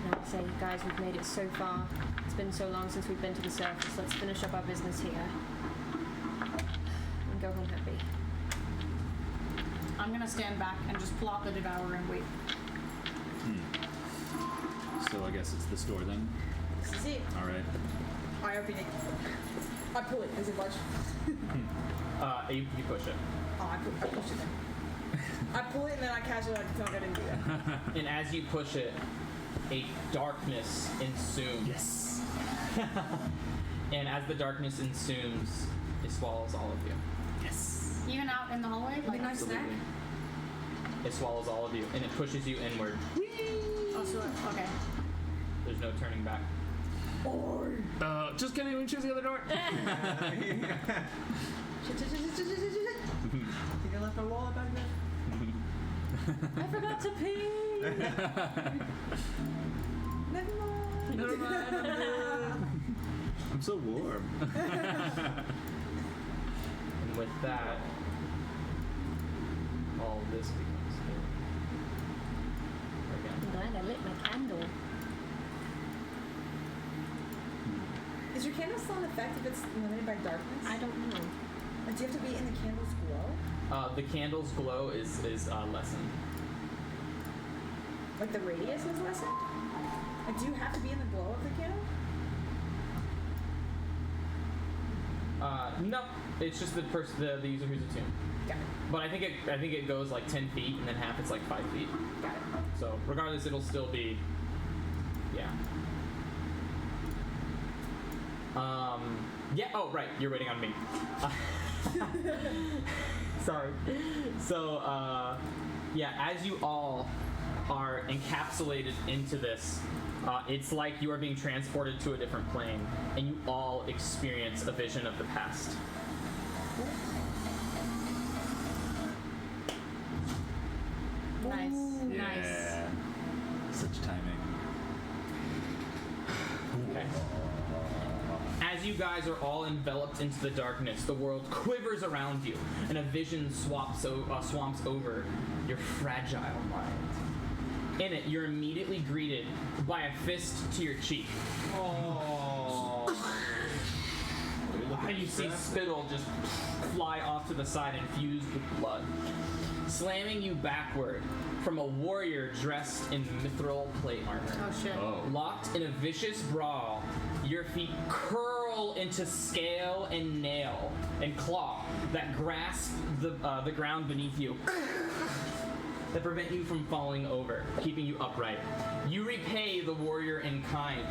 And I'll say, guys, we've made it so far. It's been so long since we've been to the surface. Let's finish up our business here. And go home happy. I'm gonna stand back and just pull out the devourer and wait. So I guess it's this door then. This is it. All right. I open it. I pull it. Does it budge? You push it. Oh, I push it then. I pull it and then I casually like pretend I didn't do that. And as you push it, a darkness ensues. Yes. And as the darkness ensues, it swallows all of you. Yes. Even out in the hallway? Like nice snack. It swallows all of you, and it pushes you inward. Oh, so, okay. There's no turning back. Just kidding. We choose the other door. I think I left my wallet back there. I forgot to pee. Never mind. Never mind. I'm good. I'm so warm. And with that, all this becomes still. I'm glad I lit my candle. Is your candle still in effect if it's limited by darkness? I don't know. Like, do you have to be in the candle's glow? The candle's glow is lessened. Like the radius is lessened? Like, do you have to be in the glow of the candle? No, it's just the user who's attuned. Got it. But I think it goes like 10 feet, and then half it's like 5 feet. Got it. So regardless, it'll still be, yeah. Yeah. Oh, right. You're waiting on me. Sorry. So, yeah. As you all are encapsulated into this, it's like you are being transported to a different plane, and you all experience a vision of the past. Nice. Nice. Yeah. Such timing. Okay. As you guys are all enveloped into the darkness, the world quivers around you, and a vision swamps over your fragile mind. In it, you're immediately greeted by a fist to your cheek. Oh. And you see spittle just fly off to the side infused with blood, slamming you backward from a warrior dressed in mithril plate armor. Oh, shit. Oh. Locked in a vicious brawl, your feet curl into scale and nail and claw that grasp the ground beneath you, that prevent you from falling over, keeping you upright. You repay the warrior in kind,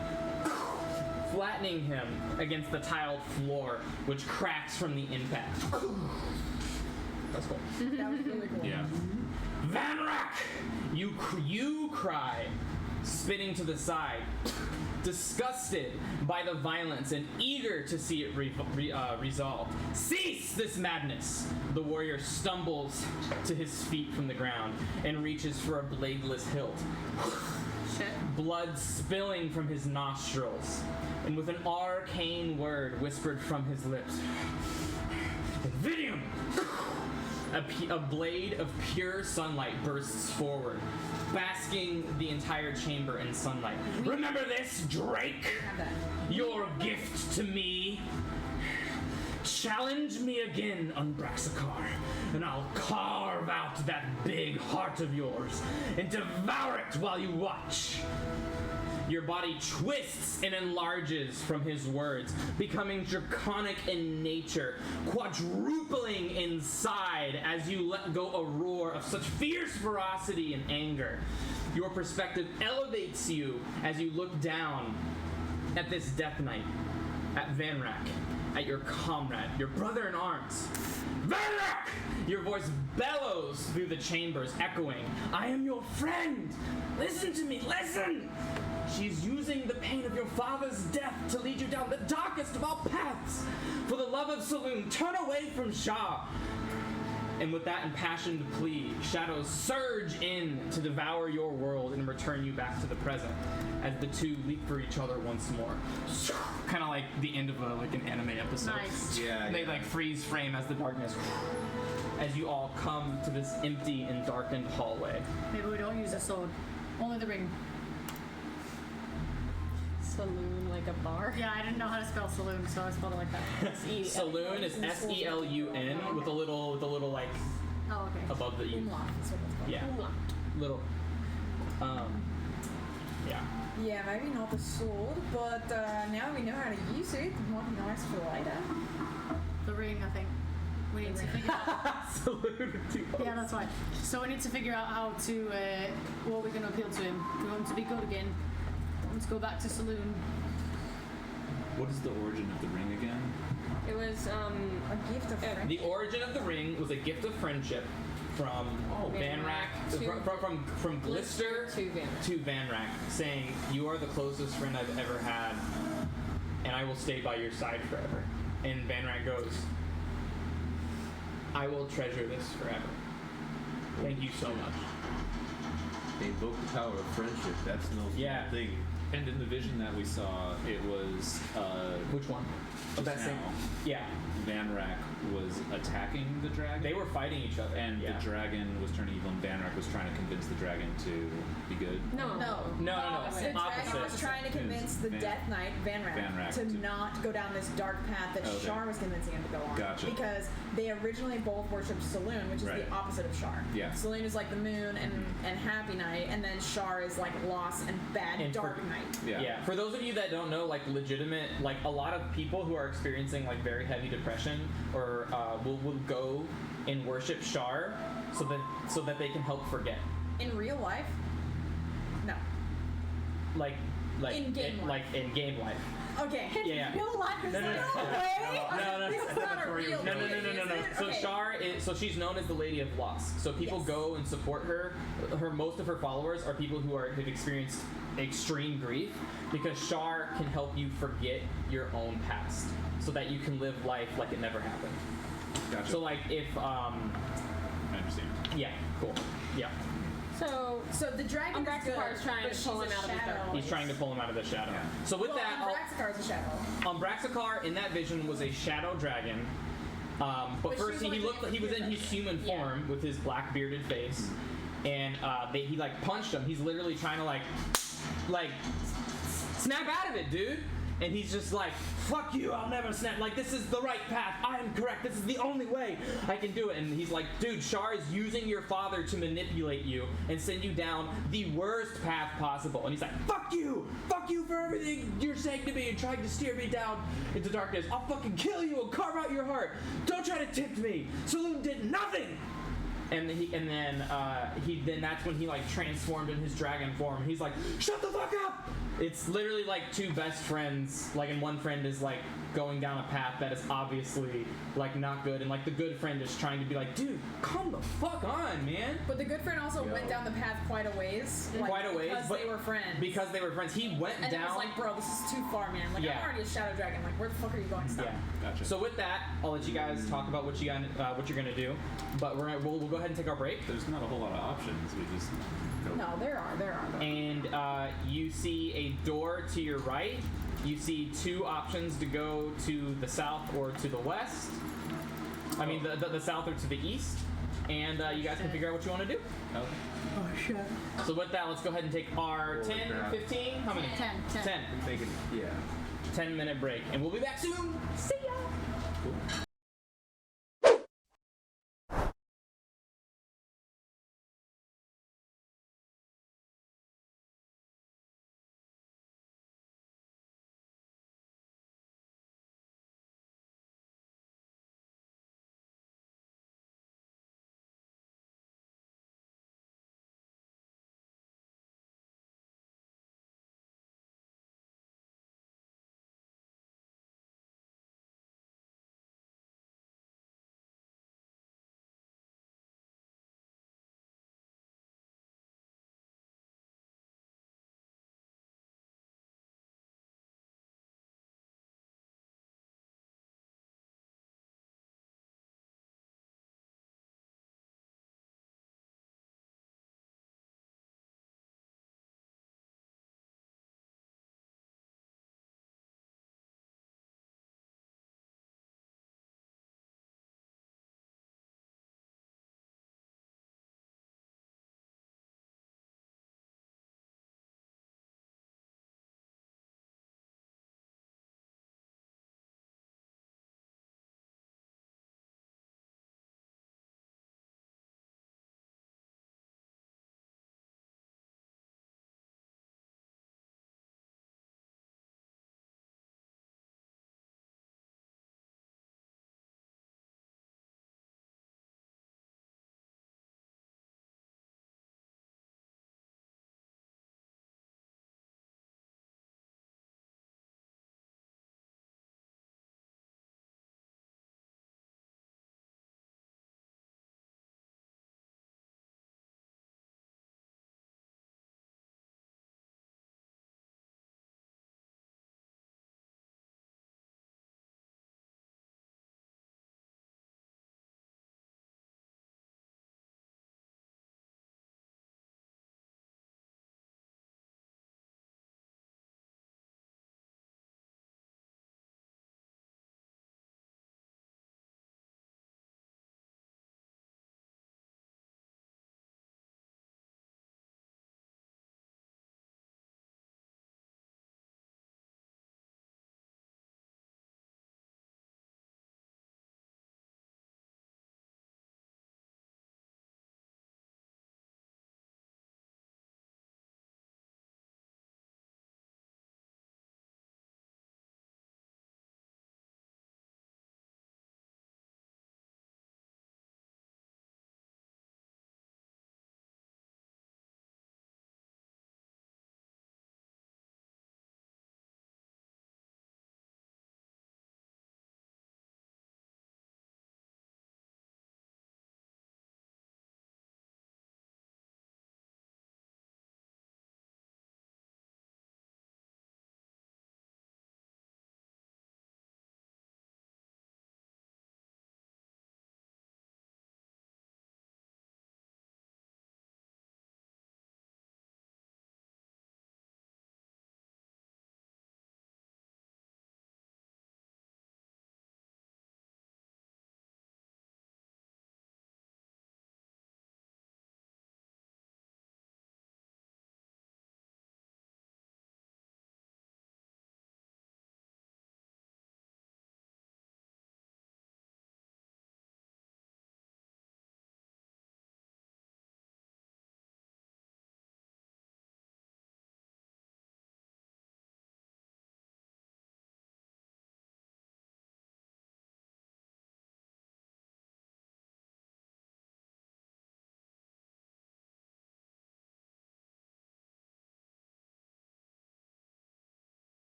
flattening him against the tiled floor, which cracks from the impact. That's cool. That was really cool. Yeah. Vanrak! You cry, spinning to the side, disgusted by the violence and eager to see it resolved. Cease this madness! The warrior stumbles to his feet from the ground and reaches for a bladeless hilt. Shit. Blood spilling from his nostrils, and with an arcane word whispered from his lips, Invidium! A blade of pure sunlight bursts forward, basking the entire chamber in sunlight. Remember this, Drake? Have that. Your gift to me? Challenge me again, Unbraxakar, and I'll carve out that big heart of yours and devour it while you watch. Your body twists and enlarges from his words, becoming draconic in nature, quadrupling inside as you let go a roar of such fierce ferocity and anger. Your perspective elevates you as you look down at this death knight, at Vanrak, at your comrade, your brother in arms. Vanrak! Your voice bellows through the chambers, echoing, I am your friend! Listen to me, listen! She's using the pain of your father's death to lead you down the darkest of all paths. For the love of Saloon, turn away from Shah. And with that impassioned plea, shadows surge in to devour your world and return you back to the present, as the two leap for each other once more. Kind of like the end of an anime episode. Nice. Yeah. They yeah. like freeze frame as the darkness, as you all come to this empty and darkened hallway. Maybe we don't use a sword. Only the ring. Saloon like a bar. Yeah, I didn't know how to spell saloon, so I spelled it like that. Saloon is S-E-L-U-N with a little like Oh, okay. above the E. Umlaut is what it's called. Yeah. Little. Yeah. Yeah, maybe not the sword, but now we know how to use it. It might be nice for later. The ring, I think. We need to figure out. Yeah, that's fine. So we need to figure out how to what we're going to appeal to him. We want him to be good again. We want him to go back to saloon. What is the origin of the ring again? It was A gift of friendship. The origin of the ring was a gift of friendship from Van Rack, from Glister to Van Rack. to Van Rack, saying, "You are the closest friend I've ever had, and I will stay by your side forever." And Van Rack goes, "I will treasure this forever. Thank you so much." They invoke the power of friendship. That's no Yeah. thing. And in the vision that we saw, it was Which one? just That same- now, Yeah, Van Rack was attacking the dragon. they were fighting each other, and yeah. the dragon was turning evil, and Van Rack was trying to convince the dragon to be good. No. No. No. The dragon Opposite. was trying to convince the Van- Death Knight, Van Rack, to not go down this dark path that Okay. Shar was convincing him to go on. Gotcha. Because they originally both worshipped Saloon, which is Right. the opposite of Shar. Yeah. Saloon is like the moon and Happy Night, and then Shar is like lost and bad And dark for- night. Yeah. For those of you that don't know, like legitimate, like a lot of people who are experiencing like very heavy depression or will go and worship Shar so that they can help forget. In real life, no. Like In game life. like in game life. Okay. Yeah. Real life is No, no, no, no. way. No. This is not a real No. game, is it? So Okay. Shar is she's known as the Lady of Loss. So people Yes. go and support her. Most of her followers are people who have experienced extreme grief because Shar can help you forget your own past so that you can live life like it never happened. Gotcha. So like if I understand. yeah, cool. Yeah. So So the dragon is good, Umbraxacar is trying but to she's pull him a out of his shadow. dark. He's trying to pull him out of the shadow. Yeah. So with Well, that, Umbraxacar is a shadow. Umbraxacar in that vision was a shadow dragon. But But first she was he like looked he was in his human Yeah. form with his black bearded face, and he like punched him. He's literally trying to like snap out of it, dude. And he's just like, fuck you, I'll never snap. Like, this is the right path. I am correct. This is the only way I can do it. And he's like, dude, Shar is using your father to manipulate you and send you down the worst path possible. And he's like, fuck you for everything you're saying to me and trying to steer me down into darkness. I'll fucking kill you and carve out your heart. Don't try to tempt me. Saloon did nothing. And then that's when he like transformed in his dragon form. He's like, shut the fuck up! It's literally like two best friends, like, and one friend is like going down a path that is obviously like not good, and like the good friend is trying to be like, dude, come the fuck on, man. But the good friend also went down the path quite a ways. Like, Quite a ways, because but they were friends. Because they were friends. He went and down. it was like, bro, this is too far, man. Like, Yeah. I'm already a shadow dragon. Like, where the fuck are you going? Stop. Yeah. Gotcha. So with that, I'll let you guys talk about what you're gonna do. But we'll go ahead and take our break. There's not a whole lot of options. We just go. No, there are. And you see a door to your right. You see two options to go to the south or to the west. I mean, the south or to the east. And you guys can figure out what you want to do. Okay. Oh shit. So with that, let's go ahead and take our Holy 10, crap. 15, how many? 10. 10. Make it, yeah. 10-minute break. And we'll be back soon. See ya. Cool.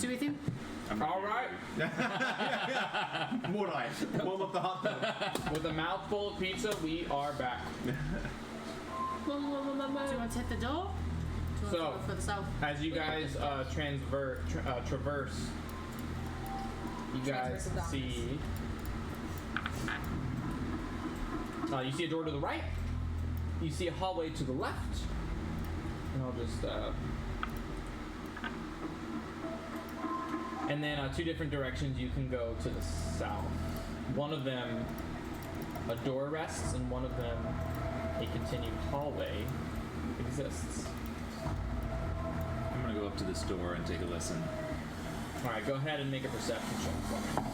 Do we think? All right. More light. Warm up the hot tub. With a mouthful of pizza, we are back. Do you want to hit the door? Do you want to So, go for the south? As you guys traverse, you guys Transverse of see. You see a door to the right. You see a hallway to the left. And I'll just. And then two different directions you can go to the south. One of them, a door rests, and one of them, a continued hallway exists. I'm gonna go up to this door and take a listen. All right, go ahead and make a perception check for me.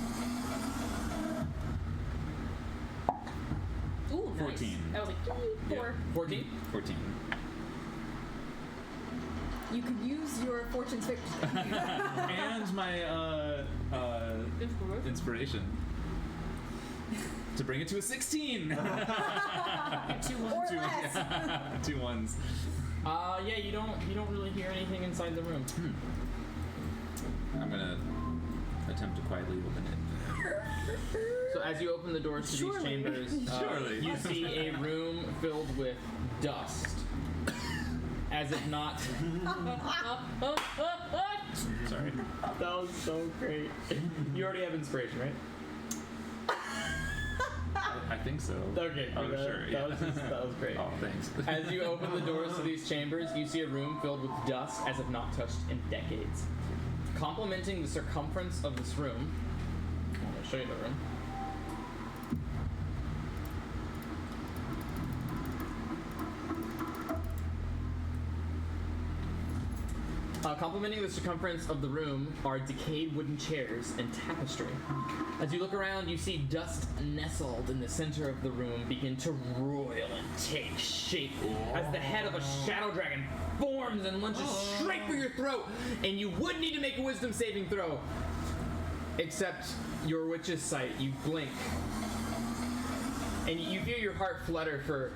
Ooh, nice. 14. I was like, Yeah. 4. 14? 14. You could use your fortune fix. And my inspiration to bring it to a 16. Two Or ones. less. 2 ones. Yeah, you don't really hear anything inside the room. I'm gonna attempt to quietly open it. So as you open the doors to these chambers, Surely. you see a room filled with dust. As if not. Sorry. That was so great. You already have inspiration, right? I think so. Okay. Oh, that, sure. Yeah. That was great. Oh, thanks. As you open the doors to these chambers, you see a room filled with dust as if not touched in decades. Complementing the circumference of this room, I'm going to show you the room. Complementing the circumference of the room are decayed wooden chairs and tapestry. As you look around, you see dust nestled in the center of the room begin to roil and take shape as the head of a shadow dragon forms and lunges straight for your throat, and you would need to make a wisdom saving throw. Except your witch's sight, you blink, and you feel your heart flutter for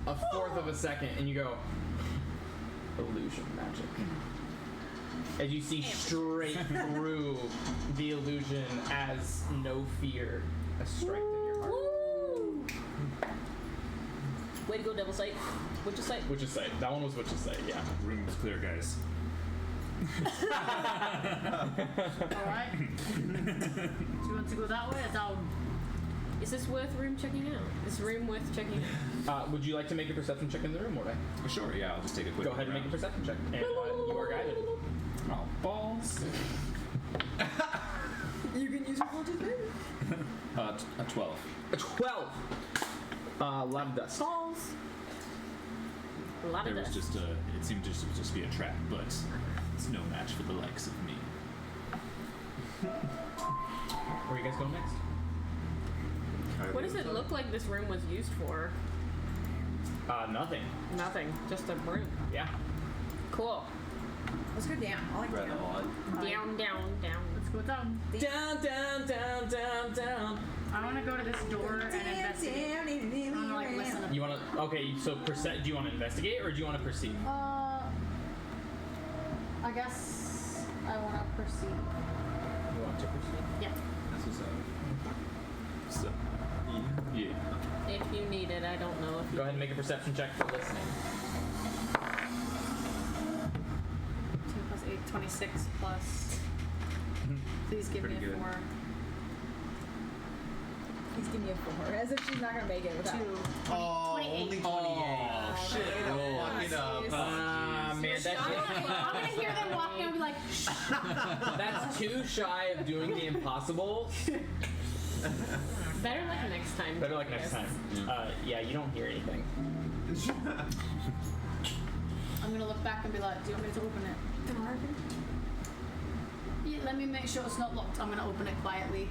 a fourth of a second, and you go, illusion magic. As you see straight through the illusion as no fear has striked in your heart. Woo! Way to go, Devil Sight. Witch's Sight. Witch's sight. That one was witch's sight, yeah. Room is clear, guys. Alright. Do you want to go that way or down? Is this worth room checking out? Is room worth checking out? Would you like to make a perception check in the room, Mordai? Sure, yeah, I'll just take a quick Go ahead and make a perception check, and you are guided. Oh, balls. You can use your fortune fix. A 12. A 12! A lot of dust. Balls. A lot of There was dust. just it seemed to just be a trap, but it's no match for the likes of me. Where are you guys going next? What does it look like this room was used for? Nothing. Nothing. Just a room. Yeah. Cool. Let's go down. I like Rather down. odd. Down, down, down. Let's go down. Down, down, down, down, down. I want to go to this door and investigate. I want to like listen up. You want to? Okay. So do you want to investigate or do you want to perceive? I guess I want to perceive. You want to perceive? Yeah. That's what's up. So, yeah. If you need it, I don't know if you Go ahead and make a perception check for listening. 2 plus 8, 26 plus. Please give Pretty me a good. 4. Please give me a 4. As if she's not gonna make it without. 2. Oh, 28. only 28. Oh, shit. Fuck it up. Man, I'm gonna hear them walking and be like, shh. that's too shy of doing the impossible. better like next time. Better like next time. Yeah, you don't hear anything. I'm gonna look back and be like, do you want me to open it? Yeah, let me make sure it's not locked. I'm gonna open it quietly.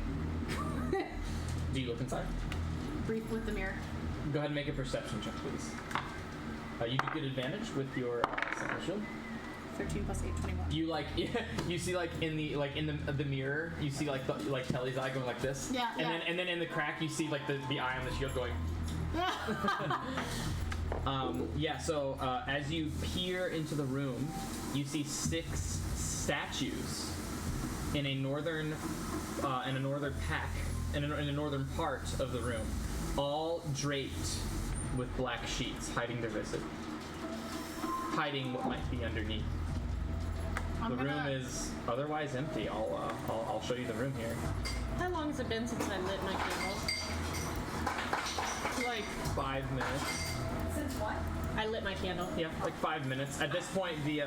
Do you look inside? Brief with the mirror. Go ahead and make a perception check, please. You do get advantage with your second shield. 13 plus 8, 21. You you see in the mirror, you see Kelly's eye going like this. Yeah, And yeah. then in the crack, you see the eye on the shield going. So as you peer into the room, you see 6 statues in a northern part of the room, all draped with black sheets, hiding their visage, hiding what might be underneath. The room is otherwise empty. I'll show you the room here. How long has it been since I lit my candle? Like 5 minutes. Since what? I lit my candle. Yeah, like 5 minutes. At this point, the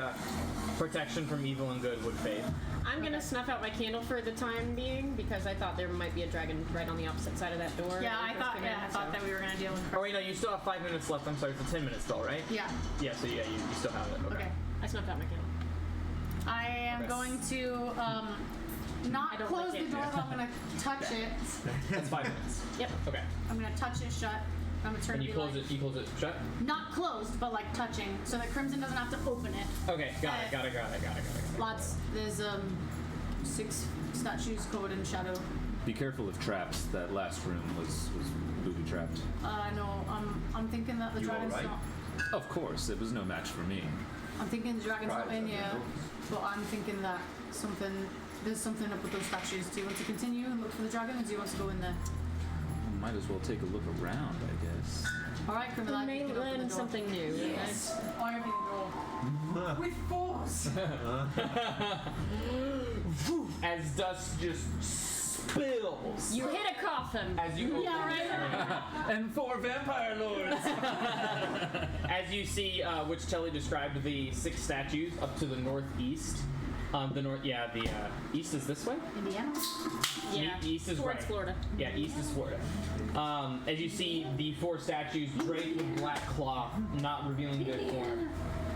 protection from evil and good would fade. I'm gonna snuff out my candle for the time being because I thought there might be a dragon right on the opposite side of that door. Yeah, I when we first thought came in, that we were gonna deal with. Oh wait, no, you still have 5 minutes left. I'm sorry, it's a 10-minute spell, right? Yeah. Yeah, so yeah, you still have it. Okay. Okay. I snuffed out my candle. I am Okay. going to I not don't close like the it. door, but I'm gonna touch it. That's 5 minutes. Yep. Okay. I'm gonna touch it shut. I'm gonna turn And to you be close like, it. You close it shut. not closed, but like touching, so that Crimson doesn't have to open it. Okay. Got it. Lots. There's 6 statues covered in shadow. Be careful of traps. That last room was booby trapped. I know. I'm thinking that the You dragon's alright? not. Of course, it was no match for me. I'm thinking the dragon's not Right, in okay. here, but I'm thinking that there's something up with those statues. Do you want to continue and look for the dragon, or do you want to go in there? Might as well take a look around, I guess. All right, We Criminal, may you can open the learn door. something new. Yes. I open the door. With force. As dust just spills. You hit a coffin. As you open And 4 vampire lords! As you see, which Telly described the 6 statues up to the northeast. The east is this way? Indiana? Yeah. East is towards right. Florida. Yeah, east is Florida. As you see the 4 statues draped with black cloth, not revealing their form,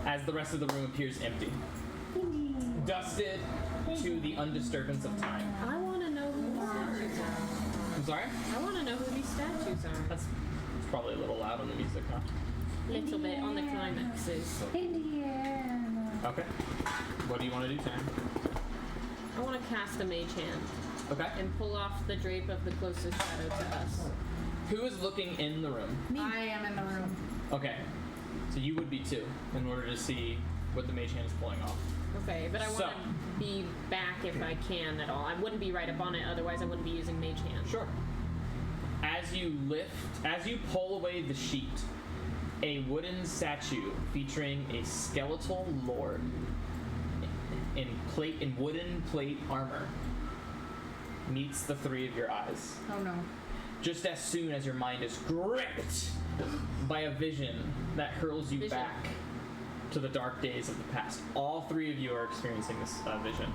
as the rest of the room appears empty. Dusted to the undisturbance of time. I want to know who these statues are. I'm sorry? I want to know who these statues are. That's probably a little loud on the music, huh? Little bit on the climaxes. Okay. What do you want to do, Tam? I want to cast a mage hand Okay. and pull off the drape of the closest shadow to us. Who is looking in the room? I am in the room. Okay. So you would be too, in order to see what the mage hand is pulling off. Okay, but I want So- to be back if I can at all. I wouldn't be right up on it, otherwise I wouldn't be using mage hand. Sure. As you pull away the sheet, a wooden statue featuring a skeletal lord in wooden plate armor meets the 3 of your eyes. Oh no. Just as soon as your mind is gripped by a vision that hurls you Vision. back to the dark days of the past. All 3 of you are experiencing this vision.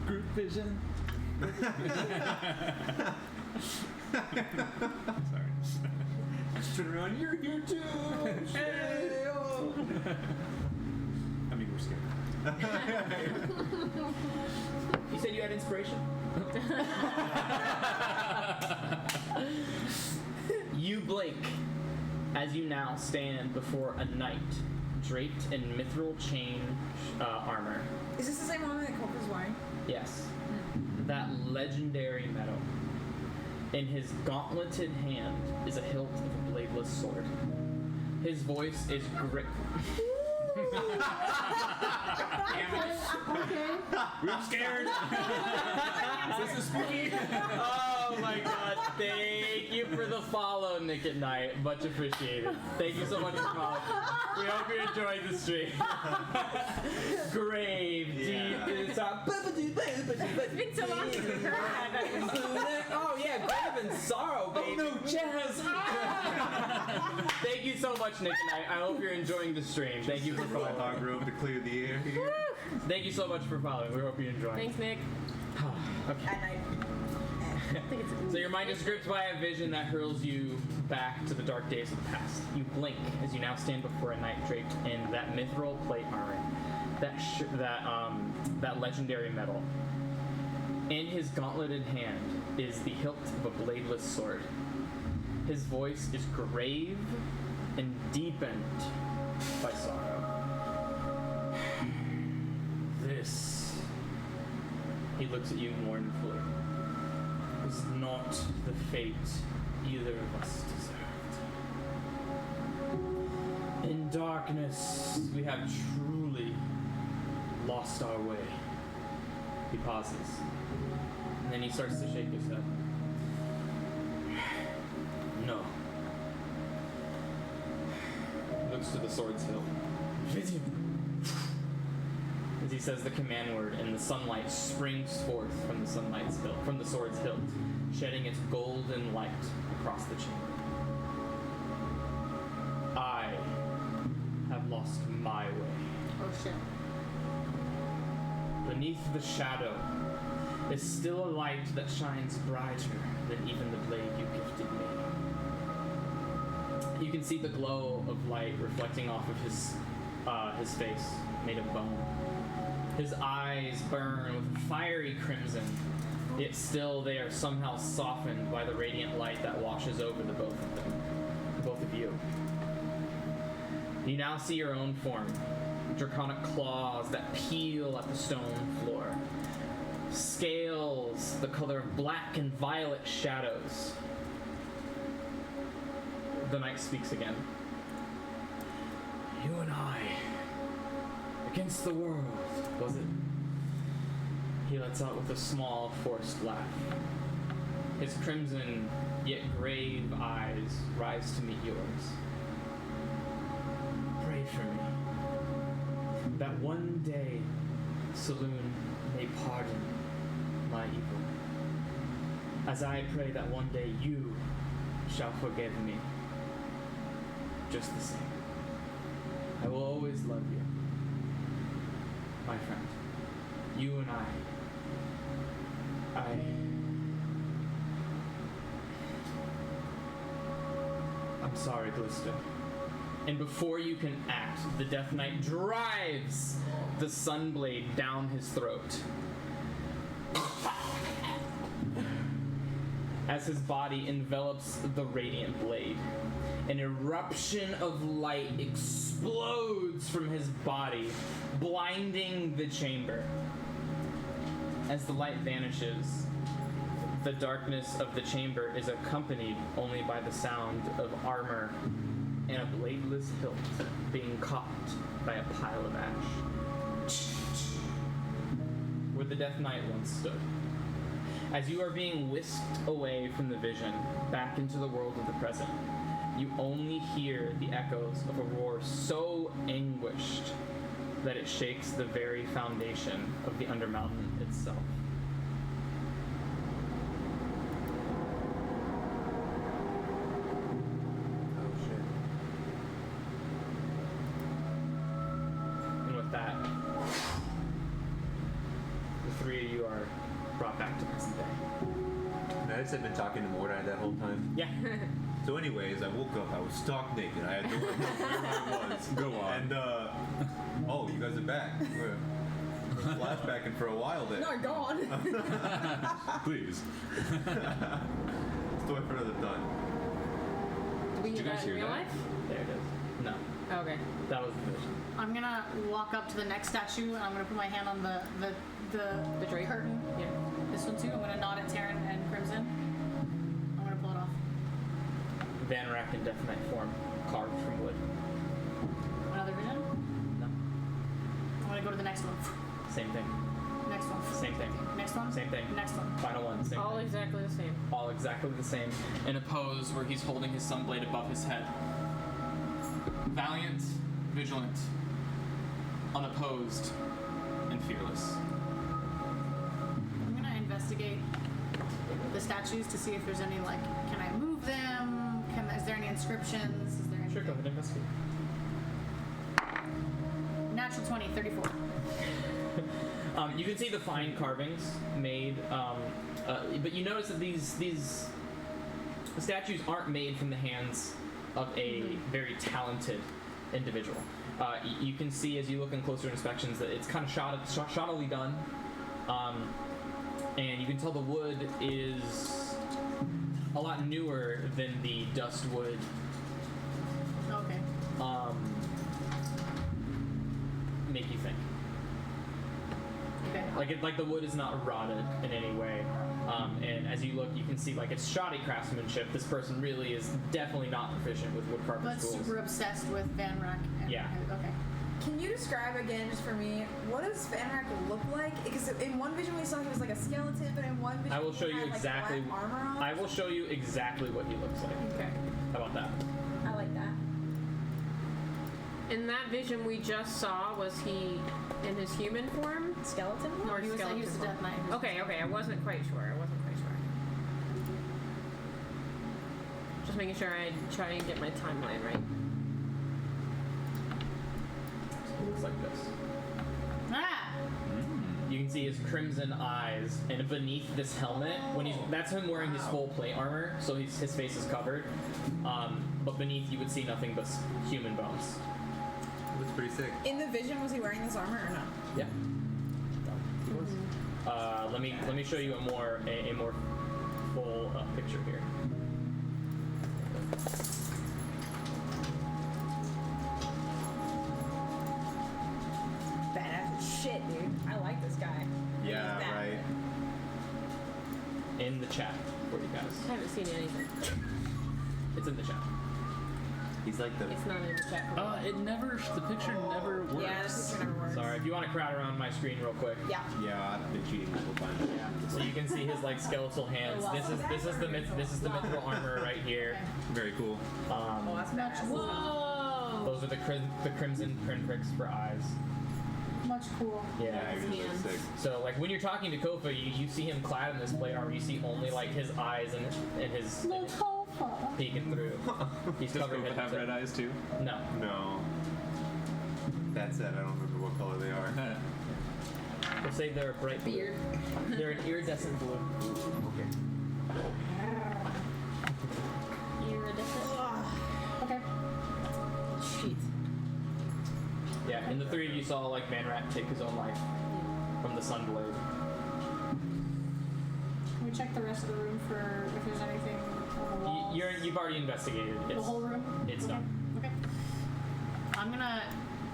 Group vision. Sorry. Just turn around. You're here too. Hey, oh. I mean, we're scared. You said you had inspiration? You blink as you now stand before a knight draped in mithril chain armor. Is this the same one that Cobra's wearing? Yes. That legendary metal. In his gauntleted hand is a hilt of a bladeless sword. His voice is grit. I'm scared. This is spooky. Oh my god, thank you for the follow, Nick at Night. Much appreciated. Thank you so much for following. We hope you enjoyed the stream. Grave deep inside. It's been so long since we've heard that. Oh yeah, grave and sorrow, baby. Oh no, jazz! Thank you so much, Nick and I hope you're enjoying the stream. Thank you for following. Hog room to clear the air here. Thank you so much for following. We hope you're enjoying. Thanks, Nick. Okay. At night. I think it's So your mind is gripped by a vision that hurls you back to the dark days of the past. You blink as you now stand before a knight draped in that mithril plate armor, that legendary metal. In his gauntleted hand is the hilt of a bladeless sword. His voice is grave and deepened by sorrow. This, he looks at you mournfully, was not the fate either of us deserved. In darkness, we have truly lost our way. He pauses. And then he starts to shake his head. No. He looks to the sword's hilt. As he says the command word, and the sunlight springs forth from the sword's hilt, shedding its golden light across the chamber. I have lost my way. Oh shit. Beneath the shadow is still a light that shines brighter than even the blade you gifted me. You can see the glow of light reflecting off of his face, made of bone. His eyes burn with fiery crimson, yet still they are somehow softened by the radiant light that washes over the both of them, the both of you. You now see your own form, draconic claws that peel at the stone floor, scales the color of black and violet shadows. The knight speaks again. You and I, against the world, was it? He lets out with a small, forced laugh. His crimson, yet grave eyes rise to meet yours. Pray for me, that one day Saloon may pardon my evil, as I pray that one day you shall forgive me. Just the same. I will always love you, my friend. You and I'm sorry, Glista. And before you can act, the Death Knight drives the Sunblade down his throat. As his body envelops the radiant blade, an eruption of light explodes from his body, blinding the chamber. As the light vanishes, the darkness of the chamber is accompanied only by the sound of armor and a bladeless hilt being caught by a pile of ash. Where the Death Knight once stood. As you are being whisked away from the vision, back into the world of the present, you only hear the echoes of a roar so anguished that it shakes the very foundation of the Undermountain itself. Oh shit. And with that, the three of you are brought back to present day. And I just had been talking to Mordai that whole time. Yeah. So anyways, I woke up, I was stark naked. I had no idea where I was. Go on. And, oh, you guys are back. We're flashbacking for a while there. No, go on. Please. Story for another time. Do we Did hear you guys that in hear real that? life? There it is. No, Okay. that was the vision. I'm gonna walk up to the next statue and I'm gonna put my hand on the drape? curtain. Yeah. This one too. I'm gonna nod at Taryn and Crimson. I'm gonna pull it off. Van Rack in Death Knight form, carved from wood. Another vision. No. I'm gonna go to the next one. Same thing. Next one. Same thing. Next one. Same thing. Next one. Final one. Same All thing. exactly the same. All exactly the same. In a pose where he's holding his sunblade above his head. Valiant, vigilant, unopposed, and fearless. I'm gonna investigate the statues to see if there's any like. Can I move them? Is there any inscriptions? Is there anything? Sure, go ahead and investigate. Natural 20, 34. You can see the fine carvings made, but you notice that these statues aren't made from the hands of a very talented individual. You can see as you look in closer inspections that it's kind of shoddily done, and you can tell the wood is a lot newer than the dust wood. Okay. Make you think. Okay. Like the wood is not rotted in any way. And as you look, you can see like it's shoddy craftsmanship. This person really is definitely not proficient with wood carver's But tools. super obsessed with Van Rack. Yeah. Okay. Can you describe again, just for me, what does Fanrak look like? Because in one vision we saw he was like a skeleton, but in one vision I will show he you had, like, exactly. black armor on. I will show you exactly what he looks like. Okay, How about that? I like that. In that vision we just saw, was he in his human form? Skeleton? No, Or he was the skeleton form? Death Knight. Okay, I wasn't quite sure. Just making sure I try and get my timeline right. It looks like this. Ah! You can see his crimson eyes, and beneath this helmet, that's him wearing his full plate armor, so his face is covered. But beneath, you would see nothing but human bones. Looks pretty sick. In the vision, was he wearing this armor or no? Yeah. Let me show you a more full picture here. Badass as shit, dude. I like this guy. Yeah, That. right. In the chat for you guys. I haven't seen anything. It's in the chat. He's like the. It's not in the chat. The picture never works. Yeah, this picture never works. Sorry, if you want to crowd around my screen real quick. Yeah. Yeah, I've been cheating a couple times. Yeah. So you can see his like skeletal hands. This is the mithril armor right here. Very cool. Oh, that's badass. Whoa! Those are the crimson pinpricks for eyes. Much cool. Yeah. he really looks sick. So like when you're talking to Kofa, you see him clad in this plate armor. You see only like his eyes and his peeking through. He's Does covered Kofa head have to red toe. eyes too? No. No. That said, I don't remember what color they are. We'll say they're bright blue. Beard. They're an iridescent blue. Okay. Iridescent. Okay. Shit. Yeah, and the three of you saw like Manrat take his own life from the Sunblade. Can we check the rest of the room for if there's anything on the walls? You've already investigated. The whole room? It's done. Okay. I'm gonna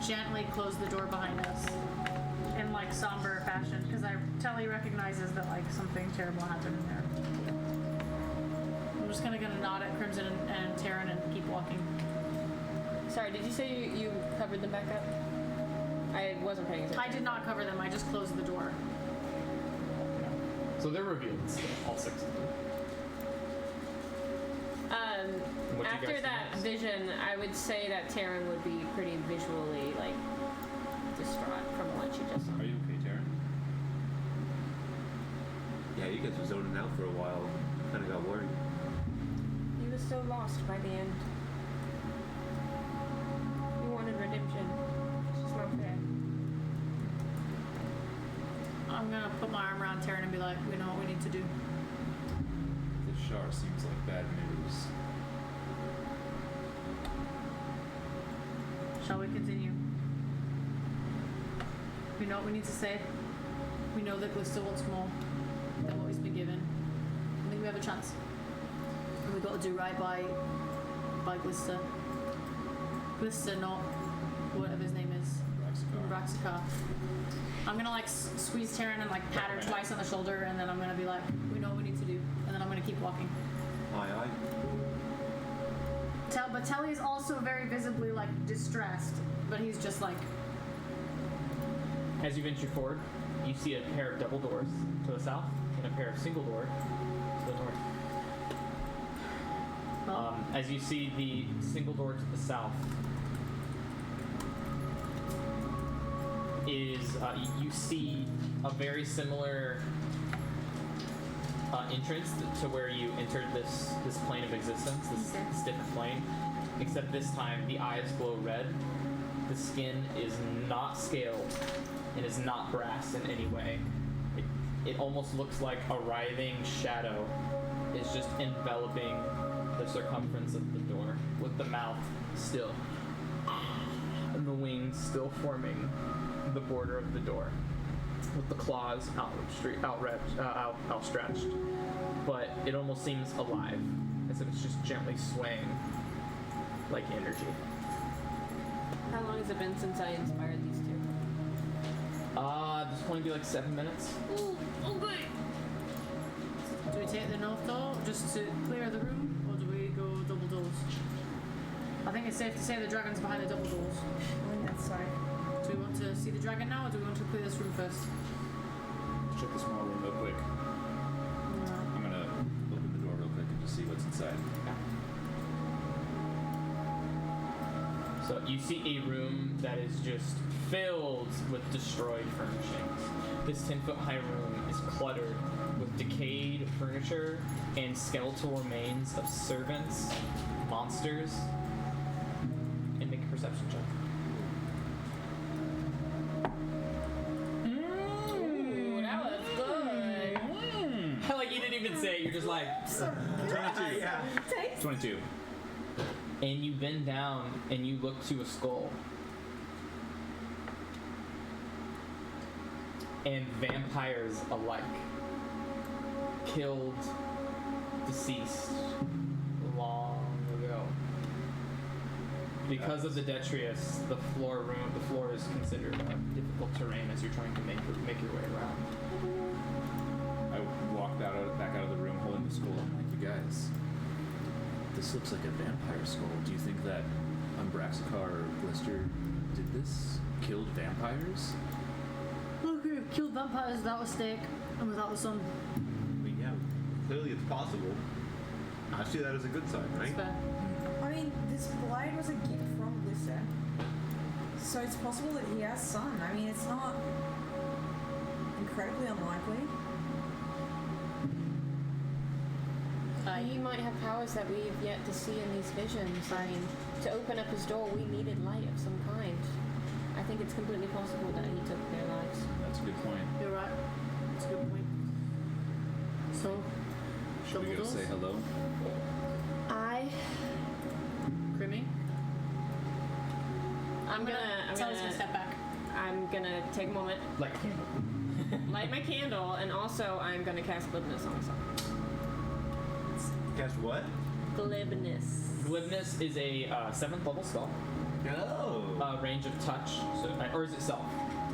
gently close the door behind us in like somber fashion because Telly recognizes that like something terrible happened in there. I'm just gonna nod at Crimson and Taryn and keep walking. Sorry, did you say you covered them back up? I wasn't paying attention. I did not cover them. I just closed the door. So they're revealed still, all six of them. What do you After guys that think? vision, I would say that Taryn would be pretty visually like distraught from what she just saw. Are you okay, Taryn? Yeah, you guys were zoning out for a while. Kind of got worried. He was so lost by the end. He wanted redemption. It's just not fair. I'm gonna put my arm around Taryn and be like, we know what we need to do. The Shar seems like bad news. Shall we continue? We know what we need to say. We know that Glista wants more than what he's been given. I think we have a chance. And we've got to do right by Glista. Glista, not whatever his name is. Raxakar. I'm gonna like squeeze Taryn and like pat her twice on the shoulder, and then I'm gonna be like, we know what we need to do, and then I'm gonna keep walking. Aye, aye. But Telly is also very visibly like distressed, but he's just like, As you venture forward, you see a pair of double doors to the south and a pair of single doors to the north. As you see the single door to the south is you see a very similar entrance to where you entered this plane of existence, this different plane, except this time the eyes glow red. The skin is not scaled and is not brass in any way. It almost looks like a writhing shadow is just enveloping the circumference of the door, with the mouth still and the wings still forming the border of the door, with the claws outstretched. But it almost seems alive, as if it's just gently swaying like energy. How long has it been since I inspired these two? This will only be like 7 minutes. Okay. do we take the north door just to clear the room, or do we go double doors? I think it's safe to say the dragon's behind the double doors. I think that's so. Do we want to see the dragon now, or do we want to clear this room first? Check the small room real quick. I'm gonna open the door real quick and just see what's inside. So you see a room that is just filled with destroyed furnishings. This 10-foot high room is cluttered with decayed furniture and skeletal remains of servants, monsters, and make a perception check. Ooh, that was good. Like you didn't even say it, you're just like 22. Yeah. 22. and you bend down and you look to a skull. And vampires alike, killed, deceased, long ago. Because of the detritus, the floor is considered difficult terrain as you're trying to make your way around. I walked back out of the room holding the skull. I'm like, you guys, this looks like a vampire skull. Do you think that Umbraxicor or Blister did this? Killed vampires? Okay, killed vampires without a stake and without the sun. I mean, yeah, clearly it's possible. I see that as a good sign, right? That's fair. I mean, this blade was a gift from Blister. So it's possible that he has sun. I mean, it's not incredibly unlikely. He might have powers that we've yet to see in these visions. I mean, to open up his door, we needed light of some kind. I think it's completely possible that he took their lives. That's a good point. You're right. That's a good point. So, Should we go say hello? Crimmy? I'm gonna step back. I'm gonna take a moment, Like a candle. light my candle, and also I'm gonna cast glibness on myself. Guess what? Glibness. Glibness is a 7th level spell. No. Range of touch. So, or is it self?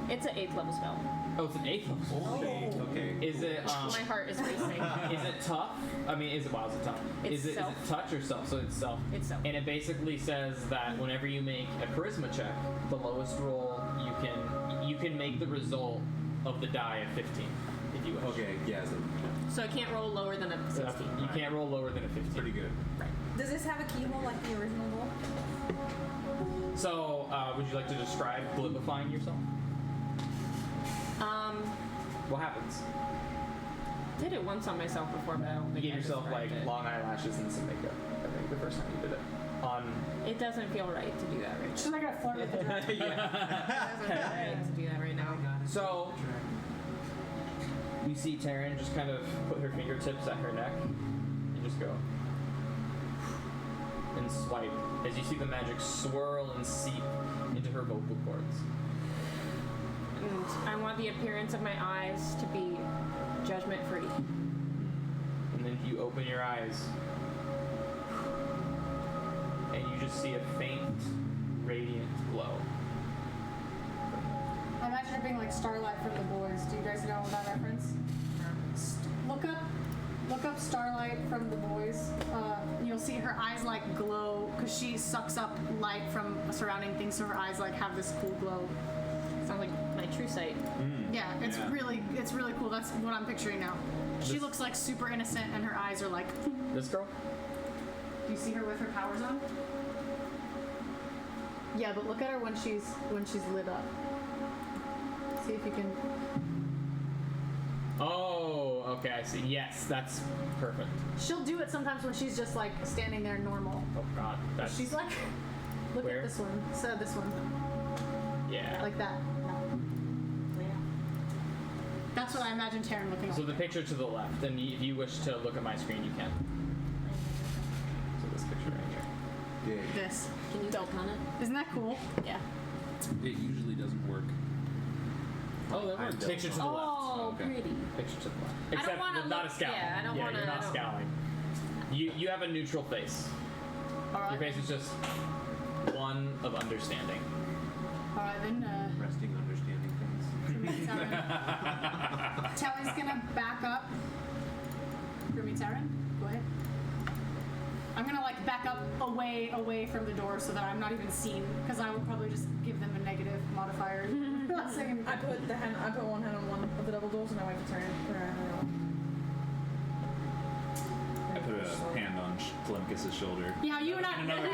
It's an 8th level spell. Oh, it's an 8th level spell. Okay. Is it My heart is racing. is it tough? I mean, is it tough? It's Is it self. touch or self? So it's self. It's self. And it basically says that whenever you make a charisma check, the lowest roll you can make the result of the die of 15 if you wish. Okay. Yeah. So So I can't roll lower than a 16. You can't roll lower than a 15. pretty good. Does this have a keyhole like the original door? So, would you like to describe glibifying yourself? What happens? Did it once on myself before, but I don't You think gave I yourself like described it. long eyelashes and some makeup. I think the first time you did it. It doesn't feel right to do that right She's like, I flirt with the dragon. yeah. now. It doesn't feel right to do that right now. So, you see Taryn just kind of put her fingertips at her neck and just go and swipe as you see the magic swirl and seep into her vocal cords. And I want the appearance of my eyes to be judgment-free. And then you open your eyes and you just see a faint, radiant glow. I imagine it being like Starlight from The Boys. Do you guys know that reference? Look up Starlight from The Boys. You'll see her eyes like glow because she sucks up light from surrounding things, so her eyes like have this cool glow. Sounds like my true sight. Yeah, it's really cool. That's what I'm picturing now. She This- looks like super innocent, and her eyes are like. This girl? Do you see her with her powers on? Yeah, but look at her when she's lit up. See if you can. Oh, okay, I see. Yes, that's perfect. She'll do it sometimes when she's just like standing there normal. Oh god, that's She's like, look Where? at this one. So this one, yeah. like that. That's what I imagine Taryn looking like. So the picture to the left, and if you wish to look at my screen, you can. So this picture right here. Yeah. This. Can you click on it? Isn't that cool? Yeah. It usually doesn't work. Oh, that works. Picture to the left. Oh, Okay. pretty. Picture to the left. I don't Except wanna with not a look- scowl. yeah, I don't wanna- You're I not don't- scowling. You have a neutral face. All right. Your face is just one of understanding. All right, then. Resting, understanding things. Tally's gonna back up. For me, Taryn. Go ahead. I'm gonna like back up away from the door so that I'm not even seen, because I would probably just give them a negative modifier. Not saying anything. I put one hand on one of the double doors and I wait to turn around and go. I put a hand on Telemachus's shoulder. Yeah, you and I. Another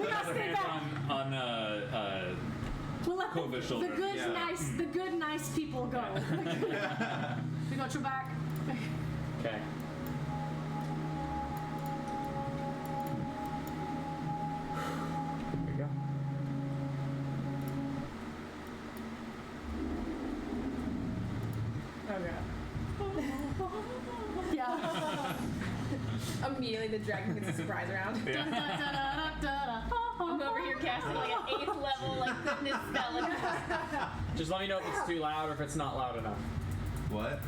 we gotta stay back. on We'll let Kova's shoulder. the good, nice people go. We got your back. Okay. Here you go. Oh god. Yeah. Immediately the dragon gets a surprise round. I'm over here casting like an 8th level like goodness spell. And Just let me know if it's too loud or if it's not loud enough. What?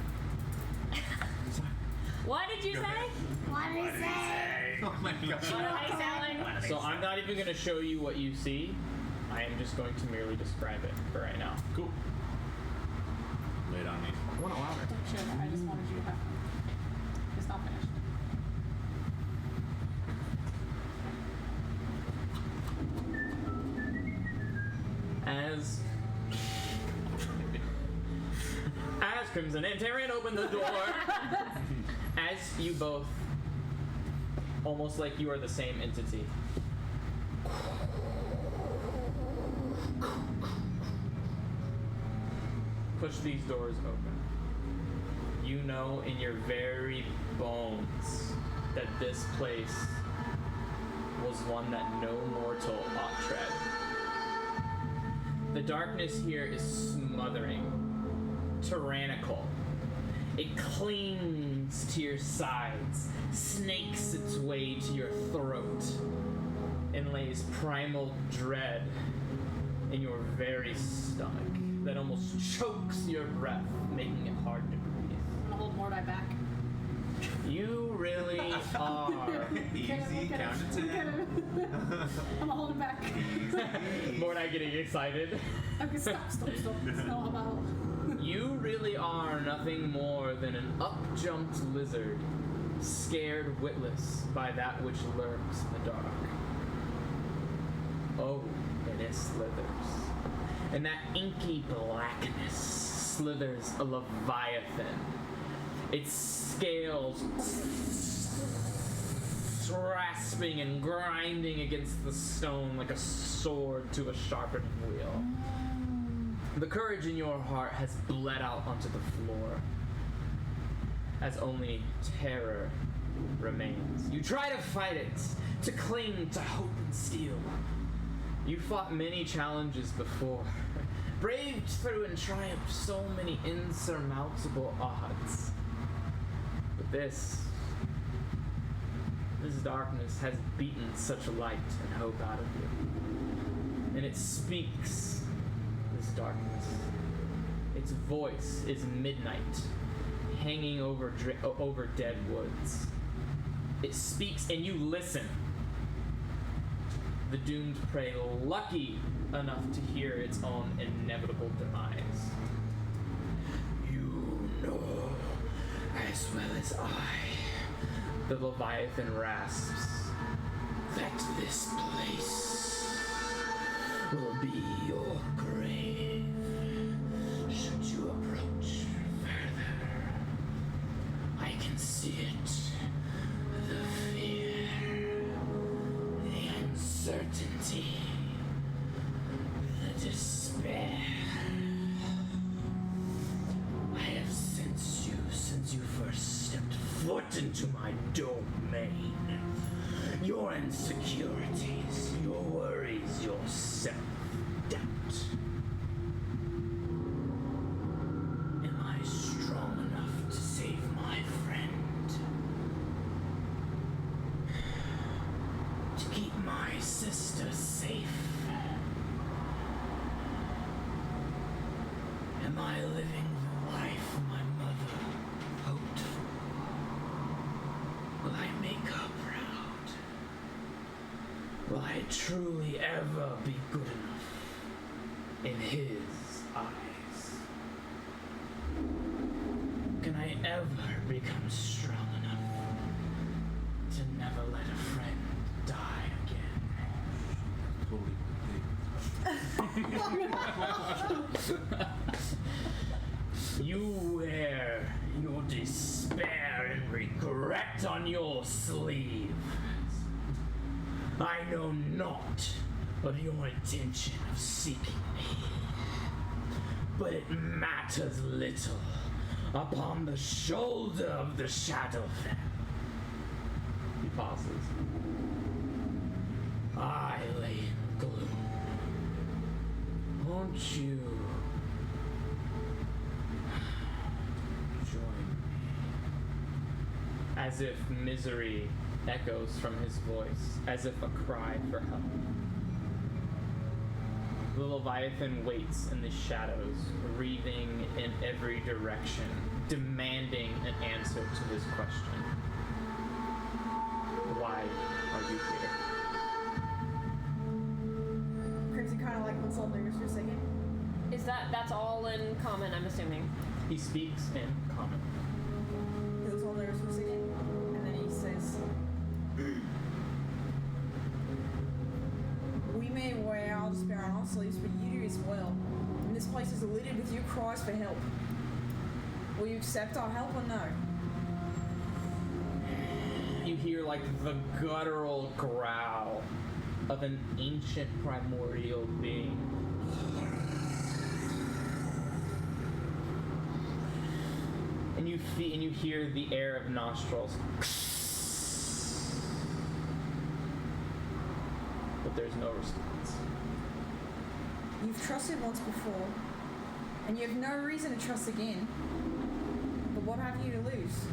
what did you say? What is it? Oh my god. What did I sound like? So I'm not even going to show you what you see. I am just going to merely describe it for right now. Cool. Lay it on me. I want to allow it. Sure, I just wanted you to have fun. It's not finished. As Crimson and Tyrion open the door, as you both, almost like you are the same entity, push these doors open. You know in your very bones that this place was one that no mortal ought tread. The darkness here is smothering, tyrannical. It clings to your sides, snakes its way to your throat, and lays primal dread in your very stomach that almost chokes your breath, making it hard to breathe. I'm gonna hold Mordai back. You really are. Easy, count to 10. I'm gonna hold him back. Mordai getting excited. Okay, stop. It's not about. You really are nothing more than an up-jumped lizard, scared witless by that which lurks in the dark. Oh, and it slithers. And that inky blackness slithers a leviathan. Its scales rasping and grinding against the stone like a sword to a sharpened wheel. The courage in your heart has bled out onto the floor, as only terror remains. You try to fight it, to cling to hope and steel. You fought many challenges before, braved through and triumphed so many insurmountable odds. But this darkness has beaten such light and hope out of you. And it speaks, this darkness. Its voice is midnight, hanging over dead woods. It speaks and you listen. The doomed prey, lucky enough to hear its own inevitable demise. You know as well as I, the Leviathan rasps, that this place will be your grave should you approach further. I can see it. The fear, the uncertainty, the despair. I have sensed you since you first stepped foot into my domain. Your insecurities, your worries, your self-doubt. Am I strong enough to save my friend? To keep my sister safe? Am I living the life my mother hoped for? Will I make her proud? Will I truly ever be good enough in his eyes? Can I ever become strong enough to never let a friend You wear your despair and regret on your sleeve. I know not of your intention of seeking me, but it matters little upon the shoulder of the Shadowfell. He pauses. I lay in gloom. Won't you join me? As if misery echoes from his voice, as if a cry for help. The Leviathan waits in the shadows, breathing in every direction, demanding an answer to his question. Why are you here? Crimson kind of like looks all nervous for a second. Is that's all in common, I'm assuming? He speaks in common. He looks all nervous for a second, and then he says, "We may wear our despair on our sleeves, but you do as well. And this place is littered with your cries for help. Will you accept our help or no?" You hear like the guttural growl of an ancient primordial being. And you hear the air of nostrils. But there's no response. You've trusted once before, and you have no reason to trust again. But what have you to lose?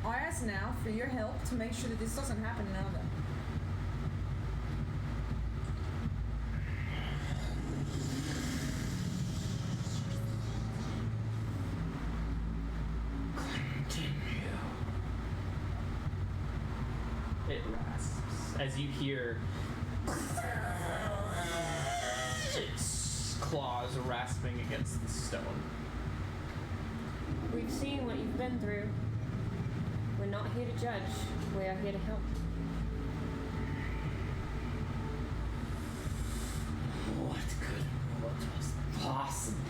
I ask now for your help to make sure that this doesn't happen another. Continue. It rasps as you hear its claws rasping against the stone. We've seen what you've been through. We're not here to judge. We are here to help. What could mortals possibly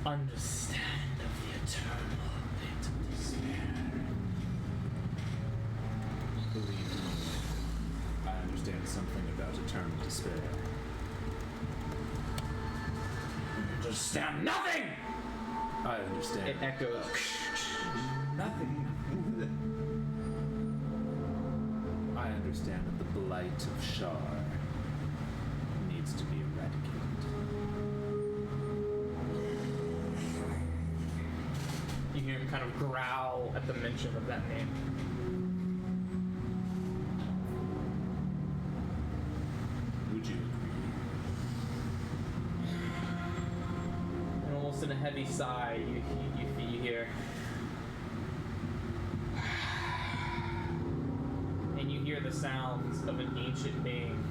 understand of the eternal pit of despair? Believe me, I understand something about eternal despair. Understand nothing! I understand. It echoes. Nothing. I understand that the blight of Shar needs to be eradicated. You hear him kind of growl at the mention of that name. Would you agree? And almost in a heavy sigh, you hear. And you hear the sounds of an ancient being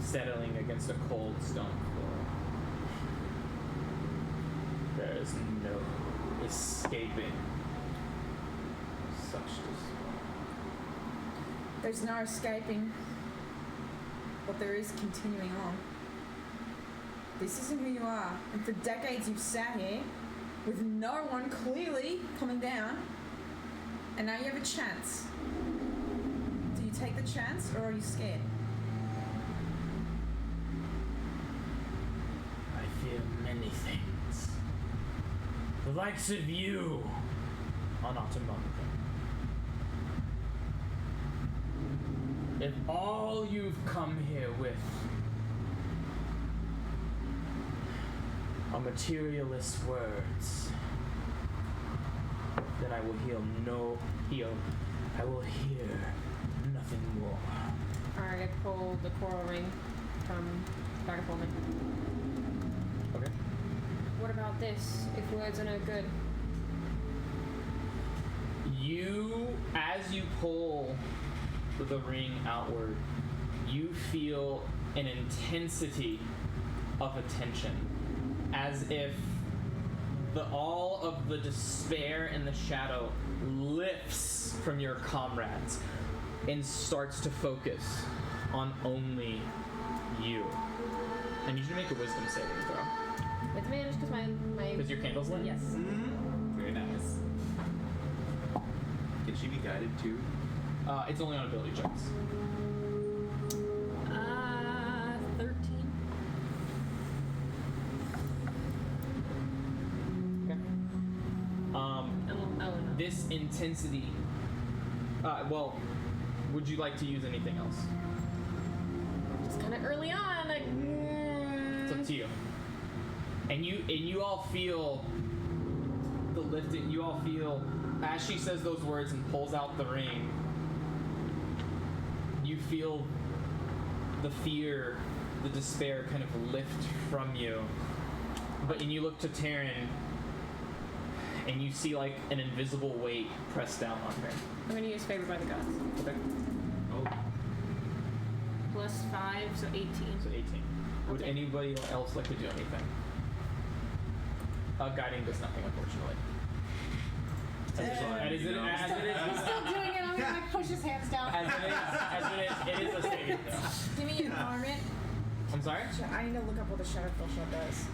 settling against a cold stone floor. There is no escaping such despair. There's no escaping, but there is continuing on. This isn't who you are, and for decades you've sat here with no one clearly coming down, and now you have a chance. Do you take the chance, or are you scared? I fear many things. The likes of you are not among them. If all you've come here with are materialist words, then I will I will hear nothing more. Alright, I pull the coral ring from Vagabond. Okay. What about this, if words are no good? As you pull the ring outward, you feel an intensity of attention, as if all of the despair and the shadow lifts from your comrades and starts to focus on only you. I need you to make a wisdom saving throw. With advantage because my Because your candle's lit? yes. Very nice. Can she be guided too? It's only on ability checks. 13. Okay. This intensity. Well, would you like to use anything else? Just kind of early on, like. It's up to you. And you all feel the lifting. You all feel as she says those words and pulls out the ring. You feel the fear, the despair kind of lift from you. And you look to Taryn, and you see like an invisible weight pressed down on her. I'm gonna use favor by the gods. Okay. Oh. Plus 5, so 18. So 18. Would Okay. anybody else like to do anything? Guiding does nothing, unfortunately. As it is, He's still doing it. I'm gonna like push his hands down. it is a saving throw. Give me an empowerment. I'm sorry? I need to look up what the Shadowfell Shot does.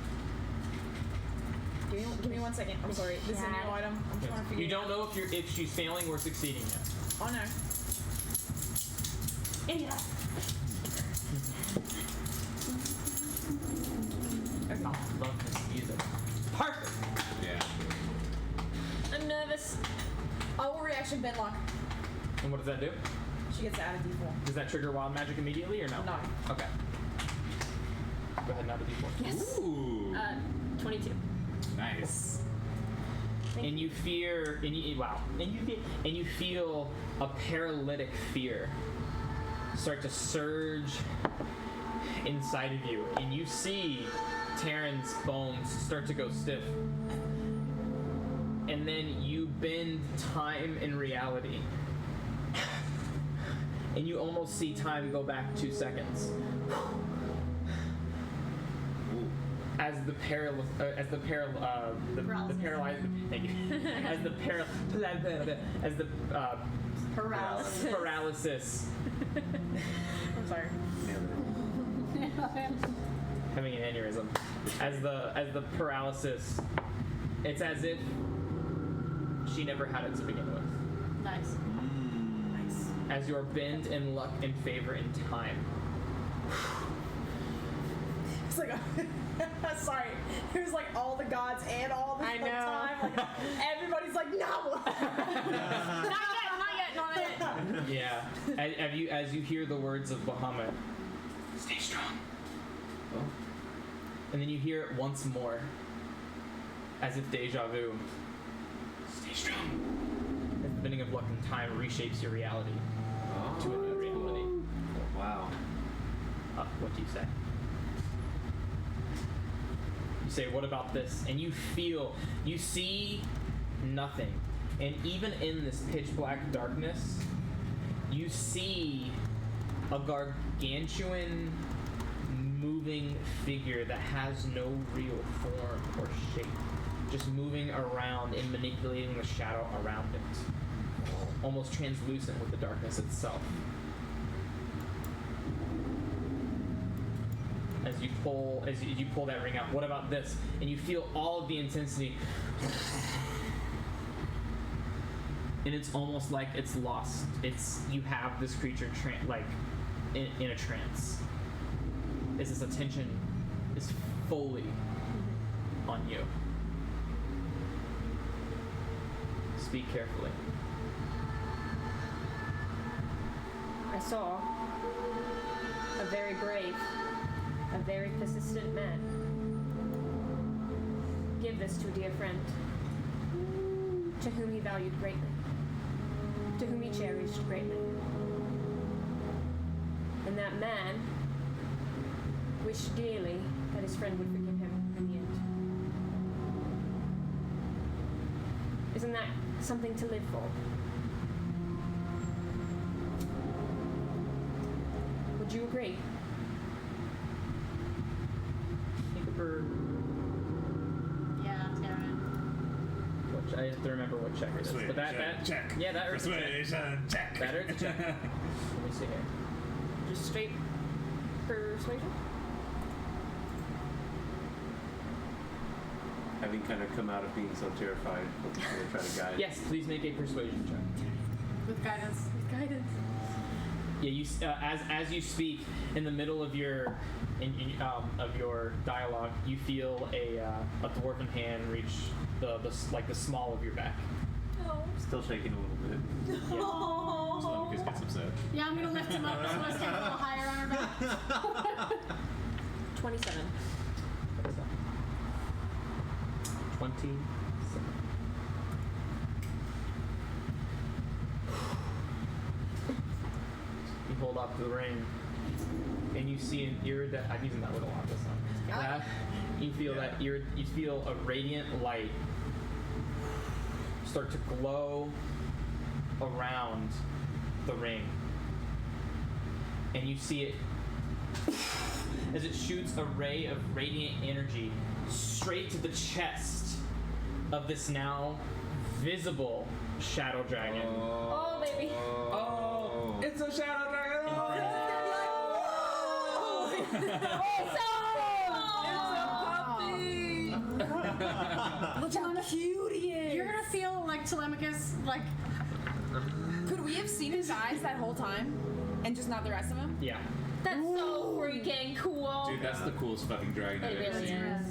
Give me 1 second. I'm sorry. This is a new item. I'm trying to figure You don't know if she's failing or succeeding yet. Oh no. Oh, love this music. Perfect. Yeah. I'm nervous. I will reaction Benlock. And what does that do? She gets to add a d4. Does that trigger wild magic immediately or no? No. Okay. Go ahead and add a d4. Yes. Ooh. 22. Nice. And you fear, and you feel a paralytic fear start to surge inside of you, and you see Taryn's bones start to go stiff, and then you bend time and reality, and you almost see time go back 2 seconds. As the paralyzed, thank you. As the paralysis. I'm sorry. Having an aneurysm. As the paralysis, it's as if she never had it to begin with. Nice. Nice. As your bend in luck and favor in time. It's like sorry. It was like all the gods and all the I know. time. Like everybody's like, no. Not yet. Yeah. As you hear the words of Bahamut, stay strong. Oh. And then you hear it once more, as if deja vu. Stay strong. As the bending of luck and time reshapes your reality to a new reality. Wow. What do you say? You say, what about this? And you see nothing. And even in this pitch black darkness, you see a gargantuan moving figure that has no real form or shape, just moving around and manipulating the shadow around it, almost translucent with the darkness itself. As you pull that ring out, what about this? And you feel all of the intensity, and it's almost like it's lost. You have this creature in a trance. As its attention is fully on you. Speak carefully. I saw a very brave, a very persistent man give this to a dear friend, to whom he valued greatly, to whom he cherished greatly. And that man wished dearly that his friend would forgive him in the end. Isn't that something to live for? Would you agree? Think of her. Yeah, Taryn. I have to remember what check it is. But that check. Yeah, that hurts a check. Persuasion check. That hurts a check. Let me see here. Just straight persuasion? Having kind of come out of being so terrified, I'm going to try to guide. Yes, please make a persuasion check. With guidance. Yeah, you as you speak in the middle of your dialogue, you feel a dwarven hand reach the small of your back. Still shaking a little bit. So Lucas gets upset. Yeah, I'm gonna lift him up so I stand a little higher on her back. 27. 27. You hold up the ring, and you see an iridescent. I'm using that word a lot this time. You feel that you feel a radiant light start to glow around the ring, and you see it as it shoots a ray of radiant energy straight to the chest of this now visible shadow dragon. Oh, baby. Oh, it's a shadow dragon. Look how cute he is. You're gonna feel like Telemachus, like. Could we have seen his eyes that whole time? And just not the rest of him? Yeah. That's so freaking cool. Dude, that's the coolest fucking dragon I've It ever really seen. is.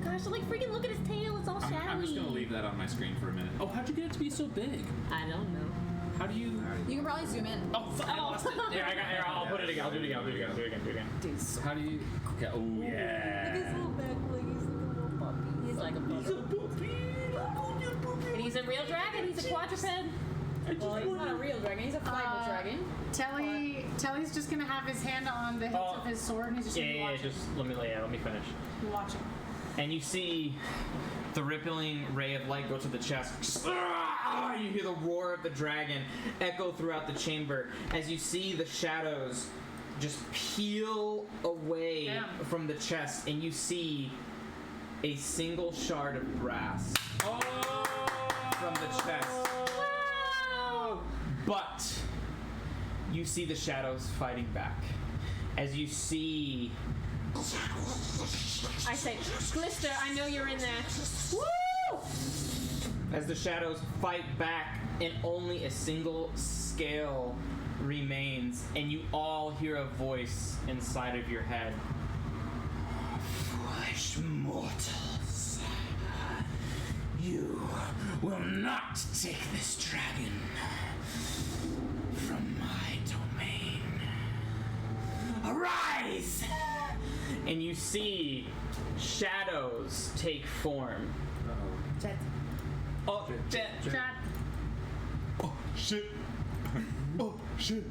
Gosh, like freaking look at his tail. It's all shadowy. I'm just gonna leave that on my screen for a minute. Oh, how'd you get it to be so big? I don't know. How do you? You can probably zoom in. Oh, fuck! I lost it. Here, I'll put it again. I'll do it again. Do it again. Dude, so How do you? Okay. Oh yeah. Look at his little back leg. He's like a little puppy. He's like a puppy. And he's a real dragon. He's a quadruped. Well, he's not a real dragon. He's a flyable dragon. Telly's just gonna have his hand on the hilt of his sword, and he's just gonna be watching. Just let me finish. Watching. And you see the rippling ray of light go to the chest. You hear the roar of the dragon echo throughout the chamber as you see the shadows just peel away from the chest, and you see a single shard of brass from the chest. Wow! But you see the shadows fighting back as you see. I say, Glister, I know you're in there. Woo! As the shadows fight back, and only a single scale remains, and you all hear a voice inside of your head. Foolish mortals, you will not take this dragon from my domain. Arise! And you see shadows take form. Jet. Oh, Jet. Oh shit. Oh shit.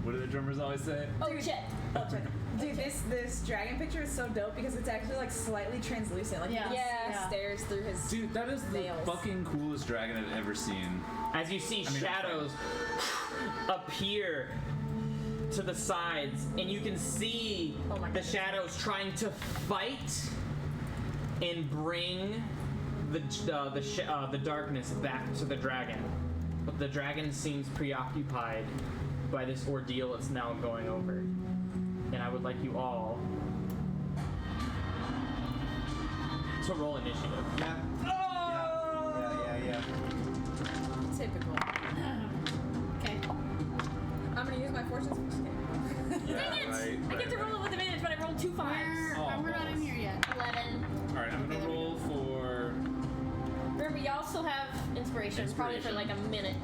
What do the drummers always say? Oh, Jet. Oh, Jet. Dude, this dragon picture is so dope because it's actually like slightly translucent. Like Yeah. you can see Yeah. stairs through his. Dude, that is the nails. fucking coolest dragon I've ever seen. As you see I'm shadows appear to the sides, and you can see Oh my the goodness. shadows trying to fight and bring the darkness back to the dragon. But the dragon seems preoccupied by this ordeal it's now going over. And I would like you all to roll initiative. Yeah. Yeah. Typical. Okay. I'm gonna use my fortunes for today. Dang it! I get to roll it with advantage, but I rolled 2 5s. We're not in here yet. 11. Alright, I'm gonna roll for. Remember, y'all still have inspiration, probably for like a minute.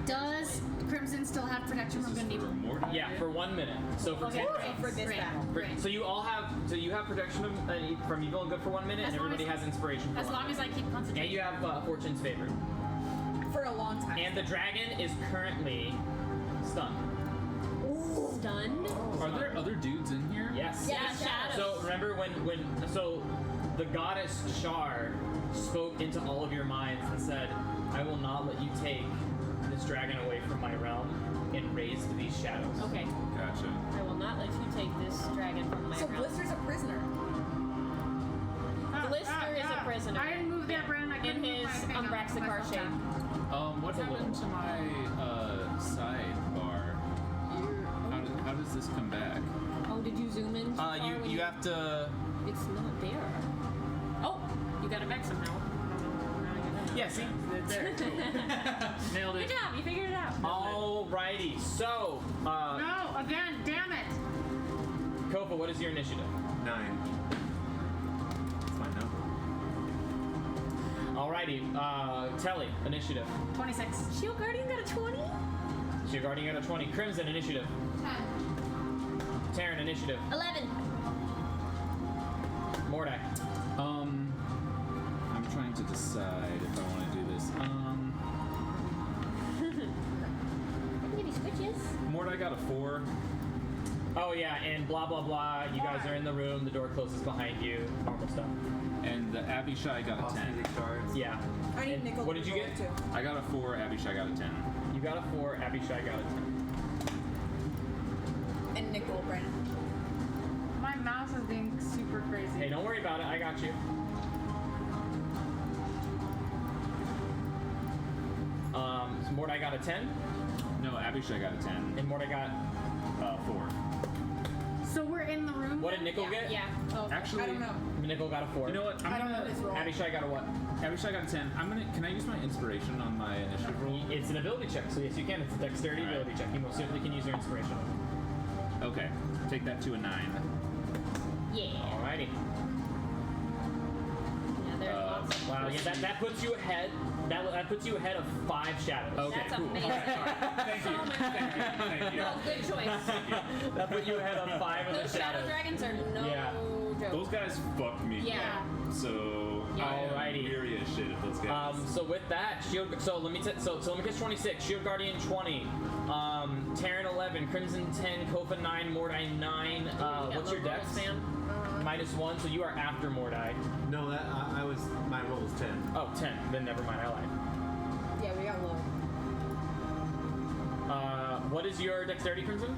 Does Crimson still have protection from good and evil? More Yeah, for 1 minute. So for 10 rounds. For this Great. battle. Great. So you all have protection from evil and good for 1 minute, As and long everybody as- has inspiration for As 1 long as minute. I keep And concentration. you have fortune's favor. For a long time. And the dragon is currently stunned. Stunned. Are there other dudes in here? Yes. Yeah, shadows. So remember when the goddess Shar spoke into all of your minds and said, "I will not let you take this dragon away from my realm," and raised these shadows. Okay. Gotcha. I will not let you take this dragon from my So realm. Blister's a prisoner. Blister is a prisoner. I didn't move him there, Brandon. I in couldn't move his my thing on Umbraxic my shape. What happened to my sidebar? How does this come back? Oh, did you zoom in? Too far when You have to. It's not there. Oh, you got it back somehow. Yeah, see, it's there. Nailed Good it. job, you figured it out. Alrighty, so No, again, damn it. Kofa, what is your initiative? 9. That's my number. Alrighty, Telly, initiative. 26. Shield Guardian got a 20? Shield Guardian got a 20. Crimson, initiative. 10. Taryn, initiative. 11. Mordai. I'm trying to decide if I want to do this. I can give you switches. Mordai got a 4. Oh yeah, and blah blah blah. You guys are in the room. The door closes behind you. Normal stuff. And the Abishai got a 10. Possibly cards. Yeah. I need And nickel. what did you to get? roll, too. I got a 4, Abishai got a 10. You got a 4. Abishai got a 10. And nickel, Brandon. My mouse is being super crazy. Hey, don't worry about it. I got you. So Mordai got a 10, No, Abishai got a 10. and Mordai got. 4. So we're in the room. What did Nickel get? Yeah. Oh, Actually, I don't know. Nickel got a 4. You know what? I don't know his roll. Abishai got a what? Abishai got a 10. Can I use my inspiration on my initiative roll? It's an ability check, so yes, you can. It's a dexterity All right. ability check. You most certainly can use your inspiration. Okay. Take that to a 9. yeah. Alrighty. Yeah, there's lots of Wow. Yeah, that puts you ahead. That puts you ahead of 5 shadows. Okay, That's cool. amazing. Thank you. So much Thank you. Thank you. Well, good choice. That put you ahead of 5 of the Those shadow shadows. dragons are no Yeah. joke. Those guys fucked me. Yeah. So I am Alrighty. weary as shit of those guys. So with that, Shield. So let me. So Telemachus 26, Shield Guardian 20, Terran 11, Crimson 10, Kofa 9, Mordai 9. You got What's your low dex? rolls, fam. -1, so you are after Mordai. No, that I was. My roll was 10. Oh, 10. Then never mind. I lied. Yeah, we got low. What is your dexterity, Crimson?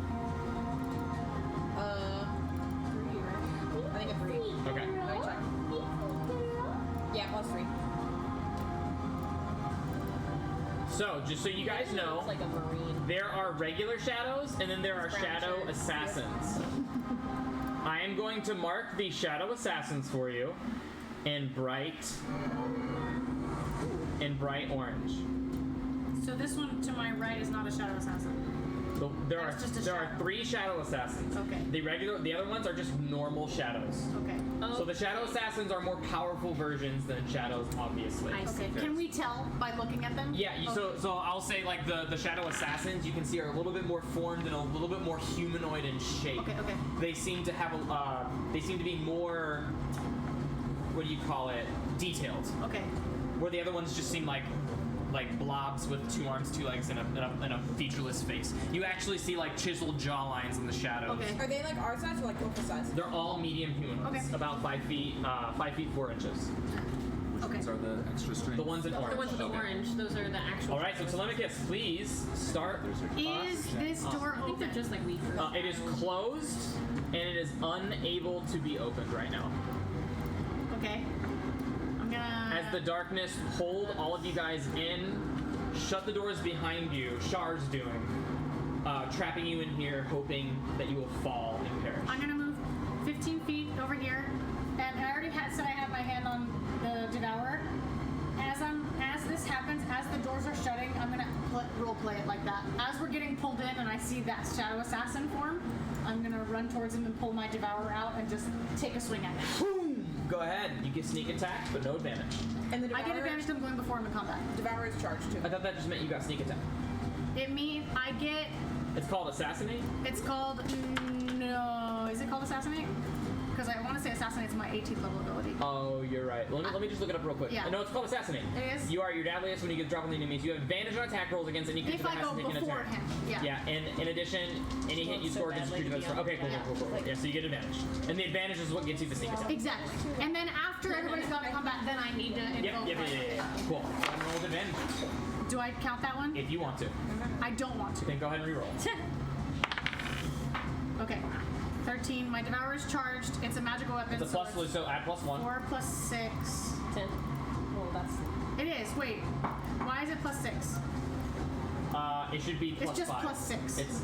3, right? I think a 3. Okay. Let me check. Yeah, +3. So just so you guys know, It's like a marine. there are regular shadows, and then there are Brown shadow shirts. assassins. I am going to mark the shadow assassins for you in bright orange. So this one to my right is not a shadow assassin. So there That's just a are shadow. 3 shadow assassins. Okay. The other ones are just normal shadows. Okay. So the shadow assassins are more powerful versions than shadows, obviously. I see. Okay. Can we tell by looking at them? Yeah, so I'll say like the shadow assassins you can see are a little bit more formed and a little bit more humanoid in shape. Okay. Okay. They seem to have they seem to be more, what do you call it, detailed. Okay. Where the other ones just seem like blobs with 2 arms, 2 legs, and a featureless face. You actually see like chiseled jawlines in the shadows. Okay. Are they like our size or like Kofa size? They're all medium humanoids, Okay. about 5 feet, 5 feet 4 inches. Okay. These are the extra strength. The ones in orange. The ones with the Okay. orange, those are the actual. All right, so Telemachus, please start. Is this door I think they're open? just like we. It is closed, and it is unable to be opened right now. Okay. I'm gonna. As the darkness pulled all of you guys in, shut the doors behind you, Shar's doing, trapping you in here, hoping that you will fall and perish. I'm gonna move 15 feet over here, and I already said I have my hand on the devourer. As this happens, as the doors are shutting, I'm gonna role play it like that. As we're getting pulled in, and I see that shadow assassin form, I'm gonna run towards him and pull my devourer out and just take a swing at him. Boom! Go ahead. You get sneak attack, but no advantage. And the I devourer, get advantage to him going before him in combat. Devourer is charged too. I thought that just meant you got sneak attack. It means I get. It's called assassinate. It's called. No, is it called assassinate? Because I want to say assassinate's my 18th level ability. Oh, you're right. Let me just look it up real quick. Yeah. No, it's called assassinate. It is? You are your deadliest when you get dropped on the enemies. You have advantage on attack rolls against any creature If that I has go taken a before turn. him, yeah. Yeah, and in addition, any hit you so score against a badly creature to that's be okay, cool, on- cool, cool, cool. Yeah, so you get advantage. And the advantage is what gets you the sneak attack. Exactly. And then after everybody's gone in combat, then I need to Yep, invoke. yeah. Cool. Go ahead and roll with advantage Do I count that one? if you want to. I don't want to. Then go ahead and reroll. Okay. 13. My devourer is charged. It's a magical weapon. It's a plus, so add +1. 4 plus 6. 10. Oh, that's. It is. Wait. Why is it +6? It should be plus It's just 5. +6. It's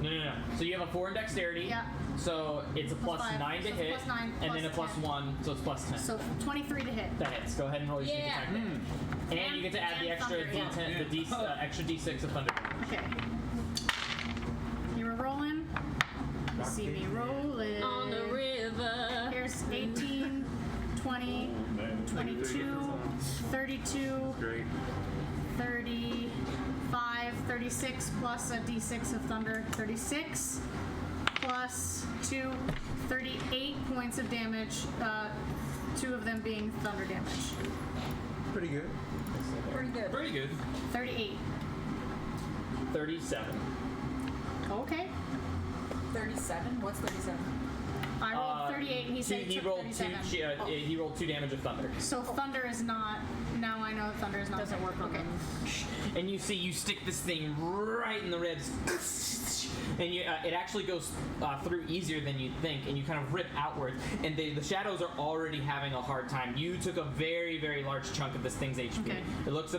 no. So you have a 4 in dexterity. Yeah. So it's a Plus 5. +9 to So it's hit, +9 and then a plus 10. +1, so it's +10. So 23 to hit. That hits. Go ahead and roll your sneak Yeah. attack. And you get to add the And extra thunder, yeah. D10, the extra D6 of thunder. Okay. You were rolling. You see me rolling. On the river. Here's 18, 20, 22, 32, Great. 35, 36 plus a d6 of thunder. 36 plus 2, 38 points of damage. 2 of them being thunder damage. Pretty good. Pretty good. Pretty good. 38. 37. Okay. 37? What's 37? I rolled 38 and he said he took rolled 37. he rolled 2 damage of thunder. So thunder is not. Now I know thunder is not. Doesn't work on Okay. them. And you see you stick this thing right in the ribs, and it actually goes through easier than you'd think, and you kind of rip outward, and the shadows are already having a hard time. You took a very, very large chunk of this thing's HP. Okay. It looks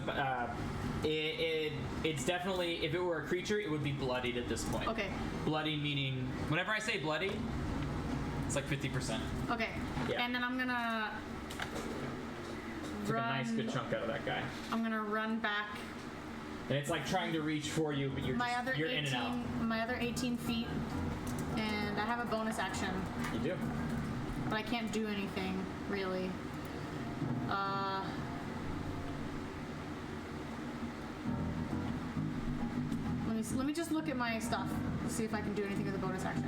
it's definitely, if it were a creature, it would be bloodied at this point. Okay. Bloody meaning, whenever I say bloody, it's like 50%. Okay. Yeah. And then I'm gonna Took a run. nice good chunk out of that guy. I'm gonna run back And it's like trying to reach for you, but you're in and out. my other 18 feet, and I have a bonus action, You do. but I can't do anything really. Let me just look at my stuff. See if I can do anything with a bonus action.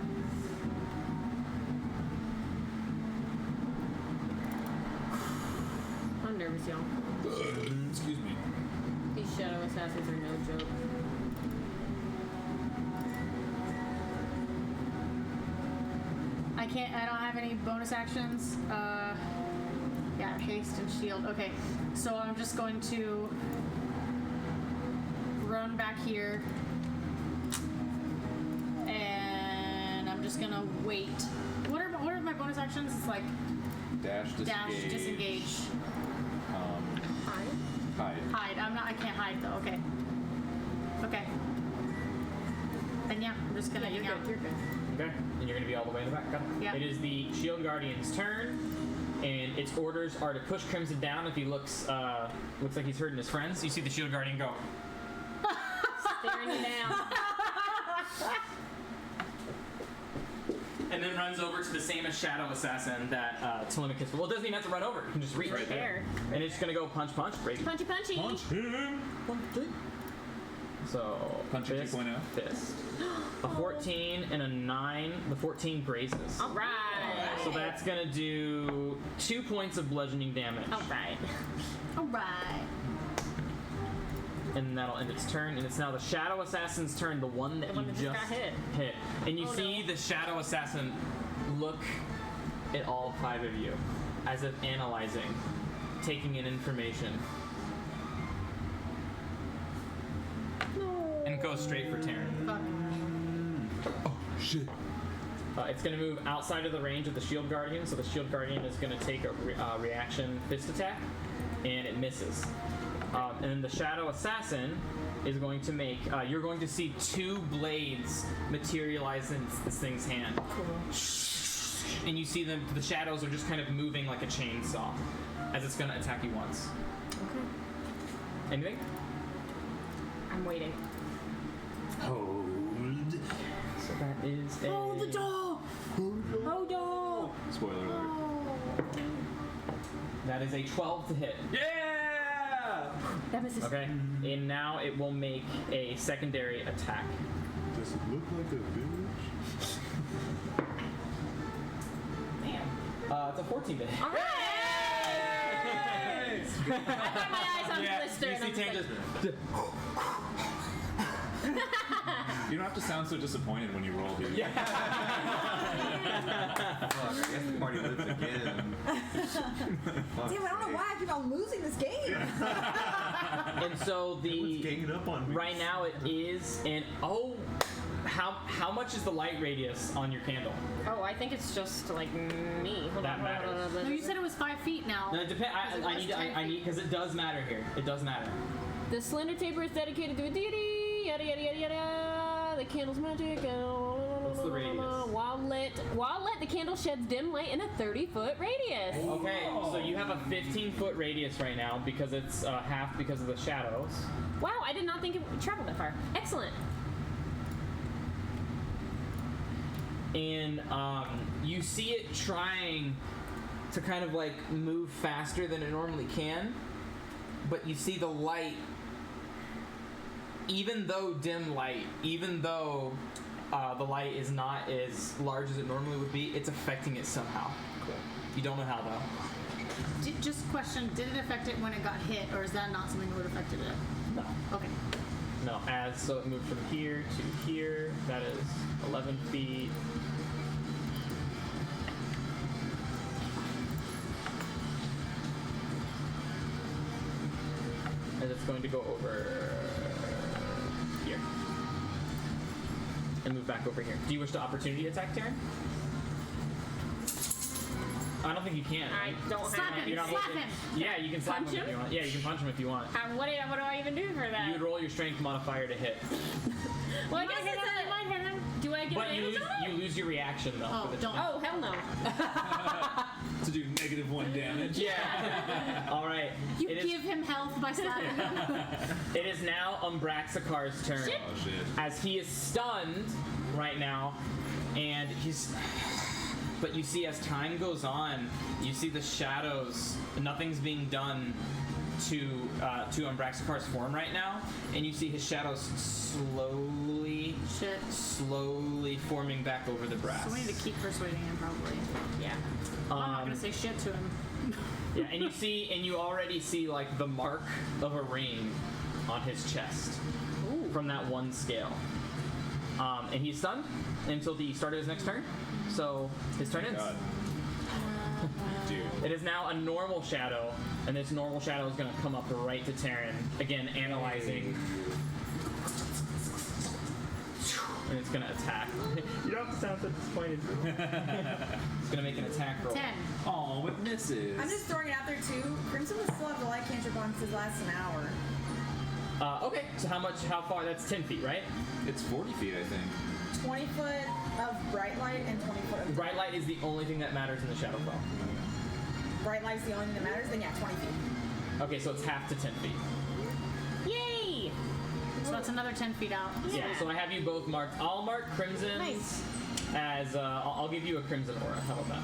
I'm nervous, y'all. Excuse me. These shadow assassins are no joke. I don't have any bonus actions. Yeah, haste and shield. Okay, so I'm just going to run back here, and I'm just gonna wait. What are my bonus actions? It's like Dash, disengage. Hide. hide. I can't hide though. Okay. Okay. Then yeah, I'm just gonna hang out. You're good. Okay, and you're going to be all the way in the back. Got it. Yeah. It is the Shield Guardian's turn, and its orders are to push Crimson down if he looks like he's hurting his friends. You see the Shield Guardian go. Staring you down. And then runs over to the same as Shadow Assassin that Telemachus. Well, it doesn't even have to run over. You can just reach Right there. And it's going to go punch, break. Punchy, punchy. Punch him. So, Punch it fist, 2.0. fist. A 14 and a 9. The 14 grazes. All right. So that's going to do 2 points of bludgeoning damage. All right. All right. And that'll end its turn. And it's now the Shadow Assassin's turn, the one that The one you that just got hit. And you Oh, see no. the Shadow Assassin look at all 5 of you as if analyzing, taking in information. No. And goes straight for Taryn. Fuck. Oh, shit. It's going to move outside of the range of the Shield Guardian, so the Shield Guardian is going to take a reaction fist attack, and it misses. And then the Shadow Assassin is going to make. You're going to see 2 blades materialize in this thing's hand. Cool. And you see them. The shadows are just kind of moving like a chainsaw, as it's going to attack you once. Okay. Anything? I'm waiting. Hold. So that is a. Hold the door. Hold door. Spoiler alert. That is a 12 to hit. Yeah! That misses. Okay. And now it will make a secondary attack. Does it look like a village? It's a 14 to hit. All right. I got my eyes on Blister. You and see I'm Tam just just. You don't have to sound so disappointed when you roll, dude. Fuck, I guess the party lives again. Fuck Damn, I don't know why I keep on losing this game. And so Everyone's ganging up on me. right now it is an how much is the light radius on your candle? Oh, I think it's just like me. Hold That on, hold on, matters. hold on. No, you said it was 5 feet now. No, it depends. Because it I was need 10 feet. because it does matter here. It does matter. The slender taper is dedicated to a deity. Yada yada yada yada. The candle's magic. What's the radius? While lit, the candle sheds dim light in a 30-foot radius. Okay, so you have a 15-foot radius right now because it's half because of the shadows. Wow, I did not think it would travel that far. Excellent. And you see it trying to kind of like move faster than it normally can, but you see the light, even though dim light, even though the light is not as large as it normally would be, it's affecting it somehow. Cool. You don't know how though. Just question, did it affect it when it got hit, or is that not something that would have affected it? No. Okay. No, so it moved from here to here. That is 11 feet. And it's going to go over here. And move back over here. Do you wish to opportunity attack, Taryn? I don't think you can. I don't Slap have him, it. You're not slap looking- him. Yeah, you can slap Punch him if him? you want. Yeah, you can punch him if you want. What do I even do for that? You would roll your strength modifier to hit. Well, I guess it's a... Do I get But you advantage on it? lose your reaction though. Oh, for the don't. Oh, hell no. To do -1 damage. Yeah. All right. You It is- give him health by slapping him. It is now Umbraxicar's turn. Shit. Oh shit. As he is stunned right now, and he's. But you see, as time goes on, you see the shadows. Nothing's being done to Umbraxicar's form right now, and you see his shadows Shit. slowly forming back over the brass. So we need to keep persuading him, probably. Yeah. I'm not gonna say shit to him. Yeah, and you already see like the mark of a ring on his chest from that one scale. And he's stunned until the start of his next turn. So his turn ends. God. Dude. It is now a normal shadow, and this normal shadow is going to come up right to Taryn. Again, analyzing. And it's going to attack. You don't have to sound so disappointed. It's going to make an attack roll. 10. Oh, it misses. I'm just throwing it out there too. Crimson will still have the light cantrip on because it lasts an hour. Okay, so how far? That's 10 feet, right? It's 40 feet, I think. 20 foot of bright light and 20 foot of Bright light is the only thing that matters in the shadow fall. bright light's the only thing that matters. Then yeah, 20 feet. Okay, so it's half to 10 feet. Yay! So that's another 10 feet out. Yeah, so I have you both marked. I'll mark Crimson Nice. as, I'll give you a Crimson aura. How about that?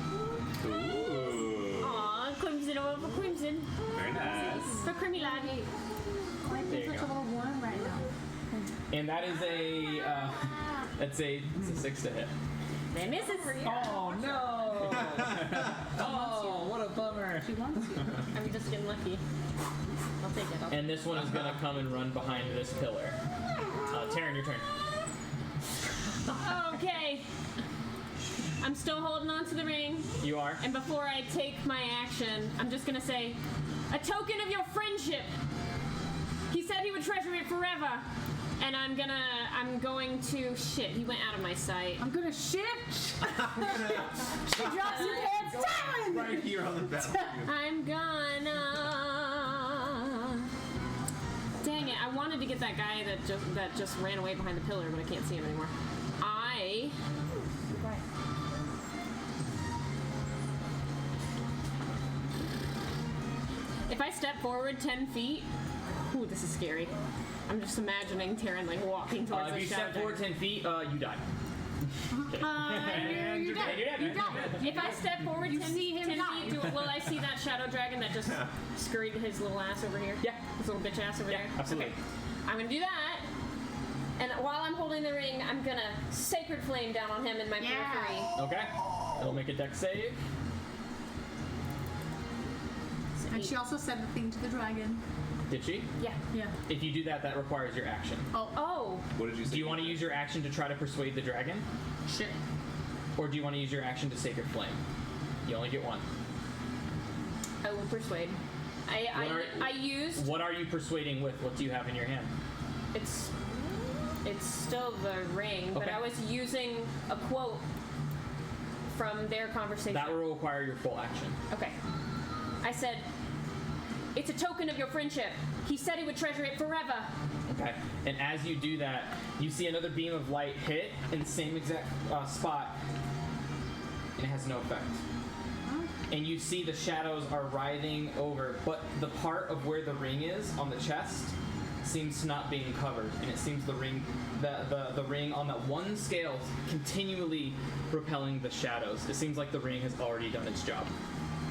Ooh. Aw, Crimson over Crimson. Very nice. For Crimmy Lad. There you go. warm right now. And that is it's a 6 to hit. That misses. Oh no! Oh, what a bummer. She wants you. I'm just getting lucky. I'll take it. And this one is gonna come and run behind this pillar. Taryn, your turn. Okay. I'm still holding on to the ring. You are. And before I take my action, I'm just gonna say, a token of your friendship. He said he would treasure it forever. And I'm going to, shit, he went out of my sight. I'm gonna shit. She drops her pants down. Right here on the battlefield. I'm gonna, dang it, I wanted to get that guy that just ran away behind the pillar, but I can't see him anymore. If I step forward 10 feet, ooh, this is scary. I'm just imagining Taryn like walking towards If the you shadow. step forward 10 feet, you die. You You're dead. You die. If I step forward You 10, see him 10 die. feet, will I see that shadow dragon that just scurried his little ass over here? Yeah. His little bitch ass over Yeah, there? absolutely. Okay. I'm gonna do that. And while I'm holding the ring, I'm gonna Sacred Flame down on him in my Yeah. periphery. Okay. It'll make a dex save. And she also said the thing to the dragon. Did she? Yeah. Yeah. If you do that, that requires your action. Oh. What did you say? Do you want to use your action to try to persuade the dragon? Shit. Or do you want to use your action to Sacred Flame? You only get one. I will persuade. I use. What are you persuading with? What do you have in your hand? It's. It's still the ring, but Okay. I was using a quote from their conversation. That will require your full action. Okay. I said, "It's a token of your friendship. He said he would treasure it forever." Okay. And as you do that, you see another beam of light hit in the same exact spot, and it has no effect. And you see the shadows are writhing over, but the part of where the ring is on the chest seems to not being covered, and it seems the ring on that one scale continually repelling the shadows. It seems like the ring has already done its job.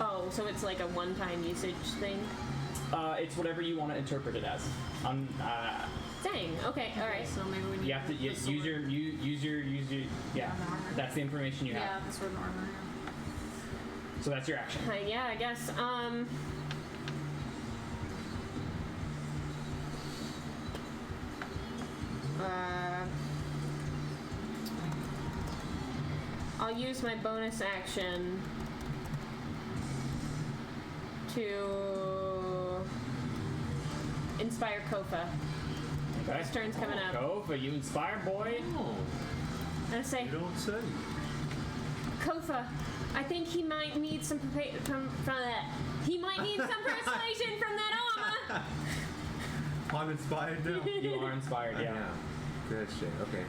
Oh, so it's like a one-time usage thing? It's whatever you want to interpret it as. Dang. Okay. All right. So maybe we need You have to the use sword. your yeah. the armor. That's the information you Yeah, have. the sword and armor. So that's your action. Yeah, I guess. I'll use my bonus action to inspire Kofa. Okay. His turn's coming up. Go for you, inspire boy. Oh, And I say, you don't say. Kofa, I think he might need some from that. He might need some persuasion from that armor. I'm inspired now. You are inspired, yeah. Good shit. Okay.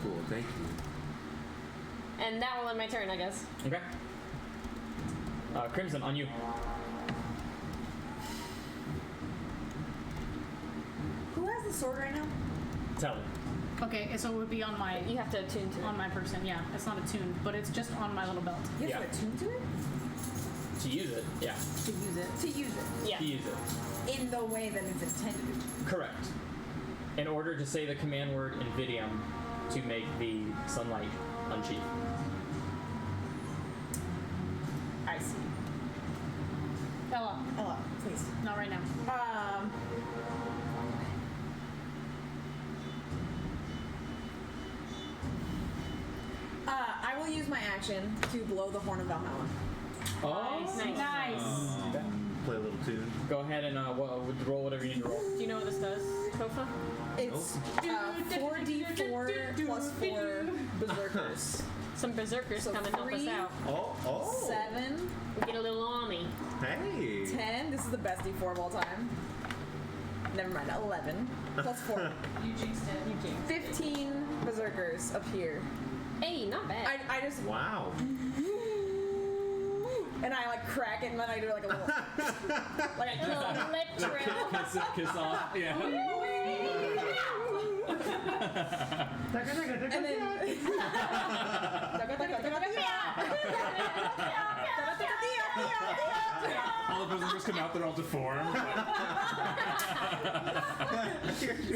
Cool. Thank you. And that will end my turn, I guess. Okay. Crimson, on you. Who has the sword right now? Tell him. Okay, so it would be on my You have to attune to it. on my person. Yeah, it's not attuned, but it's just on my little belt. You Yeah. have to attune to it? To use it, yeah. To use it. To use it. Yeah. To use it. In the way that it's intended. Correct. In order to say the command word Invidium to make the sunlight unsheath. I see. Ella, Ella, please. not right now. I will use my action to blow the horn of Valhalla. Oh, Nice. Play a little tune. Go ahead and roll whatever you need to roll. Do you know what this does, Kofa? It's 4d4 plus 4 berserkers. Some berserkers So come and help us 3. out. Oh. 7, We get a little army. Hey. 10. This is the best d4 of all time. Never mind. 11 plus 4. You jinxed it. You can. 15 berserkers appear. Hey, not bad. I just Wow. and I like crack it and then I do like a little Like a little lip drill. Kiss off. Yeah. and then All the berserkers come out, they're all deformed.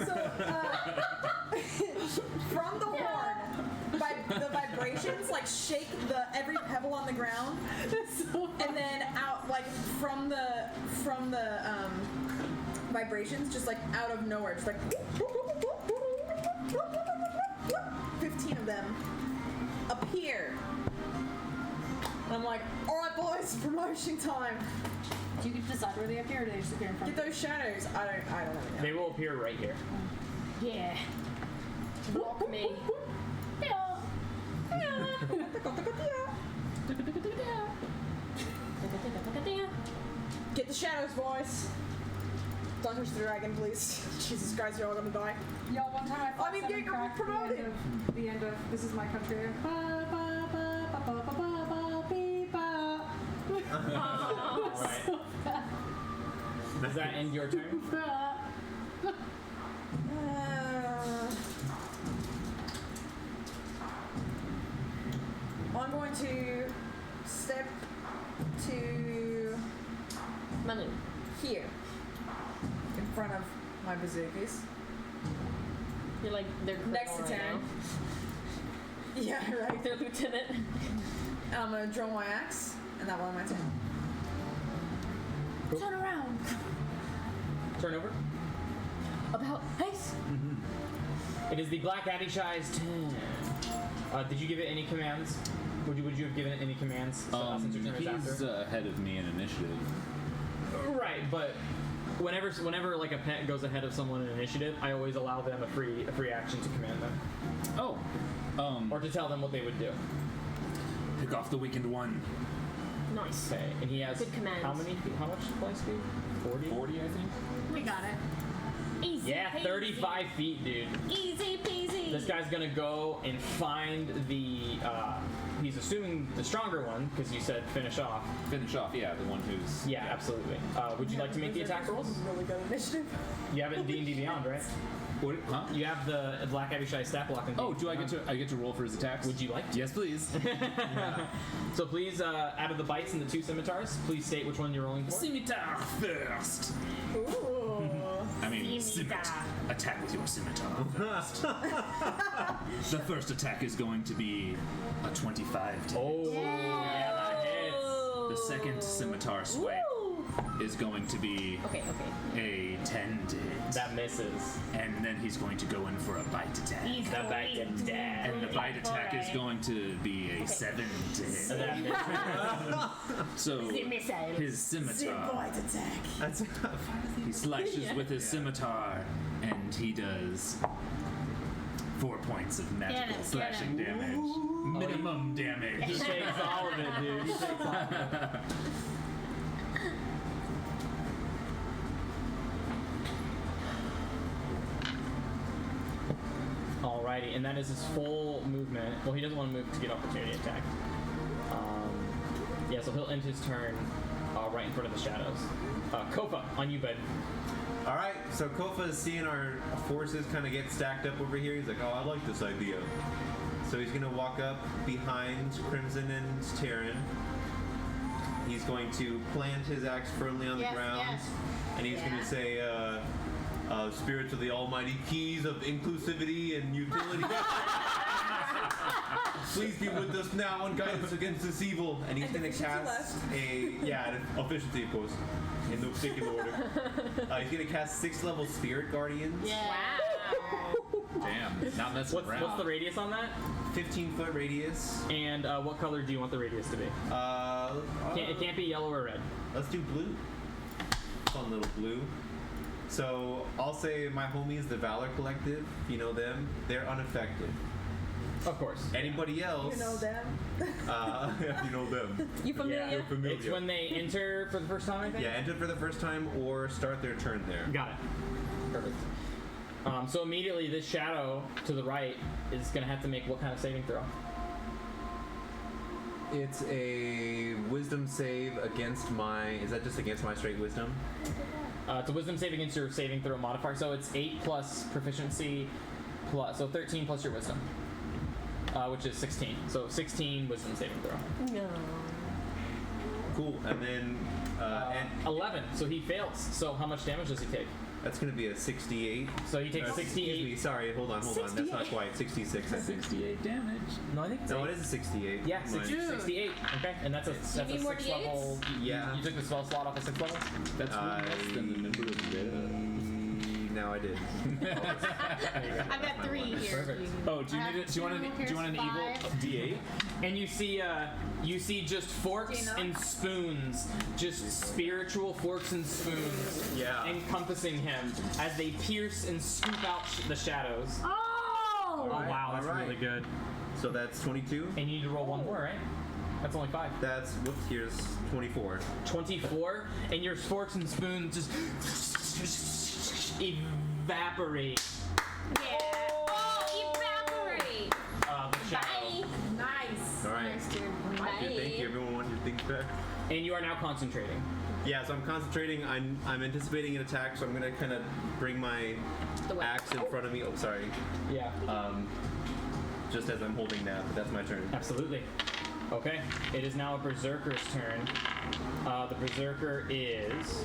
So, from the horn, the vibrations like shake every pebble on the ground, and then out like from the vibrations, just like out of nowhere, just like 15 of them appear. And I'm like, all right, boys, promotion time. Do you get to decide where they appear, or do they just appear in front Get of those shadows. I don't know. They will appear right here. Yeah. Walk me. Get the shadows, boys. Don't touch the dragon, please. Jesus Christ, you're all gonna die. Yo, one time I fought I mean, seven you're crack promoted. the end of This Is My Country. Ba, ba, ba, ba, ba, ba, ba, ba, beep, ba. Alright. Does that end your turn? I'm going to step to Manu. here in front of my berserkers. You're like their Next to colonel right Taryn. now. Yeah, right. Their lieutenant. I'm gonna draw my axe, and that will end my turn. Cool. Turn around. Turn over. About face. It is the Black Abishai's turn. Did you give it any commands? Would you have given it any commands since your turn is after? He's ahead of me in initiative. Right, but whenever like a pet goes ahead of someone in initiative, I always allow them a free action to command them, Oh. or to tell them what they would do. Pick off the weakened one. Nice. Okay, and he has Good commands. how much fly speed? 40, I think. We got it. Easy. Yeah, peasy. 35 feet, dude. Easy peasy. This guy's gonna go and find the. He's assuming the stronger one because you said finish off. Finish off, yeah, the one who's. Yeah, absolutely. Would you like to make the attack rolls? Really good initiative. You have it in D&D Beyond, right? What, huh? You have the Black Abishai stat block in Oh, D&D do I get Beyond. to roll for his attacks? Would you like to? Yes, please. So please, out of the bites and the 2 scimitars, please state which one you're rolling for. Scimitar first. Ooh. I mean, scimitar. Attack with your scimitar first. The first attack is going to be a 25 to hit. Oh, yeah, that hits. The second scimitar swipe is going to be Okay. a 10 to hit. That misses. And then he's going to go in for a bite attack. That back and dad. And the bite attack is going to be a 7 to hit. That misses. So his scimitar, Bite attack. That's he slashes with his scimitar, and he does 4 points of magical Get slashing damage. Minimum damage. He takes all of it, dude. He takes all of it. Alrighty, and that is his full movement. Well, he doesn't want to move to get opportunity attack. Yeah, so he'll end his turn right in front of the shadows. Kofa, on you, bud. all right. So Kofa is seeing our forces kind of get stacked up over here. He's like, oh, I like this idea. So he's gonna walk up behind Crimson and Terran. He's going to plant his axe firmly on the ground, and he's gonna say, "Spirits of the Almighty, keys of inclusivity and utility, please be with us now and guide us against this evil." And he's gonna cast an efficiency, of course, in no particular order. He's gonna cast 6th level Spirit Guardians. Wow. Damn, not messing around. What's the radius on that? 15-foot radius. And what color do you want the radius to be? It can't be yellow or red. Let's do blue. Fun little blue. So I'll say my homies, the Valor Collective, you know them, they're unaffected. Of course. Anybody else? You know them. You know them. You familiar? Yeah. You're familiar. It's when they enter for the first time, I think? Yeah, enter for the first time or start their turn there. Got it. Perfect. So immediately this shadow to the right is going to have to make what kind of saving throw? It's a wisdom save against my... Is that just against my straight wisdom? It's a wisdom save against your saving throw modifier. So it's 8 plus proficiency, so 13 plus your wisdom, which is 16. So 16 wisdom saving throw. No. Cool. And then... and 11. So he fails. So how much damage does he take? that's going to be a 68. So he takes Excuse 68. me, sorry, hold on. That's not quite. 66, I think. 68 damage. No, I think it's No, 8. it is a 68. Yeah, Mine. 68. Okay, and that's a need more 6th D8s? level. Yeah. You took the spell slot off a 6th level? That's one less than the number of No, I did. I've got 3 here. Perfect. Oh, do you need it? Do you want an evil D8? And you see just forks and spoons, just spiritual forks and spoons, Yeah. encompassing him as they pierce and scoop out the shadows. Oh! Alright, Wow, that's alright. really good. So that's 22. And you need to roll one more, right? That's only 5. That's, whoops, here's 24. 24, and your forks and spoons just evaporate Yeah. Oh, evaporate. the shadow. Bye. Nice. All right. Nice, dude. Bye. Thank you. Everyone want your things back? And you are now concentrating. Yeah, so I'm concentrating. I'm anticipating an attack, so I'm going to kind of bring my The way. axe in front of me. Oh, sorry. Yeah. Just as I'm holding that, but that's my turn. Absolutely. Okay, it is now a berserker's turn. The berserker is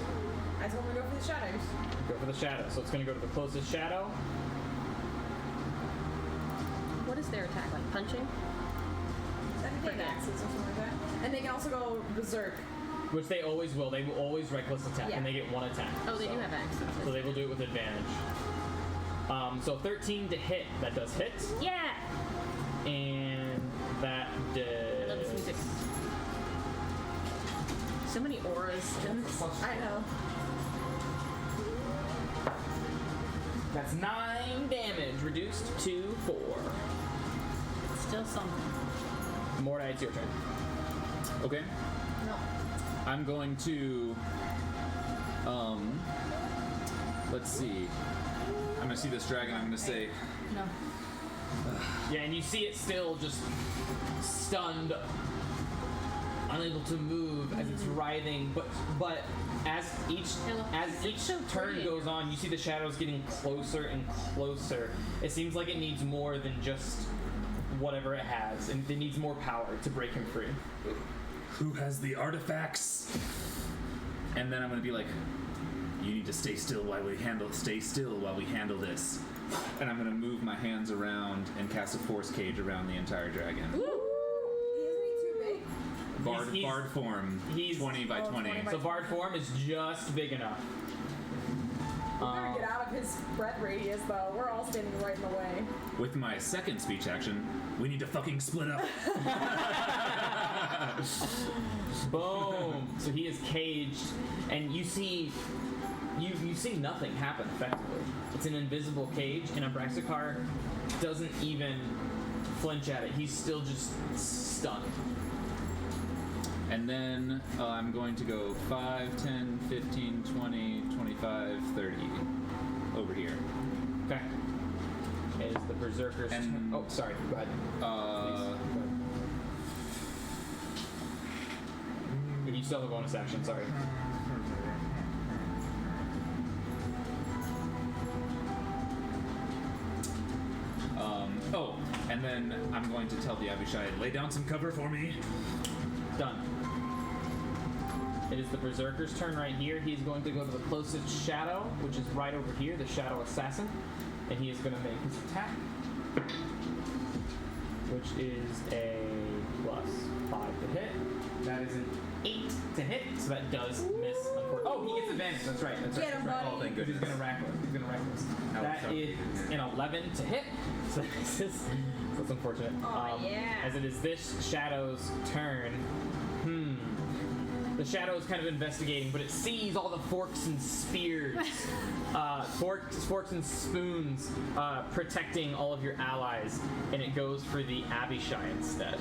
I told him to go for the shadows. go for the shadow, so it's going to go to the closest shadow. What is their attack like? Punching? I think they have axes or something like that. And they can also go berserk. Which they always will. They will always reckless attack, Yeah. and they get 1 attack. Oh, they do have axes. So they will do it with advantage. So 13 to hit. That does hit, Yeah. and that I love this does. music. So many auras. I know. That's 9 damage, reduced to 4. Still something. Mordai, it's your turn. Okay. No. I'm going to. Let's see. I'm gonna see this dragon. I'm gonna say. No. Yeah, and you see it still just stunned, unable to move as it's writhing. But as each so turn pretty. goes on, you see the shadows getting closer and closer. It seems like it needs more than just whatever it has, and it needs more power to break him free. Who has the artifacts? And then I'm gonna be like, you need to stay still while we handle this. And I'm gonna move my hands around and cast a force cage around the entire dragon. Isn't he too big? Bard form. he's- 20 by 20. 20 by So Bard form is just big enough. We better get out of his breath radius, though. We're all standing right in the way. With my second speech action, we need to fucking split up. Boom! So he is caged, and you see nothing happen effectively. It's an invisible cage, and Abraxakar doesn't even flinch at it. He's still just stunned. And then I'm going to go 5, 10, 15, 20, 25, 30 over here. Okay. It is the Berserker's And- turn. Oh, sorry. Go ahead. But you still have a bonus action, sorry. And then I'm going to tell the Abishai, lay down some cover for me. Done. It is the Berserker's turn right here. He's going to go to the closest shadow, which is right over here, the Shadow Assassin. And he is going to make his attack, which is a +5 to hit. That is an 8 to hit, so that does miss. Oh, he gets advantage. That's right. That's right. Get him, That's right. buddy. Oh, thank Because he's goodness. gonna reckless. He's gonna reckless. That That was is an 11 to hit. So this is that's unfortunate. Aw, yeah. As it is this shadow's turn. The shadow is kind of investigating, but it sees all the forks and spears, forks and spoons protecting all of your allies, and it goes for the Abishai instead.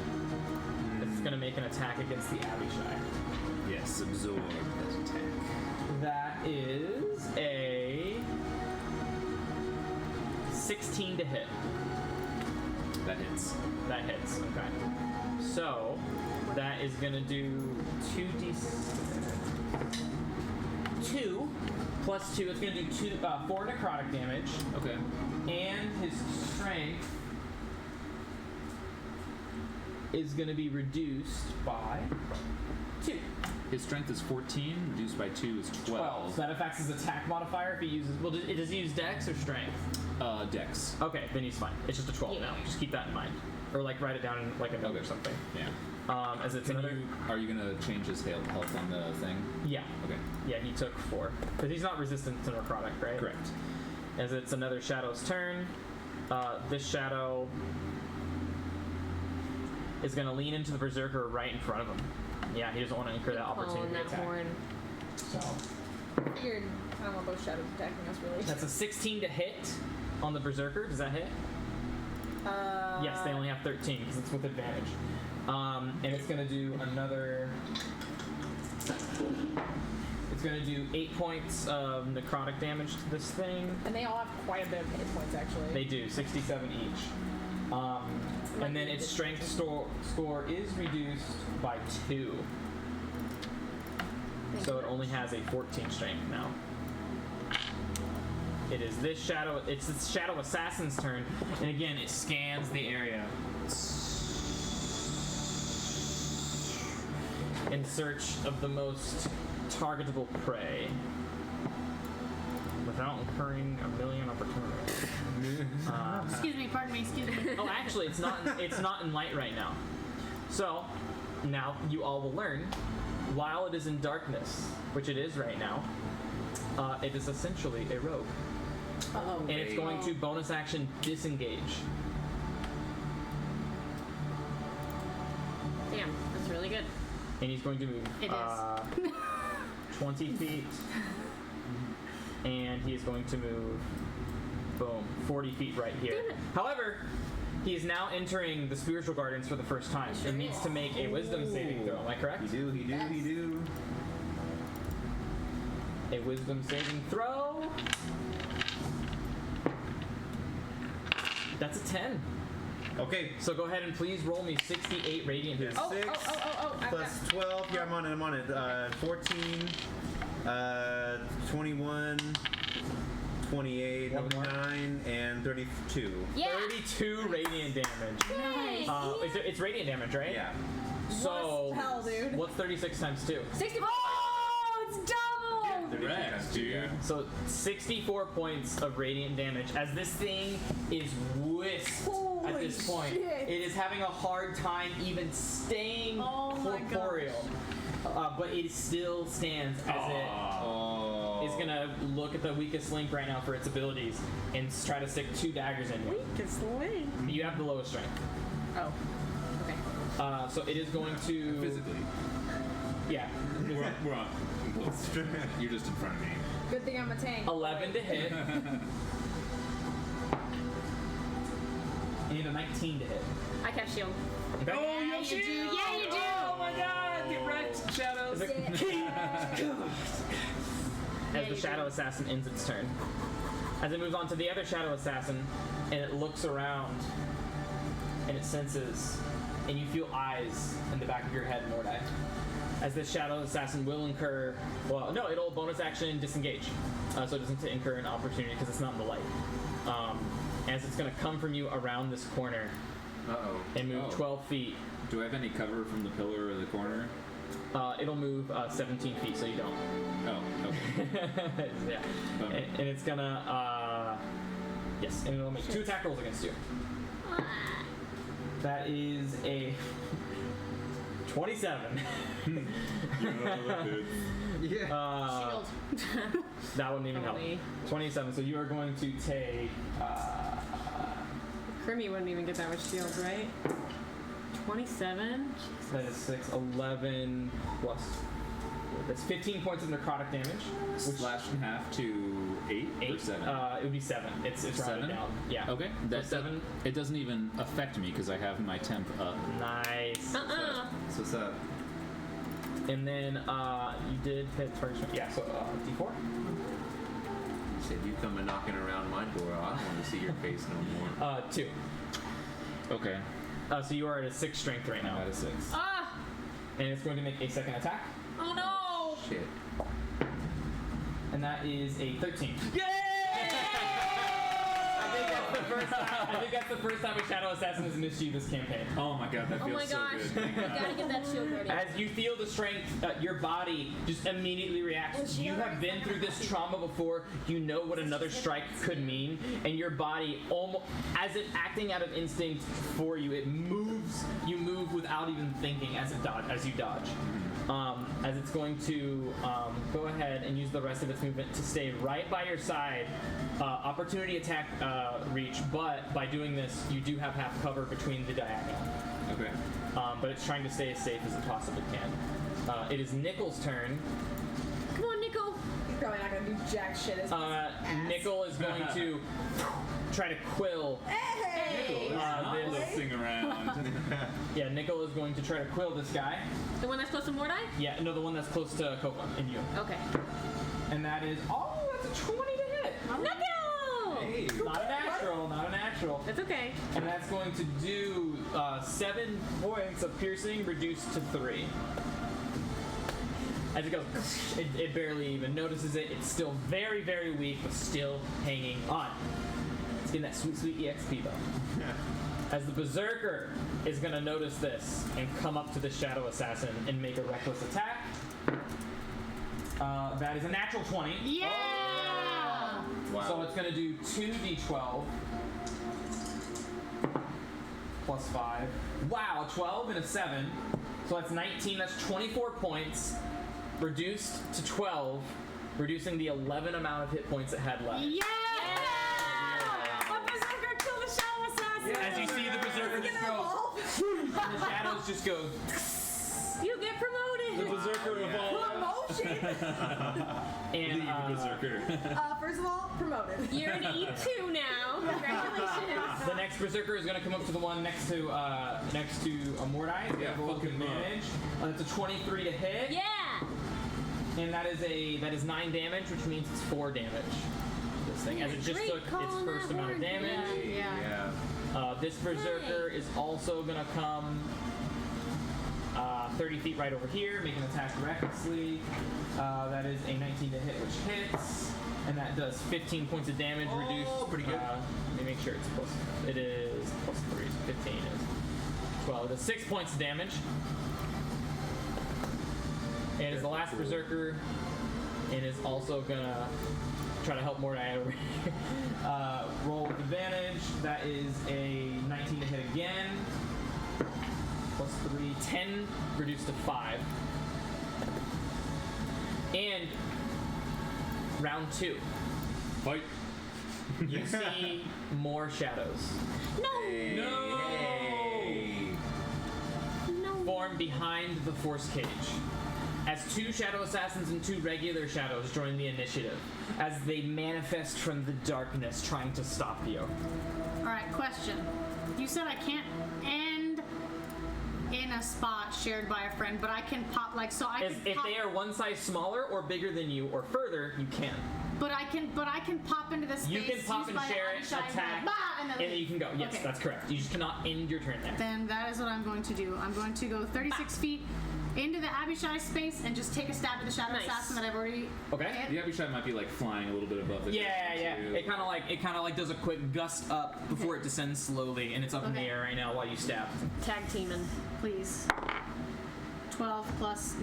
It's gonna make an attack against the Abishai. Yes, absorb that attack. That is a 16 to hit. That hits. That hits. Okay. So that is gonna do 2 plus 2. It's gonna do 4 necrotic damage, Okay. and his strength is gonna be reduced by 2. His strength is 14, reduced by 2 is 12. So that affects his attack modifier if he uses. Well, does he use Dex or Strength? Dex. Okay, then he's fine. It's just a 12 now. Just keep that in mind, or like write it down in like a note or something. Yeah. As it's Can another. are you gonna change his health on the thing? Yeah. Okay. Yeah, he took 4. Because he's not resistant to necrotic, right? Correct. As it's another shadow's turn. This shadow is going to lean into the berserker right in front of him. Yeah, he doesn't want to incur that opportunity that attack. horn. So Figured I don't want those shadows attacking us, really. that's a 16 to hit on the berserker. Does that hit? Yes, they only have 13 because it's with advantage. And it's going to do another. It's going to do 8 points of necrotic damage to this thing. And they all have quite a bit of hit points, actually. They do, 67 each. And then its strength score is reduced by 2. So it only has a 14 strength now. It is this shadow, it's this shadow assassin's turn, and again it scans the area in search of the most targetable prey without incurring a million opportunities. Excuse me, pardon me, excuse me. Oh, actually, it's not in light right now. So now you all will learn. While it is in darkness, which it is right now, it is essentially a rogue, and it's going to bonus action disengage. Damn, that's really good. And he's going to move It is. 20 feet, and he is going to move Boom. 40 feet right here. Damn it. However, he is now entering the spiritual gardens for the first time. It needs to make a wisdom saving throw. Am I correct? He do. A wisdom saving throw. That's a 10. Okay. So go ahead and please roll me 68 radiant damage. Oh, 6 I've plus got- 12. Yeah, I'm on it. 14, 21, 28, One more. 9, and 32. Yeah. 32 radiant damage. Yay. It's radiant damage, right? Yeah. So, What the hell, dude? what's 36 times 2? 64. Oh, it's double! Rex, dude. So 64 points of radiant damage as this thing is whisked at Holy this point. shit. It is having a hard time even staying Oh my corporeal. But it still stands as it Oh. is gonna look at the weakest link right now for its abilities and try to stick 2 daggers in you. Weakest link. You have the lowest strength. Oh. Okay. So it is going to Physically. Yeah. We're on. You're just in front of me. Good thing I'm a tank. 11 to hit. You need a 19 to hit. I cast shield. Okay? Yeah, you do. Yeah, you do. Oh my god! Get wrecked, Shadows. As the Shadow Assassin ends its turn. As it moves on to the other Shadow Assassin, and it looks around, and it senses, and you feel eyes in the back of your head, Mordai. As this Shadow Assassin will incur, well, no, it'll bonus action disengage. So it doesn't incur an opportunity because it's not in the light. As it's going to come from you around this corner Uh-oh. and move 12 feet. Do I have any cover from the pillar or the corner? It'll move 17 feet, so you don't. Oh, okay. Yeah. Bummer. And it's gonna, yes, and it'll make 2 attack rolls against you. That is a 27. Yeah. Shield. That wouldn't even help. Holy. 27, so you are going to take, Crimmy wouldn't even get that much shield, right? 27? that is 6, 11 plus, that's 15 points of necrotic damage. Which Slashed in half to 8 or 8, 7? it would be 7. It's rounded 7? down. Yeah. Okay, So that's 7. It doesn't even affect me because I have my temp up. Nice. So what's up? And then you did hit target strength. Yeah, so D4. You said you come knocking around my door. I don't want to see your face no more. 2. Okay, So you are at a 6 strength right I'm now. at a 6. Ah! And it's going to make a second attack. Oh no! Shit. And that is a 13. I think that's the first time a Shadow Assassin has missed you this campaign. Oh my god, that Oh feels my so gosh. good. You Thank God. gotta get that shield ready. As you feel the strength, your body just immediately reacts. You have been through this trauma before. You know what another strike could mean, and your body, almost as if acting out of instinct for you, it moves. You move without even thinking as you dodge. As it's going to go ahead and use the rest of its movement to stay right by your side. Opportunity attack reach, but by doing this, you do have half cover between the diagonal. Okay. But it's trying to stay as safe as it possibly can. It is Nickel's turn. Come on, Nico! He's probably not gonna do jack shit as Nickel is going to try to quill. Let's sing around. Yeah, Nickel is going to try to quill this guy. The one that's close to Mordai? Yeah, no, the one that's close to Copa and you. Okay. And that is, that's a 20 to hit. Nico! Hey. Not a natural, not a natural. That's okay. And that's going to do 7 points of piercing reduced to 3. As it goes, it barely even notices it. It's still very, very weak, but still hanging on. It's getting that sweet, sweet EXP though. As the Berserker is going to notice this and come up to the Shadow Assassin and make a reckless attack. That is a natural 20. Yeah! Wow. So it's going to do 2d12 plus 5. Wow, 12 and a 7. So that's 19. That's 24 points. Reduced to 12, reducing the 11 amount of hit points it had left. Yeah! My berserker killed the Shadow Assassin! As you see the Berserker just go, and the shadows just go, You get promoted! The Berserker of all. Promotion. And Leave Berserker. First of all, promoted. You're an E2 now. Congratulations. the next Berserker is going to come up to the one next to Mordai. He's Yeah, gonna roll fuck him up. advantage. It's a 23 to hit. Yeah. And that is 9 damage, which means it's 4 damage. This thing, as it just Great took its calling first that amount of word. damage. Yeah. This Berserker is also gonna come 30 feet right over here, make an attack recklessly. That is a 19 to hit, which hits, and that does 15 points of damage. Reduced. Pretty good. Let me make sure it's plus. It is plus 3. 15 is 12. It does 6 points of damage. And is the last Berserker, and is also gonna try to help Mordai over here. Roll with advantage. That is a 19 to hit again. Plus 3, 10, reduced to 5. And round 2. Fight. You see more shadows No. form behind the Force Cage, as 2 Shadow Assassins and 2 regular Shadows join the initiative, as they manifest from the darkness, trying to stop you. All right, question. You said I can't end in a spot shared by a friend, but I can pop so I can If pop, they are one size smaller or bigger than you or further, you can. but I can pop into this space. You can pop use and my share it, Abishai, attack, bah, and then and then you can go. Yes, Okay. that's correct. You just cannot end your turn there. Then that is what I'm going to do. I'm going to go 36 feet into the Abishai space and just take a stab at the Shadow Nice. Assassin that I've already Okay. hit. The Abishai might be like flying a little bit above the Yeah, yeah. ground, too. It kind of like does a quick gust up before it descends slowly, and it's up in the Okay. air right now while you stab. Tag teaming. Please. 12 plus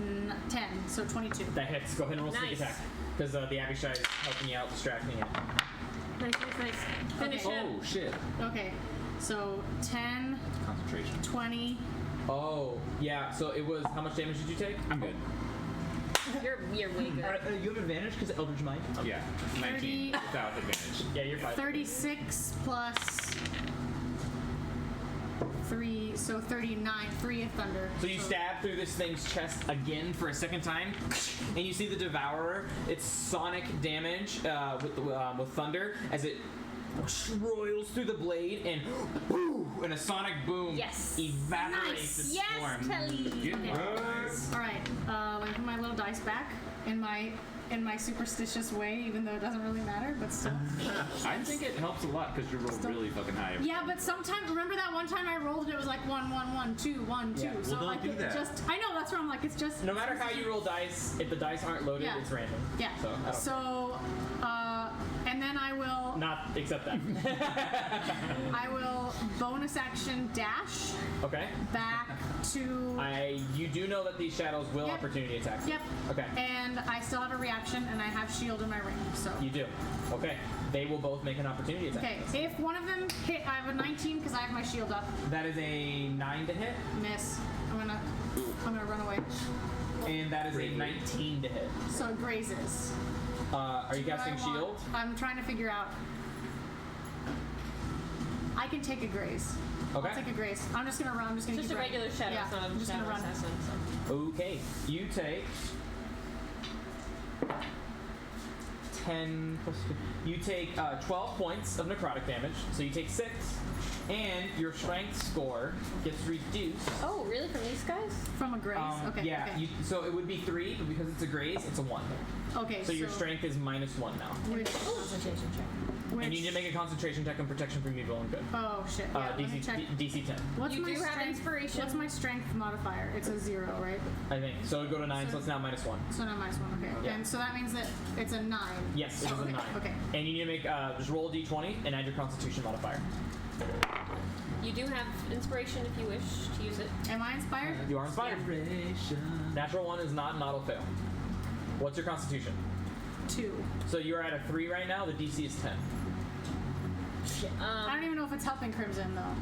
10, so 22. That hits. Go ahead and roll sneak Nice. attack, because the Abishai is helping you out, distracting you. Nice. Finish Okay. him. Oh shit. Okay, so 10, Concentration. 20. Oh, yeah. So it was. How much damage did you take? I'm good. You're way good. You have advantage because Eldritch Might. Yeah. 19 without advantage. Yeah, you're fine. 36 plus 3, so 39. 3 of thunder. So you stab through this thing's chest again for a second time, and you see the Devourer. It's sonic damage with thunder as it roils through the blade, and and a sonic boom Yes. evaporates its Yes, form. Kelly. Get Okay. right. All right, let me put my little dice back in my superstitious way, even though it doesn't really matter, but still. I think it helps a lot because you roll really fucking high. Yeah, but sometimes, remember that one time I rolled and it was like 1, 1, 1, 2, 1, 2. Yeah. So Well, don't like do it that. just, I know, that's where I'm like, it's just. No matter how you roll dice, if the dice aren't loaded, Yeah. it's random. Yeah. So, I don't So, and then I will, Not except that. I will bonus action dash Okay. back to. You do know that these shadows will Yep. opportunity attack. Yep. Okay. And I still have a reaction, and I have shield in my ring. So. You do. Okay. They will both make an opportunity attack. Okay. If one of them hit, I have a 19 because I have my shield up. That is a 9 to hit, Miss. I'm gonna run away. and that is a 19 to hit. So it grazes. Are you casting What I want- shield? I'm trying to figure out. I can take a graze. Okay. I'll take a graze. I'm just gonna run. I'm just gonna Just a keep running. regular shadow. Yeah, It's not I'm a just gonna shadow run. assassin. So. Okay. You take 10 plus 2. You take 12 points of necrotic damage, so you take 6, and your strength score gets reduced. Oh, really? From these guys? From a graze. Okay. Yeah. Okay. So it would be 3, but because it's a graze, it's a 1. Okay. So your strength is -1 now. Which, Concentration check. which, And you need to make a concentration check and protection from evil and good. Oh shit. Yeah, let me DC, check. DC 10, What's You my do have strength? inspiration. What's my strength modifier? It's a 0, right? I think. So it'd go to 9, so it's now -1. So now -1. Okay. Yeah. And so that means that it's a 9. Yes, it is a 9. Okay. And you need to make, just roll a d20 and add your constitution modifier. You do have inspiration if you wish to use it. Am I inspired? You are inspired. Natural 1 is not, and auto fail. What's your constitution? 2. So you're at a 3 right now, the DC is 10. I don't even know if it's helping Crimson though.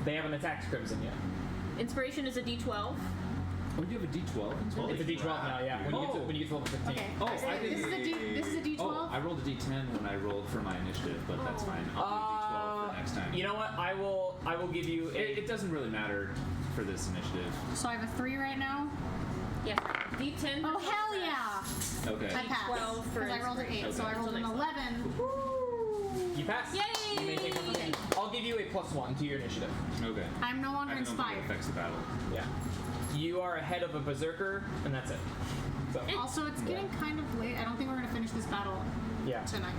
They haven't attacked Crimson yet. Inspiration is a D12. Oh, you have a D12 in Holy It's a D12 now, yeah. When you get to level 15. Okay. Oh, this is a this is a D12. Oh, I rolled a D10 when I rolled for my initiative, but that's fine. I'll do D12 for next time. You know what? I will give you It doesn't really matter for this initiative. So I have a 3 right now. Yes. D10. Oh, hell yeah! Okay. I passed. 12 for Because I rolled an 8, so I Okay. rolled an Next one. 11. You pass. Yay! You may take one. I'll give you a +1 to your initiative. Okay. I'm no longer I don't think it inspired. affects the battle. Yeah. You are ahead of a berserker, and that's it. So, Also, it's getting kind of late. I don't think we're going to finish this battle yeah. tonight.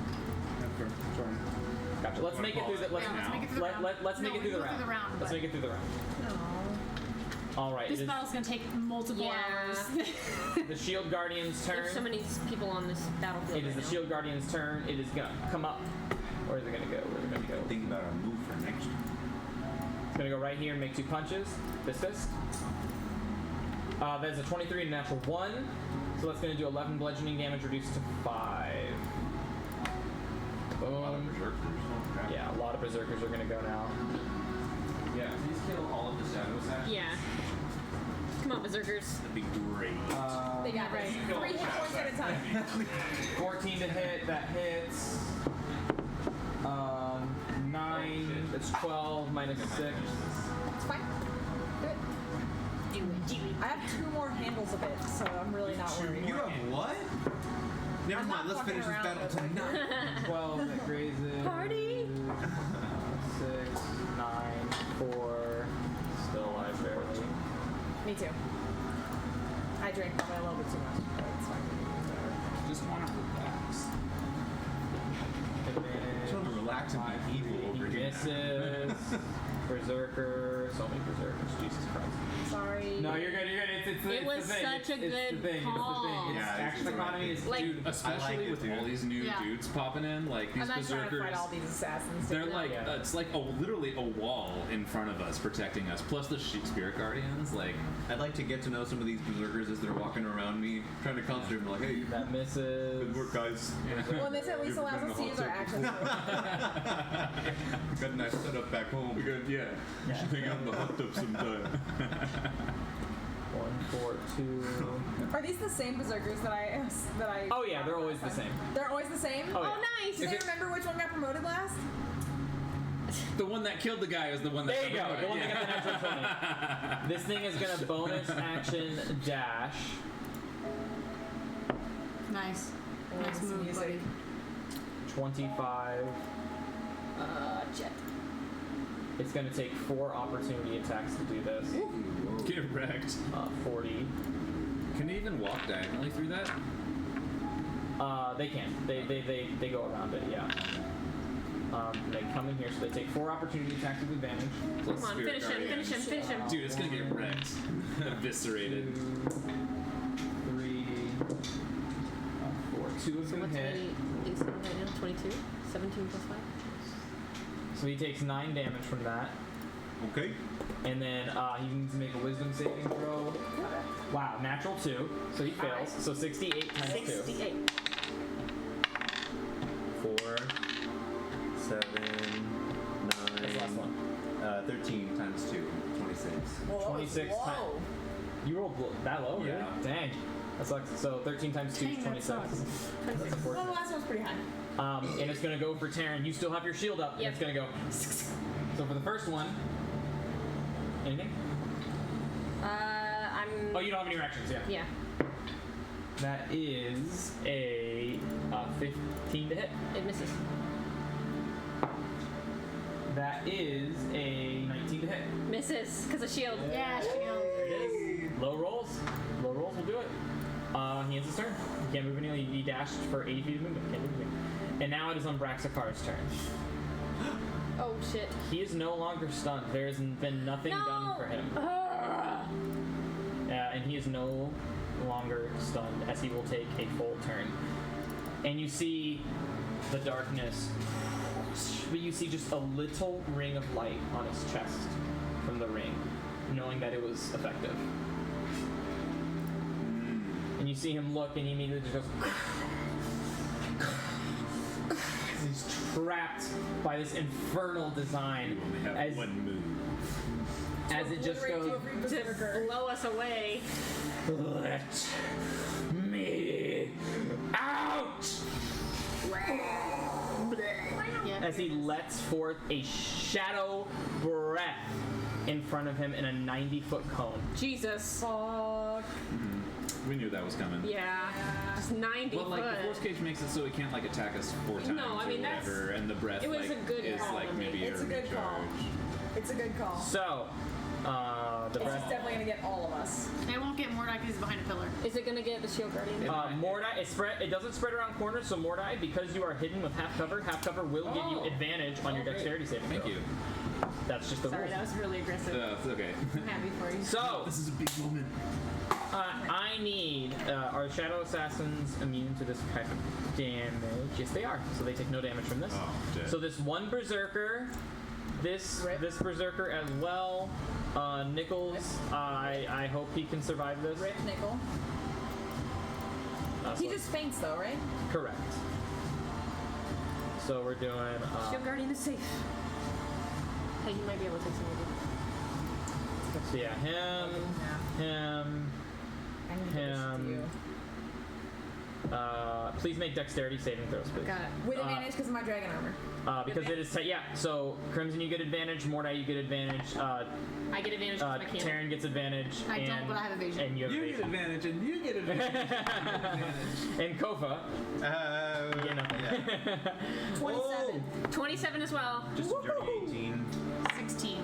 Gotcha. Let's make it through the. Let's, Yeah, let's make it through the round. let's make No, it through we the can go round. through the round, Let's but- make it through the round. All right. This it is battle's going to take multiple hours. the Shield Guardian's turn. There's so many people on this battlefield. It is right the now. Shield Guardian's turn. It is gonna come up. Where is it gonna go? Where is it gonna go? Think about our move for next turn. It's gonna go right here and make 2 punches. Fist. That is a 23 and a natural 1. So that's gonna do 11 bludgeoning damage reduced to 5. A lot of Boom. berserkers. Oh, crap. Yeah, a lot of berserkers are gonna go now. Yeah, please kill all of the shadow assassins. Yeah. Come on, berserkers. That'd be great. They got Right. 3 hit points at a time. 14 to hit. That hits. 9. That's 12 minus 6. It's fine. Do it. I have 2 more handles of it, so I'm really not worried. You have what? Never I'm mind. not Let's fucking finish this around battle with it. tonight. 12 that grazes. Party! 6, 9, 4. Still alive barely. Me too. I drank probably a little bit too much, but it's fine. Just want to relax. And then Just want to relax and be evil over he here. misses. Berserker. So many berserkers. Jesus Christ. Sorry. No, you're good. You're good. It's It the was thing. such it's, a it's the good thing. call. It's the thing. It's Yeah, it's action the right economy thing. is Like- Dude, especially I like it, with dude. all these new Yeah. dudes popping in, like these I'm not trying to berserkers. fight all these assassins. They're you know? like Yeah. it's like literally a wall in front of us protecting us. Plus the spirit guardians, like I'd like to get to know some of these berserkers as they're walking around me, trying to concentrate. I'm like, hey, that misses. good work, guys. Well, this at least You've allows been us to in a use our hot actions. We got a nice setup back home. We should hang out in the hot tub sometime. 1, 4, 2. Are these the same berserkers that I? Oh yeah, they're always the same. They're always the same. Oh, Oh, yeah. nice! Do they remember which one got promoted last? the one that killed the guy was the one that. There you go. The one that got the natural 20. This thing is gonna bonus action dash. Nice. Nice some move, music. buddy. 25. Jet. It's gonna take 4 opportunity attacks to do this. Get wrecked. 40. Can they even walk diagonally through that? They can. They go around it. Yeah. They come in here, so they take 4 opportunity attacks with advantage. Plus Come on, spirit finish him, guardians. finish him, finish him. Dude, it's gonna get wrecked. Eviscerated. 2, 3, 4. 2 of So them what's hit. Lee's right now? 22? 17 plus 5? So he takes 9 damage from that. Okay. And then he needs to make a wisdom saving throw. Wow, natural 2. So he fails. So 68 times 2. 68. 4, 7, 9. That's the last one. 13 times 2, 26. Well, that was 26 low. times. You rolled that low, really? Yeah. Dang. That sucks. So 13 times 2 is Dang, that 26. sucks. That's Well, the unfortunate. last one was pretty high. And it's gonna go for Taryn. You still have your shield up, and Yep. it's gonna go. So for the first one, anything? I'm. Oh, you don't have any reactions, yeah. Yeah. That is a 15 to hit. It misses. That is a 19 to hit. Misses, because of shield. Yeah, shield. There it is. Low rolls. Low rolls will do it. He ends his turn. He can't move any. He dashed for 80 feet of movement. Can't move anything. And now it is on Braxicar's turn. Oh, shit. He is no longer stunned. There has been nothing done for him. And he is no longer stunned as he will take a full turn. And you see the darkness, but you see just a little ring of light on his chest from the ring, knowing that it was effective. And you see him look, and he immediately just goes. He's trapped by this infernal design We only have as, one move. as it just Obliterate goes. to every To berserker. blow us away. Let me out! As he lets forth a shadow breath in front of him in a 90-foot cone. Jesus. Fuck. We knew that was coming. Yeah. Just 90 Well, like foot. the force cage makes it so it can't like attack us 4 times No, I mean, or that's- whatever, and the breath it was like a good is call like to maybe make. It's a a good call. recharge. It's a good call. So, the It's breath. just definitely gonna get all of us. It won't get Mordai because he's behind a pillar. Is it gonna get the shield guardian? Mordai, it doesn't spread around corners, so Mordai, because you are hidden with half cover will give you advantage on your dexterity saving throw. Thank you. That's just the Sorry, rules. that was really aggressive. It's okay. I'm happy for you. So, This is a big moment. I need, are Shadow Assassins immune to this type of damage? Yes, they are. So they take no damage from this. Oh, dead. So this one Berserker, this Berserker as well, Nichols, I hope he can survive this. Rip Nickel. He just faints though, right? Correct. So we're doing, Shield guardian is safe. Hey, you might be able to take some of it. so yeah, him, I need to give this to him. you. Please make dexterity saving throws, please. Got it. With advantage because of my dragon armor. Because it is, yeah, so Crimson you get advantage, Mordai you get advantage, I get advantage because I can't. Taryn gets advantage. I don't, and, but I have evasion. And you have You get evasion. advantage, and you get advantage. And Kofa, you know. Yeah. 27. 27 as well. Just a dirty 18. 16.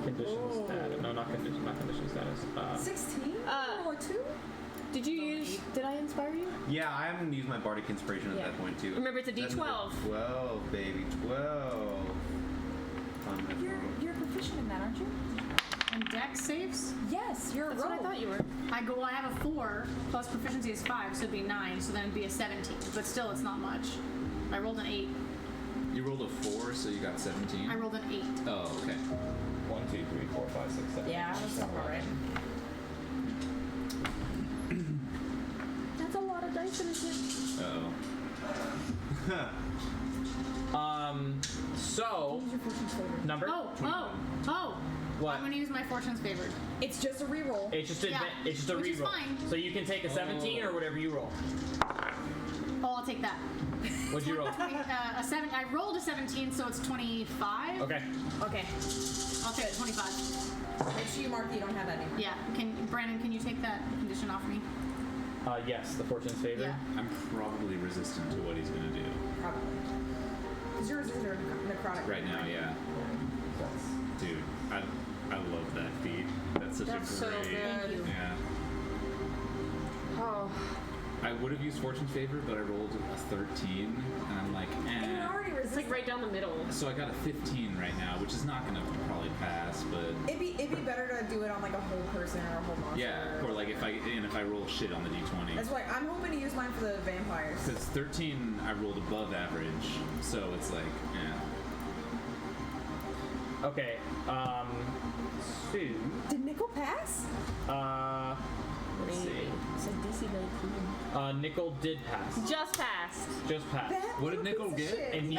Condition status. No, not condition status. 16? Or 2? Did you use? Did I inspire you? Yeah, I haven't used my bardic inspiration at Yeah. that point too. Remember, it's a That's D12. 12, baby, 12. You're proficient in that, aren't you? And dex saves? Yes, you're a That's what I rogue. thought you were. I have a 4, plus proficiency is 5, so it'd be 9, so then it'd be a 17. But still, it's not much. I rolled an 8. You rolled a 4, so you got 17. I rolled an 8. Oh, okay. 1, 2, 3, 4, 5, 6, 7. Yeah, that's about right. That's a lot of dice in a ship. Uh-oh. So, Use your fortune's favor. number? Oh! What? I'm gonna use my fortune's favored. It's just a reroll. It's just a, Yeah, it's just a which is reroll. fine. So you can take a 17 or whatever you roll. Oh, I'll take that. What'd you roll? A 7. I rolled a 17, so it's 25. Okay. Okay. I'll take 25. Make sure you mark that you don't have that anymore. Yeah. Brandon, can you take that condition off me? Yes, the fortune's favor. Yeah. I'm probably resistant to what he's gonna do. Probably. Because yours is necrotic. Right now, yeah. Dude, I love that feat. That's such That's a so great. good. Yeah. Oh. I would have used Fortune's Favor, but I rolled a 13, and I'm like, And you're already It's resistant. like right down the middle. So I got a 15 right now, which is not gonna probably pass, but It'd be better to do it on like a whole person or a whole monster. yeah. Or like if I roll shit on the d20. That's why I'm hoping to use mine for the vampires. Because 13 I rolled above average, so it's like, yeah. Okay. Sue. Did Nickel pass? Let's see. Said DC 19. Nickel did pass. Just passed. Just passed. That What did little Nickel piece of get? shit. And he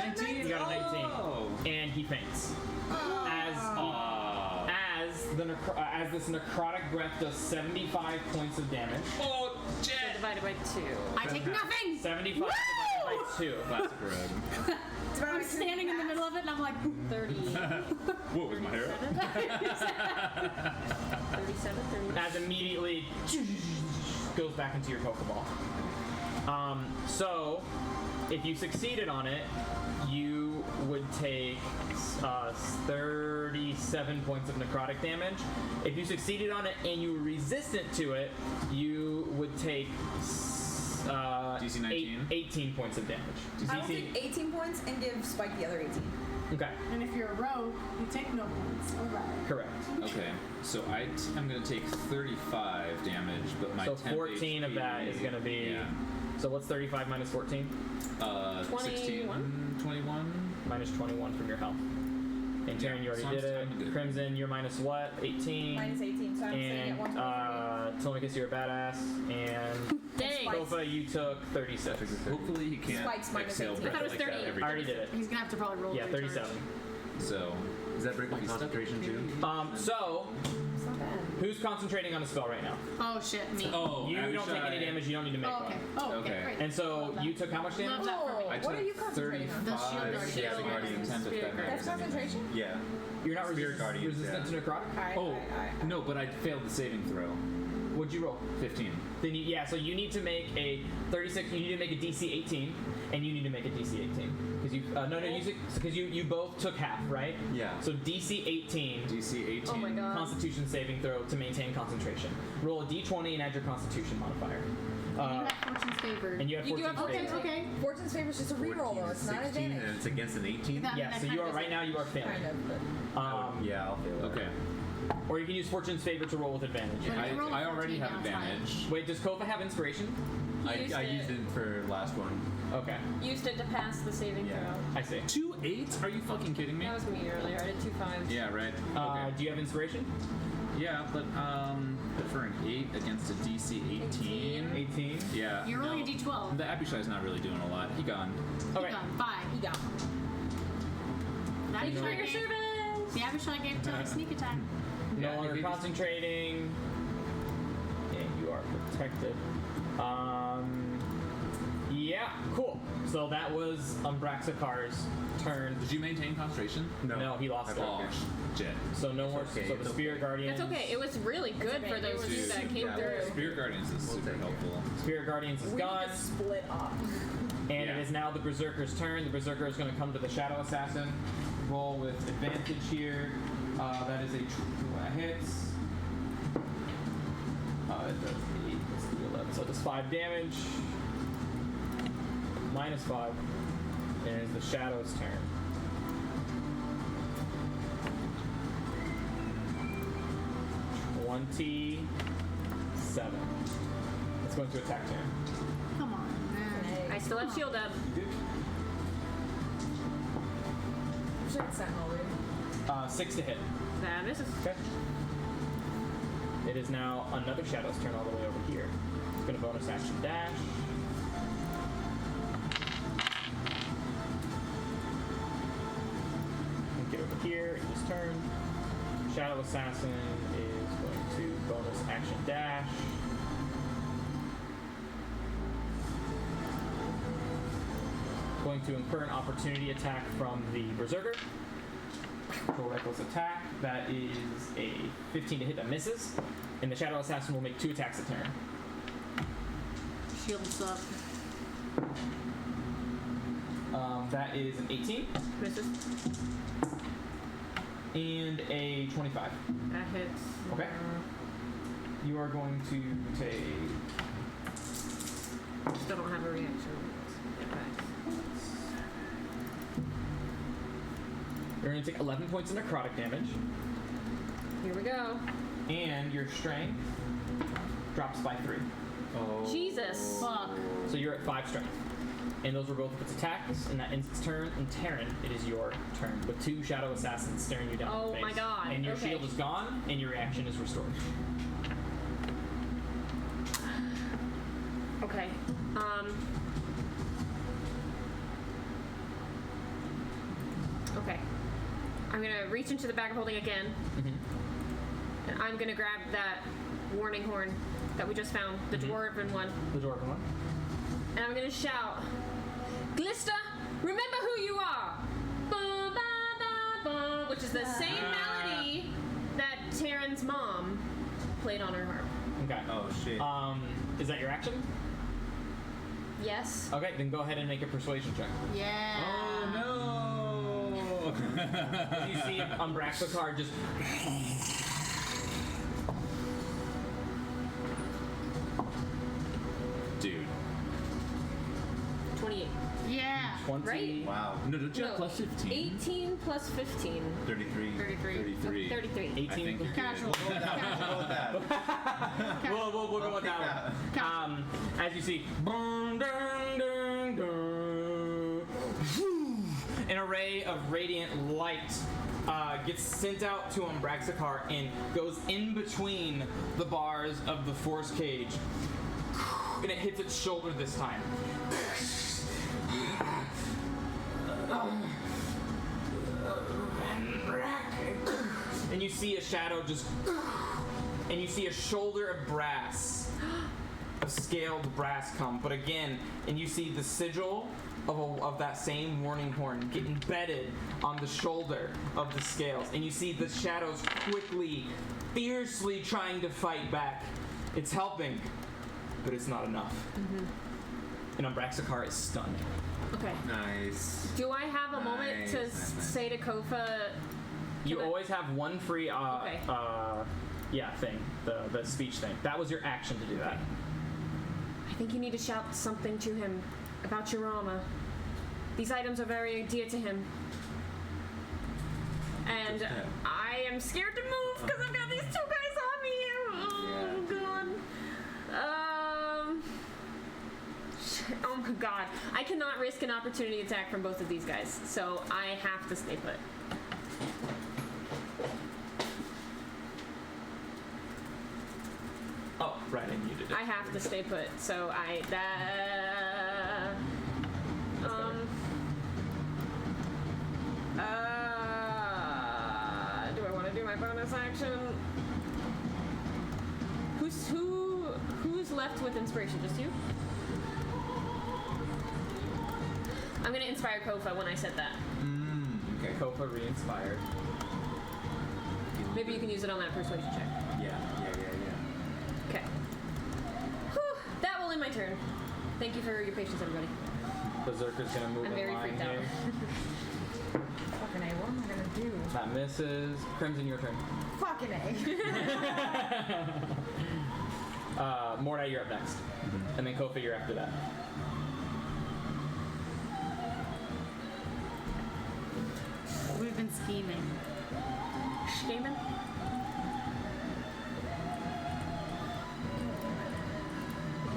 got a 19. Oh. And he faints. Ah. As this necrotic breath does 75 points of damage. Oh, So Jet! divided by 2. I take nothing! 75 divided by 2. Classic road. I'm standing in the middle of it and I'm like, 30. What was my hair? 37, 30. As immediately goes back into your Pokeball. So, if you succeeded on it, you would take 37 points of necrotic damage. If you succeeded on it and you were resistant to it, you would take DC 19? 18 points of damage. I will take 18 points and give Spike the other 18. Okay, and if you're a rogue, you take no points. Alright. correct. Okay, so I'm gonna take 35 damage, but my So 10 14 of HP that is gonna be. Yeah. So what's 35 minus 14? 16, 21. Minus 21 from your health. And Taryn, you Yeah, so already I'm did it. good. Crimson, you're minus what? 18. Minus 18, so I'm sitting at And 123. Telemachus, you're a badass. And Dang. Spikes. Kofa, you took 36. Hopefully he can't Spikes minus exhale 18. breath I thought it was like that 30. every I already did it. He's gonna have to probably roll Yeah, to recharge. 37. So Does that break my concentration too? So, It's not bad. who's concentrating on a spell right now? Oh shit, me. oh, You don't take any Abishai. damage, you don't need to make Oh, okay. one. Oh, okay, Okay. great. And so, you took how much damage? Love that for me. Oh, I what are took you concentrating on? The shield 35. guardian. Yeah, the guardian. 10 if that Spirit matters. That's concentration? Yeah. You're not Spirit guardians, resistant yeah. to necrotic? Oh, no, but I failed the saving throw. What'd you roll? 15. Then so you need to make a 36. You need to make a DC 18, and you need to make a DC 18 because because you both took half, right? Yeah. So DC 18. DC 18. Oh my god. Constitution saving throw to maintain concentration. Roll a D20 and add your Constitution modifier. You have fortune's favored. And you have You do Fortune's have favor. Okay. Fortune's favor is just a reroll, though. 14 It's not an 16, advantage. and it's against an 18. That- Yeah, that so kind you of are is- right now you are failing. Kind of, but Yeah, I'll fail. Okay. Or you can use Fortune's favor to roll with advantage. But I, if you roll I already 14, have now it's fine. advantage. Wait, does Kova have inspiration? I Used used it for last one. Okay, Used it to pass the saving Yeah. throw. I see. 2 8s? Are you fucking kidding me? That was me earlier. I did 2 5s. Yeah, right. Do you have inspiration? Yeah, but for an 8 against a DC 18. 18. Yeah. You're rolling a D12. The Abishai's not really doing a lot. He gone. Okay. Keep going. 5. he got The Thank you for Abishai your gave, service. the Abishai gave to like sneak attack. No Yeah, longer he- concentrating. And you are protected. Yeah, cool. So that was Umbraxikar's turn. Did you maintain concentration? No, he lost I it. broke Oh, shit. So no more. okay, So the it's Spirit Guardians. That's okay. It was really good okay. for those It two was- that came yeah, through. Spirit Guardians is super take it. helpful. Spirit Guardians is We gone, just split up. and Yeah. it is now the Berserker's turn. The Berserker is going to come to the Shadow Assassin. Roll with advantage here. That is a hits. It does 8 plus 3, 11, so it does 5 damage. Minus 5. And it's the Shadow's turn. $27. It's going to attack him. Come on, man. I still have shield up. Should have Sentinel read. 6 to hit. That misses. Okay. It is now another Shadow's turn all the way over here. It's going to bonus action dash. And get over here in his turn. Shadow Assassin is going to bonus action dash. Going to incur an opportunity attack from the Berserker. Roll reckless attack. That is a 15 to hit that misses. And the Shadow Assassin will make 2 attacks a turn. Shields up. That is an 18 Misses. and a 25. That hits. Okay. You are going to take. Still don't have a reaction. You're going to take 11 points of necrotic damage, Here we go. and your strength drops by 3. Oh. Jesus. Fuck. So you're at 5 strength. And those were both of its attacks, and that ends its turn. And Taryn, it is your turn, with 2 Shadow Assassins staring you down in Oh the face. my god, And your okay. shield is gone, and your reaction is restored. Okay. Okay. I'm gonna reach into the bag of holding again, and I'm gonna grab that warning horn that we just found, the dwarven one, The dwarven one. and I'm gonna shout, Glista, remember who you are! Ba, ba, ba, ba, which is the same melody that Taryn's mom played on her harp. Okay. Oh shit. Is that your action? Yes. Okay, then go ahead and make a persuasion check. Yeah. Oh no! You see Umbraxakar just Dude. 28. Yeah. 20. Right? Wow. No, don't you have No, plus 15? 18 plus 15. 33. 33. 33. 33. 18. I think you're Casual. good. Go with that. We'll go with that one. As you see, boom, dun, dun, dun, an array of radiant light gets sent out to Umbraxakar and goes in between the bars of the force cage. And it hits its shoulder this time. And you see a shadow just. And you see a shoulder of brass, of scaled brass come. But again, and you see the sigil of that same warning horn get embedded on the shoulder of the scales. And you see the shadows quickly, fiercely trying to fight back. It's helping, but it's not enough. And Umbraxakar is stunned. Okay. Nice. Do I have a moment to Nice. say to Kofa? You Can I- always have one free, Okay. thing, the speech thing. That was your action to do that. I think you need to shout something to him about your armor. These items are very dear to him. And I am scared to move because I've got these two guys on me. Oh, God. Shit. Oh, my God. I cannot risk an opportunity attack from both of these guys, so I have to stay put. Oh, right, and you did it. I have to stay put, so do I want to do my bonus action? Who's left with inspiration? Just you? I'm gonna inspire Kofa when I said that. Okay. Kofa re-inspired. Maybe you can use it on that persuasion check. Yeah. Okay. Whew, that will end my turn. Thank you for your patience, everybody. Berserker's gonna move I'm in very line freaked out. here. Fucking A, what am I gonna do? That misses. Crimson, your turn. Fucking A. Mordai, you're up next. And then Kofa, you're after that. We've been scheming. Schneeman?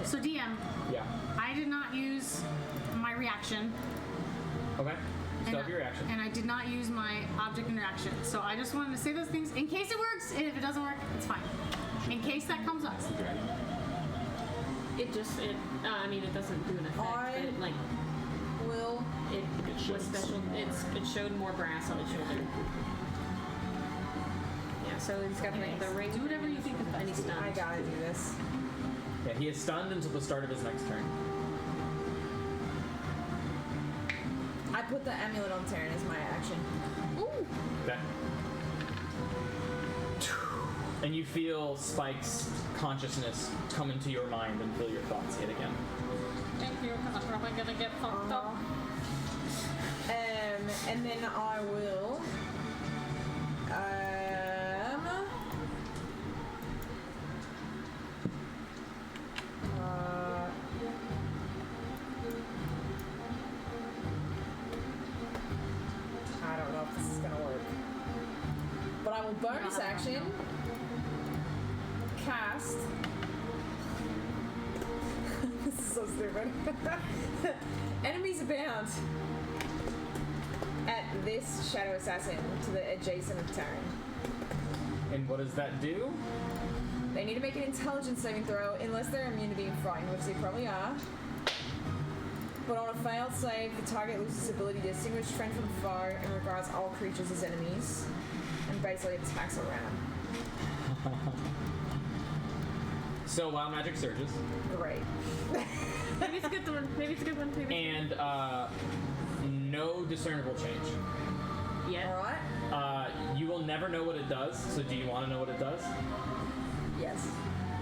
So DM, Yeah. I did not use my reaction. Okay. You still have your reaction. And I did not use my object interaction. So I just wanted to say those things in case it works, and if it doesn't work, it's fine. In case that comes up. It doesn't do an effect, but it, like, Will. it was special. It showed more brass on his shoulder. Yeah, so he's got like the ring. Do whatever you think is and he's stunned. I gotta do this. Yeah, he is stunned until the start of his next turn. I put the amulet on Taryn as my action. Okay. And you feel Spike's consciousness come into your mind and fill your thoughts yet again. Thank you, because I'm probably gonna get fucked up. And then I will. I don't know if this is gonna work. But I will bonus action cast. This is so stupid. Enemies abound at this shadow assassin to the adjacent of Taryn. And what does that do? They need to make an intelligence saving throw unless they're immune to being frightened, which they probably are. But on a failed save, the target loses its ability to distinguish friend from foe and regards all creatures as enemies, and basically attacks around. So wild magic surges. Great. Maybe it's a good one. Maybe it's a good one. Maybe. And no discernible change. Yeah. Alright? You will never know what it does, so do you want to know what it does? Yes.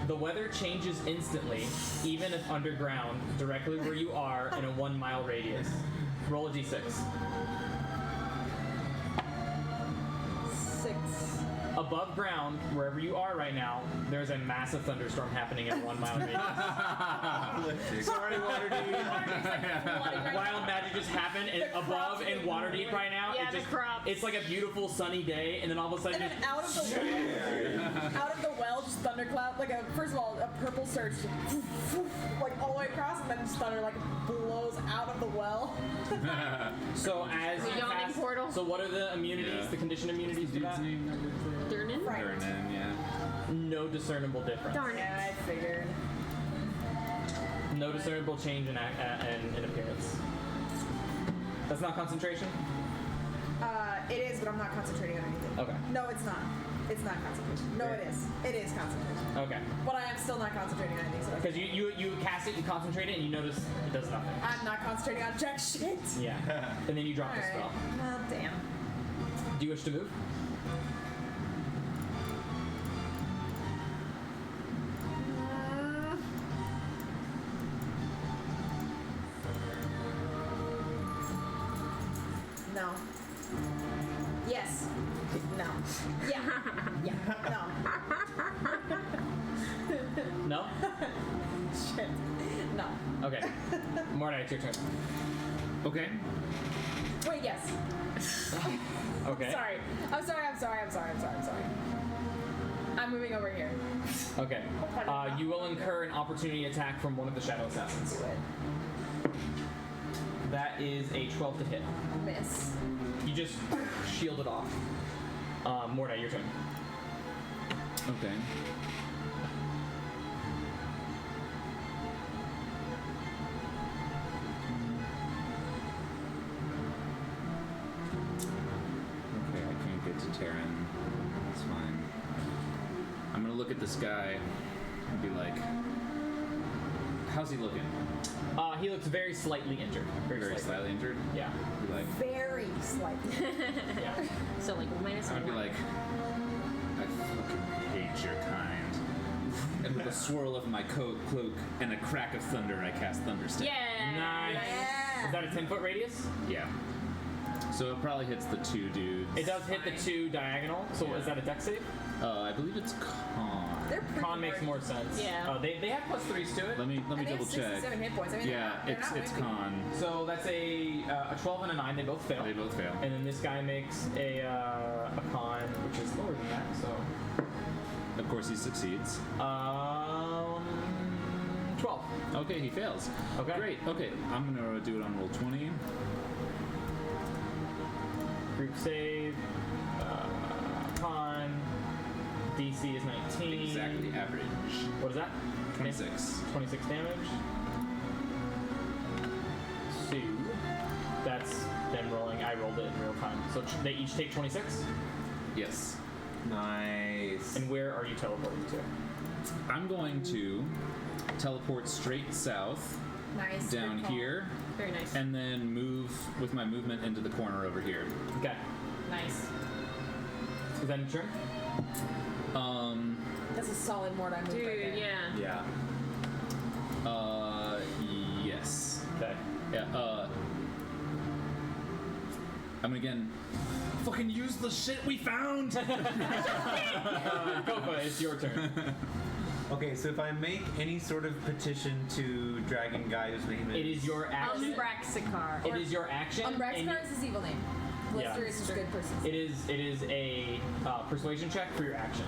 The weather changes instantly, even if underground, directly where you are in a 1 mile radius. Roll a d6. 6. Above ground, wherever you are right now, there's a massive thunderstorm happening in a 1 mile radius. Sorry, Waterdeep. Wild magic just happened and above in Waterdeep right now. Yeah, the crops. It's like a beautiful sunny day, and then all of a sudden, And then out of the well, just thundercloud, like first of all, a purple surge, like all the way across, and then just thunder like blows out of the well. so as The you yawning cast, portal. so what are the immunities? The condition immunities to that? Durnan? Right. Vernon, yeah. No discernible difference. Darn it. Yeah, I figured. No discernible change in appearance. That's not concentration? It is, but I'm not concentrating on anything. Okay. No, it's not. It's not concentration. No, it is. It is concentration. Okay. But I am still not concentrating on anything. So Because you cast it, you concentrate it, and you notice it does nothing. I'm not concentrating on jack shit. Yeah. And then you drop the Alright. spell. Well, damn. Do you wish to move? No. Yes. No. Yeah. Yeah. No. No? Shit. No. Okay. Morna, it's your turn. Okay. Wait, yes. Okay. Sorry. I'm sorry. I'm moving over here. Okay. You will incur an opportunity attack from one of the Shadow Assassins. Do it. That is a 12 to hit. Miss. You just shield it off. Morna, your turn. Okay. Okay, I can't get to Terran. That's fine. I'm gonna look at this guy and be like, how's he looking? He looks very slightly injured. Very slightly injured? Yeah. Be like, Very slightly. Yeah. So like minus I'm gonna be one. like, I fucking hate your kind. And with a swirl of my cloak and a crack of thunder, I cast Thunderstep. Yeah. Nice. Yeah. Is that a 10-foot radius? Yeah. So it probably hits the two dudes. It does hit the 2 diagonal, so Yeah. is that a dex save? I believe it's con. They're pretty Con makes hard. more sense. Yeah. They have +3s to it. Let me And they have double check. 67 hit points. I mean, Yeah, they're not it's wimpy. con. So that's a 12 and a 9. They both fail. They both fail. And then this guy makes a con, which is lower than that. So Of course, he succeeds. 12. Okay, he fails. Okay. Great. Okay, I'm gonna do it on roll 20. Group save. Con. DC is 19. Exactly average. What is that? 26. 26 damage. So that's them rolling. I rolled it in real time. So they each take 26. Yes. Nice. And where are you teleporting to? I'm going to teleport straight south Nice. down good call. here, Very nice. and then move with my movement into the corner over here. Okay. Nice. Is that your turn? That's a solid Mordai move Dude, right there. yeah. Yeah. Yes. Okay. Yeah, I'm gonna again fucking use the shit we found! Kofa, it's your turn. Okay, so if I make any sort of petition to Dragon Guy whose name is... It is your action. Umbraxicar. It is your action. and Umbraxicar is his evil name. Yeah. Blister is his good person. It is a persuasion check for your action.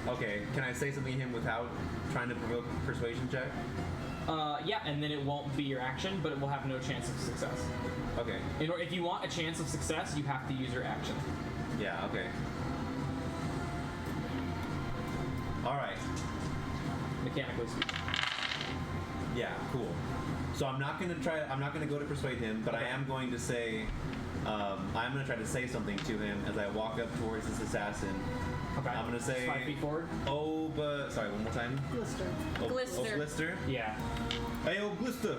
Okay, can I say something to him without trying to provoke a persuasion check? Yeah, and then it won't be your action, but it will have no chance of success. Okay. If you want a chance of success, you have to use your action. Yeah, okay. Alright. Mechanically speaking. Yeah, cool. So I'm not gonna go to persuade him, but I am going to say, I'm gonna try to say something to him as I walk up towards this assassin. Okay. I'm gonna say, 5 feet forward. sorry, one more time. Glister. Glister. Glister. Yeah. Hey, Glister.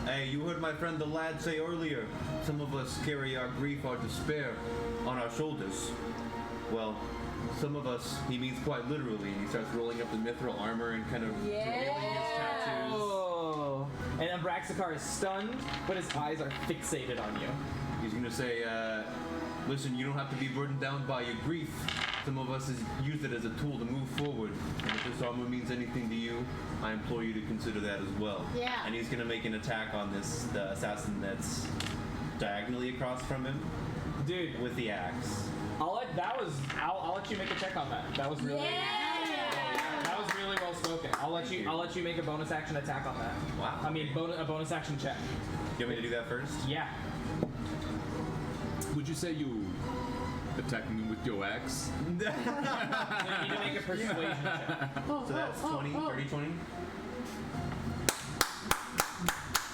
Hey, you heard my friend the lad say earlier, some of us carry our grief, our despair on our shoulders. Well, some of us, he means quite literally, and he starts rolling up the mithril armor and kind of revealing his tattoos. Oh. And Umbraxicar is stunned, but his eyes are fixated on you. He's gonna say, listen, you don't have to be burdened down by your grief. Some of us use it as a tool to move forward. And if this armor means anything to you, I implore you to consider that as well. Yeah. And he's gonna make an attack on the assassin that's diagonally across from him Dude, with the axe. I'll let you make a check on that. That was really That was really well spoken. I'll let you make a bonus action attack on that. Wow. I mean a bonus action check. You want me to do that first? Yeah. Would you say you attack me with your axe? So you need to make a persuasion check. So that's 20, 30, 20?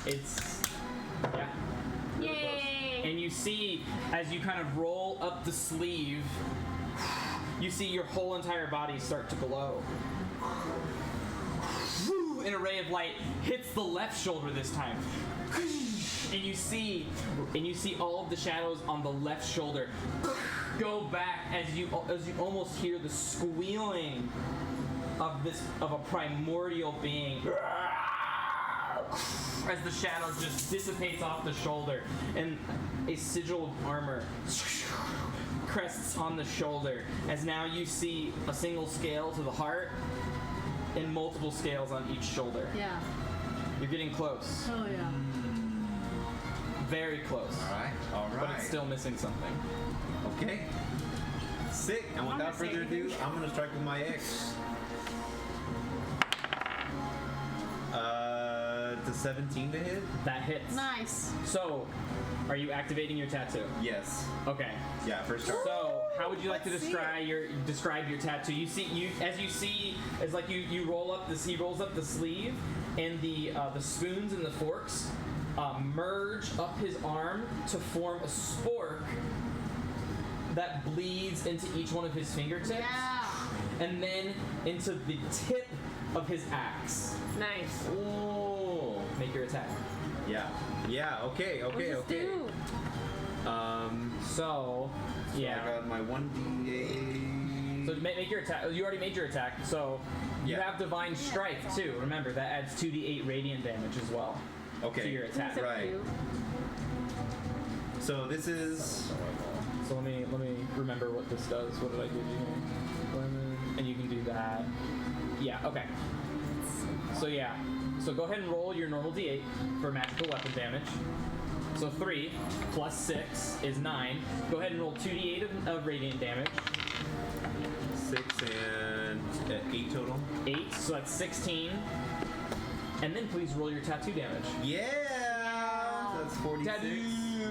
It's yeah. Yay! And you see, as you kind of roll up the sleeve, you see your whole entire body start to glow. An array of light hits the left shoulder this time. And you see all of the shadows on the left shoulder go back as you almost hear the squealing of a primordial being as the shadow just dissipates off the shoulder, and a sigil of armor crests on the shoulder, as now you see a single scale to the heart and multiple scales on each shoulder. Yeah. You're getting close. Oh yeah. Very close. All right. But it's still missing something. Okay. Sick. And without further ado, I'm gonna strike with my X. It's a 17 to hit. That hits. Nice. So, are you activating your tattoo? Yes. Okay. Yeah, first start. So, how would you like to Let's see describe your tattoo? You see, it's like you roll up this. He rolls up the sleeve, and the spoons and the forks merge up his arm to form a spork that bleeds into each one of his fingertips, Yeah. and then into the tip of his axe. Nice. Oh, make your attack. Yeah. Yeah. Okay. What's Okay. this Okay. do? So, I yeah. got my 1d8. So make your attack. You already made your attack. So you Yeah. have Divine Strike too. Remember that adds 2d8 radiant damage as well to Okay. your attack. So Right. cute. So this is. So let me remember what this does. What did I give you here? Lemon, and you can do that. Yeah. Okay. So yeah. So go ahead and roll your normal d8 for magical weapon damage. So 3 plus 6 is 9. Go ahead and roll 2d8 of radiant damage. 6 and 8 total. 8, so that's 16. And then please roll your tattoo damage. Yeah! So that's 46.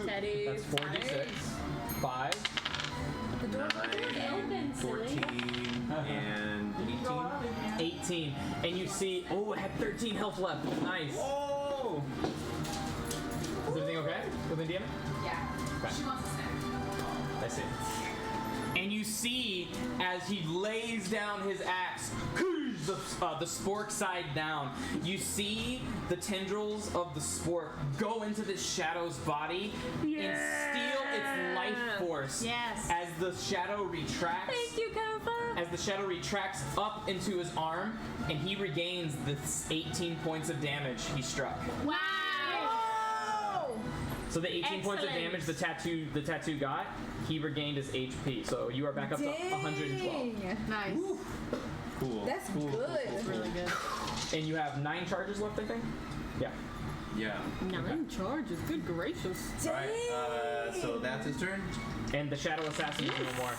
Teddy. That's 4d6. 5. 9, 14, and 18. 18. And you see, oh, it had 13 health left. Nice. Oh! Is everything okay with Indiana? Yeah. Okay. She wants a snack. I see. And you see, as he lays down his axe, the spork side down, you see the tendrils of the spork go into this shadow's body and steal its life force. Yes. As the shadow retracts. Thank you, Kofa. As the shadow retracts up into his arm, and he regains the 18 points of damage he struck. Wow. So the 18 points of Excellent. damage the tattoo got, he regained his HP. So you are back up to 112. Dang. Nice. Cool. That's cool, good. That's really good. And you have 9 charges left, I think? Yeah. Yeah. 9 charges. Good gracious. Alright, so that's his turn. And the Shadow Assassin is no more.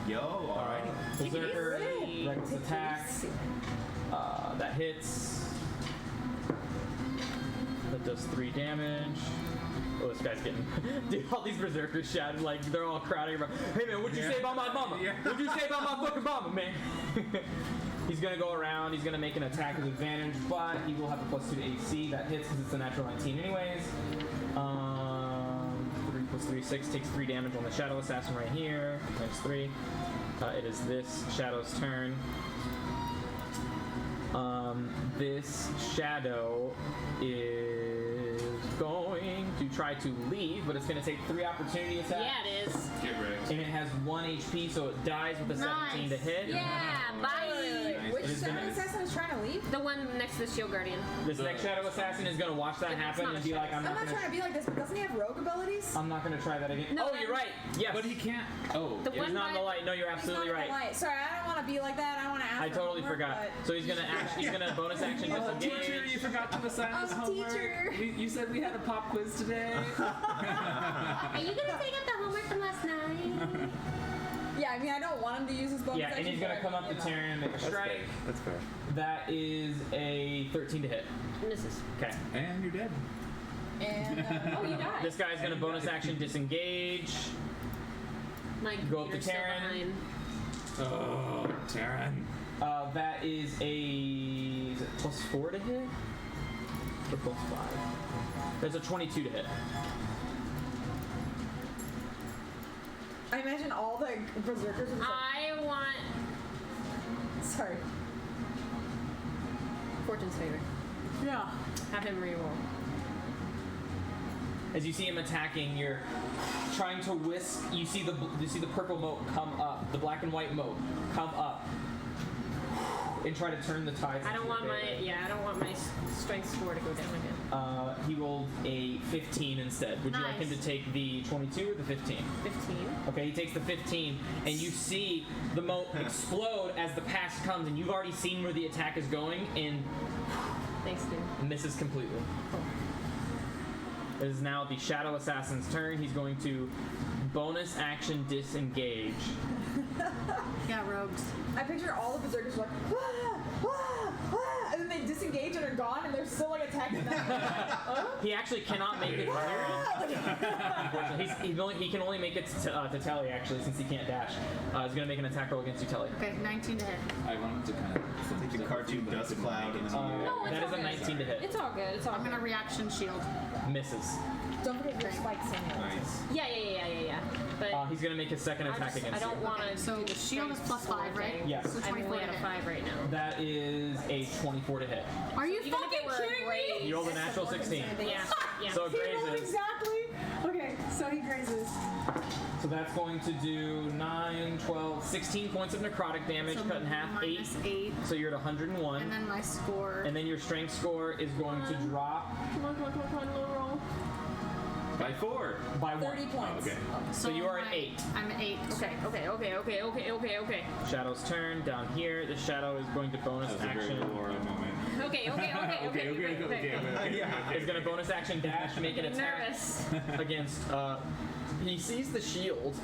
Yo, alrighty. Berserker, reckless attack. That hits. That does 3 damage. Oh, this guy's getting... Dude, all these berserkers shouting, like, they're all crowding around. Hey, man, what'd you say about my mama? Yeah. What'd you say about my fucking mama, man? He's gonna go around, he's gonna make an attack with advantage, but he will have a +2 to AC. That hits because it's a natural 19 anyways. 3 plus 3, 6, takes 3 damage on the Shadow Assassin right here. Times 3. It is this Shadow's turn. This Shadow is going to try to leave, but it's going to take 3 opportunity attacks. Yeah, it is. Get wrecked. And it has 1 HP, so it dies with a 17 to hit. Yeah, bye. Which It is Shadow gonna- Assassin is trying to leave? The one next to the Shield Guardian. This next Shadow Assassin is going to watch that It's happen not and a be like, shadow. I'm I'm not not going trying to be like this, but doesn't he have rogue abilities? I'm not going to try that again. No, Oh, that- you're right. Yes. But he can't. Oh. The It was one not in the by- light. No, you're He's absolutely not in the right. light. Sorry, I don't want to be like that. I want to ask I for totally homework, forgot. but- So he's gonna bonus action Oh, teacher, you disengage. forgot to assign us Oh, homework. teacher. You said we had a pop quiz today. Are you gonna take up the homework from last night? Yeah, I mean, I don't want him to use his bonus Yeah, and action, he's gonna but come up to you know. Tyrion and make a strike. That's fair. That is a 13 to hit. Misses. Okay. And you're dead. And, Oh, you died. This guy's gonna bonus action disengage. My Go up to computer's still Taryn. behind. Oh, Taryn. That is a is it +4 to hit? Or +5? There's a 22 to hit. I imagine all the berserkers are just like, I want sorry. Fortune's favor. Yeah. Have him reroll. As you see him attacking, you're trying to whisk. You see the purple mote come up, the black and white mote come up, and try to turn the tides. I don't want my strength score to go down again. He rolled a 15 instead. Would you like him to take the 22 or the 15? 15. Okay, he takes the 15, and you see the moat explode as the pass comes, and you've already seen where the attack is going, and Thanks, dude. misses completely. It is now the Shadow Assassin's turn. He's going to bonus action disengage. Yeah, rogues. I picture all the berserkers like, and then they disengage and are gone, and they're still like attacking them. He actually cannot make it here. Unfortunately, he can only make it to Telly, actually, since he can't dash. He's going to make an attack roll against you, Telly. Okay, 19 to hit. I wanted to kind of Take the cartoon dust cloud and No, it's That all is a good. 19 to hit. It's all good. It's all I'm good. gonna reaction shield. Misses. Don't forget your spikes in there. Nice. Yeah. But He's going to make his second attack against I don't you. want to. So the shield is plus 5, right? Yes. So I'm 24 only to at a hit. 5 right now. That is a 24 to hit. Are you Even if fucking it were kidding great- me? You rolled a natural 16. Yeah. So it He rolled grazes. exactly. Okay, so he grazes. So that's going to do 9, 12, 16 points of necrotic damage, So cut in half, 8. minus 8. So you're at 101. And then my score. And then your strength score is going to drop Come on, low roll. by 4. by 1. 30 points. Okay. So you are at 8. I'm at 8. Okay. Shadow's turn down here. The shadow is going to bonus That was a very action. Laura moment. Okay. Is going to bonus action dash, make an attack Nervous. against. He sees the shield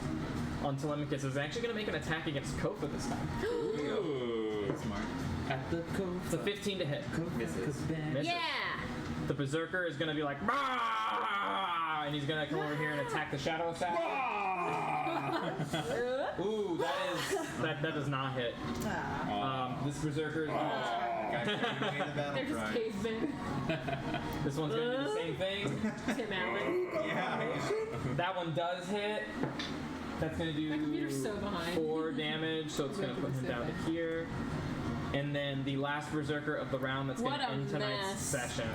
on Telemachus. Is actually going to make an attack against Kofa this time. Ooh. Smart. At the cove. It's a 15 to hit. Misses. Misses. Yeah. The Berserker is going to be like, "Bah!" And he's going to come over here and attack the Shadow Assassin. Ooh, that does not hit. This Berserker is Guys, you made the battle They're just cry. cavemen. this one's going to do the same thing. Tim Allen. Yeah. That one does hit. That's going to do computer's so behind. 4 damage, so it's going to put him down to here. And then the last Berserker of the round that's going What to a end tonight's mess. session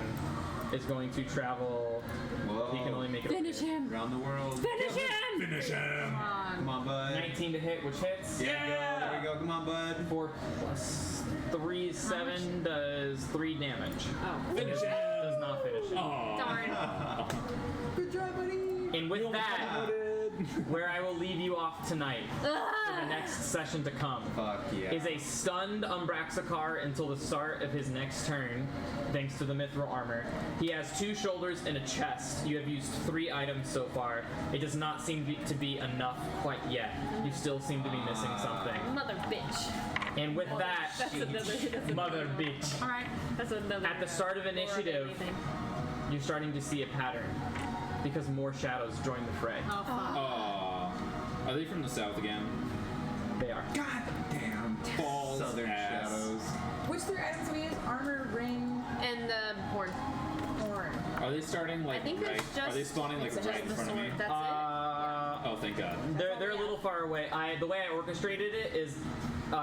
is going to travel. Whoa. He can only make it Finish him. Around the world. Finish him. Come on, bud. 19 to hit, which hits. There we go. Come on, bud. 4 plus 3 is 7 does 3 damage. Oh. Finish it. Does not finish it. Darn. Good job, buddy. And with that, where I will leave you off tonight for the next session to come Fuck yeah. is a stunned Umbraxakar until the start of his next turn, thanks to the mithril armor. He has 2 shoulders and a chest. You have used 3 items so far. It does not seem to be enough quite yet. You still seem to be missing something. Mother bitch. And with that, That's another. mother bitch. Alright. That's another. At the start of initiative, you're starting to see a pattern because more shadows join the fray. Oh, fuck. Aw. Are they from the south again? They are. God damn. Balls Southern ass. shadows. Which 3 items do we use? Armor, ring, And the horn. horn. Are they starting like I think right? it's just. Are they spawning like it's right just in the front of me? sword. That's Oh, thank God. They're a little far away. The way I orchestrated it is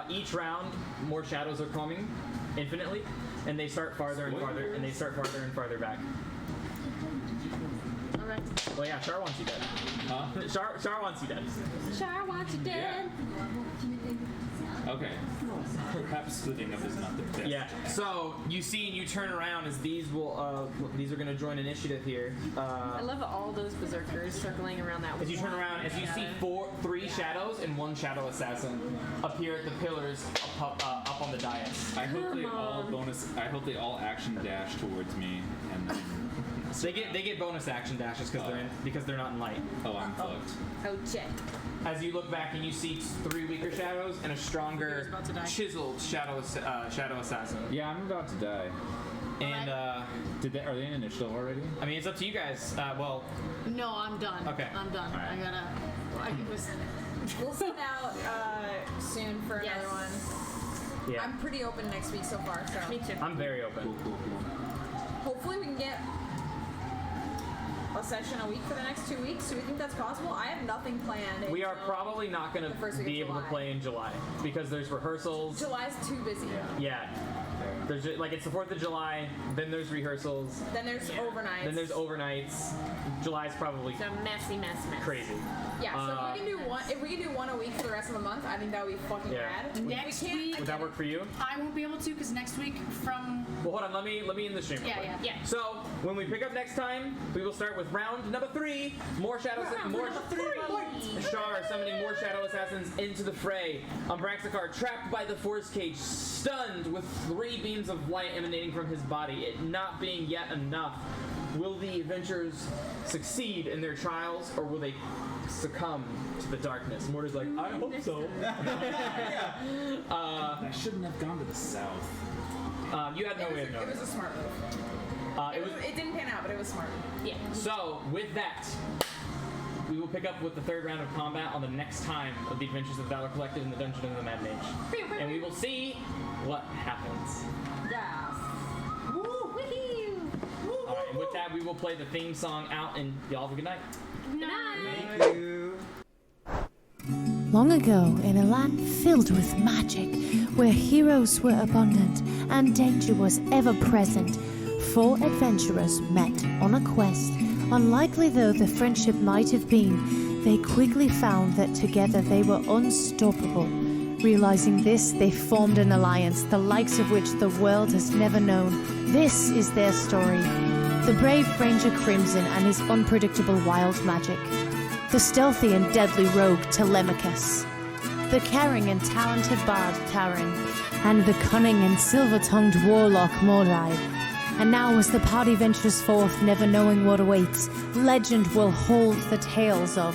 each round more shadows are coming infinitely, and they start farther and farther, and they start farther and farther back. Alright. Well, yeah, Char wants you dead. Huh? Char wants you dead. it. Char wants you dead. Okay. Perhaps splitting up is not the best. Yeah. So you see, and you turn around as these are going to join initiative here. I love all those berserkers circling around that. As you turn around, as you see 3 shadows and 1 shadow assassin appear at the pillars up on the dais. I hope they all I hope they all action dash towards me, and then. They get bonus action dashes because they're not in light. Oh, I'm fucked. Oh, check. As you look back and you see 3 weaker shadows and a He was stronger, about to die. chiseled shadow assassin. Yeah, I'm about to die. And Are they in initiative already? I mean, it's up to you guys. Well, No, I'm done. Okay. I'm done. Alright. I gotta. It was. We'll send out soon for Yes. another one. yeah, I'm pretty open next week so far, so Me too. I'm very open. Cool. hopefully we can get a session a week for the next 2 weeks. Do we think that's possible? I have nothing planned. We are until probably not going the first to week of be able to July. play in July because there's rehearsals. July's too busy. Yeah. There's like it's the 4th of July, then there's rehearsals, Then there's overnights. then there's overnights. July's probably So messy, mess. crazy. Yeah, so if we can do one a week for the rest of the month, I think that would be fucking Yeah. rad. Next we can't, week- Would that work for you? I won't be able to because next week from Well, hold on. Let me end the stream. real quick. Yeah. So when we pick up next time, we will start with round number 3. More shadows. Shar summoning more shadow assassins into the fray. Umbraxakar trapped by the force cage, stunned with 3 beams of light emanating from his body. It not being yet enough. Will the adventurers succeed in their trials, or will they succumb to the darkness? Mortar's like, I hope so. I shouldn't have gone to the south. You had no way of knowing. It was a smart move. It didn't pan out, but it was smart. Yeah. So, with that, we will pick up with the 3rd round of combat on the next time of the Adventures of the Valor Collective in the Dungeon of the Mad Mage. And we will see what happens. Yeah. Alright, and with that, we will play the theme song out, and y'all have a good night. Thank you. Long ago, in a land filled with magic, where heroes were abundant and danger was ever present, 4 adventurers met on a quest. Unlikely though the friendship might have been, they quickly found that together they were unstoppable. Realizing this, they formed an alliance, the likes of which the world has never known. This is their story. The brave Ranger Crimson and his unpredictable wild magic. The stealthy and deadly rogue Telemachus. The caring and talented bard Taran. And the cunning and silver-tongued warlock Mordai. And now as the party ventures forth, never knowing what awaits, legend will hold the tales of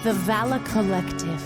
the Valor Collective.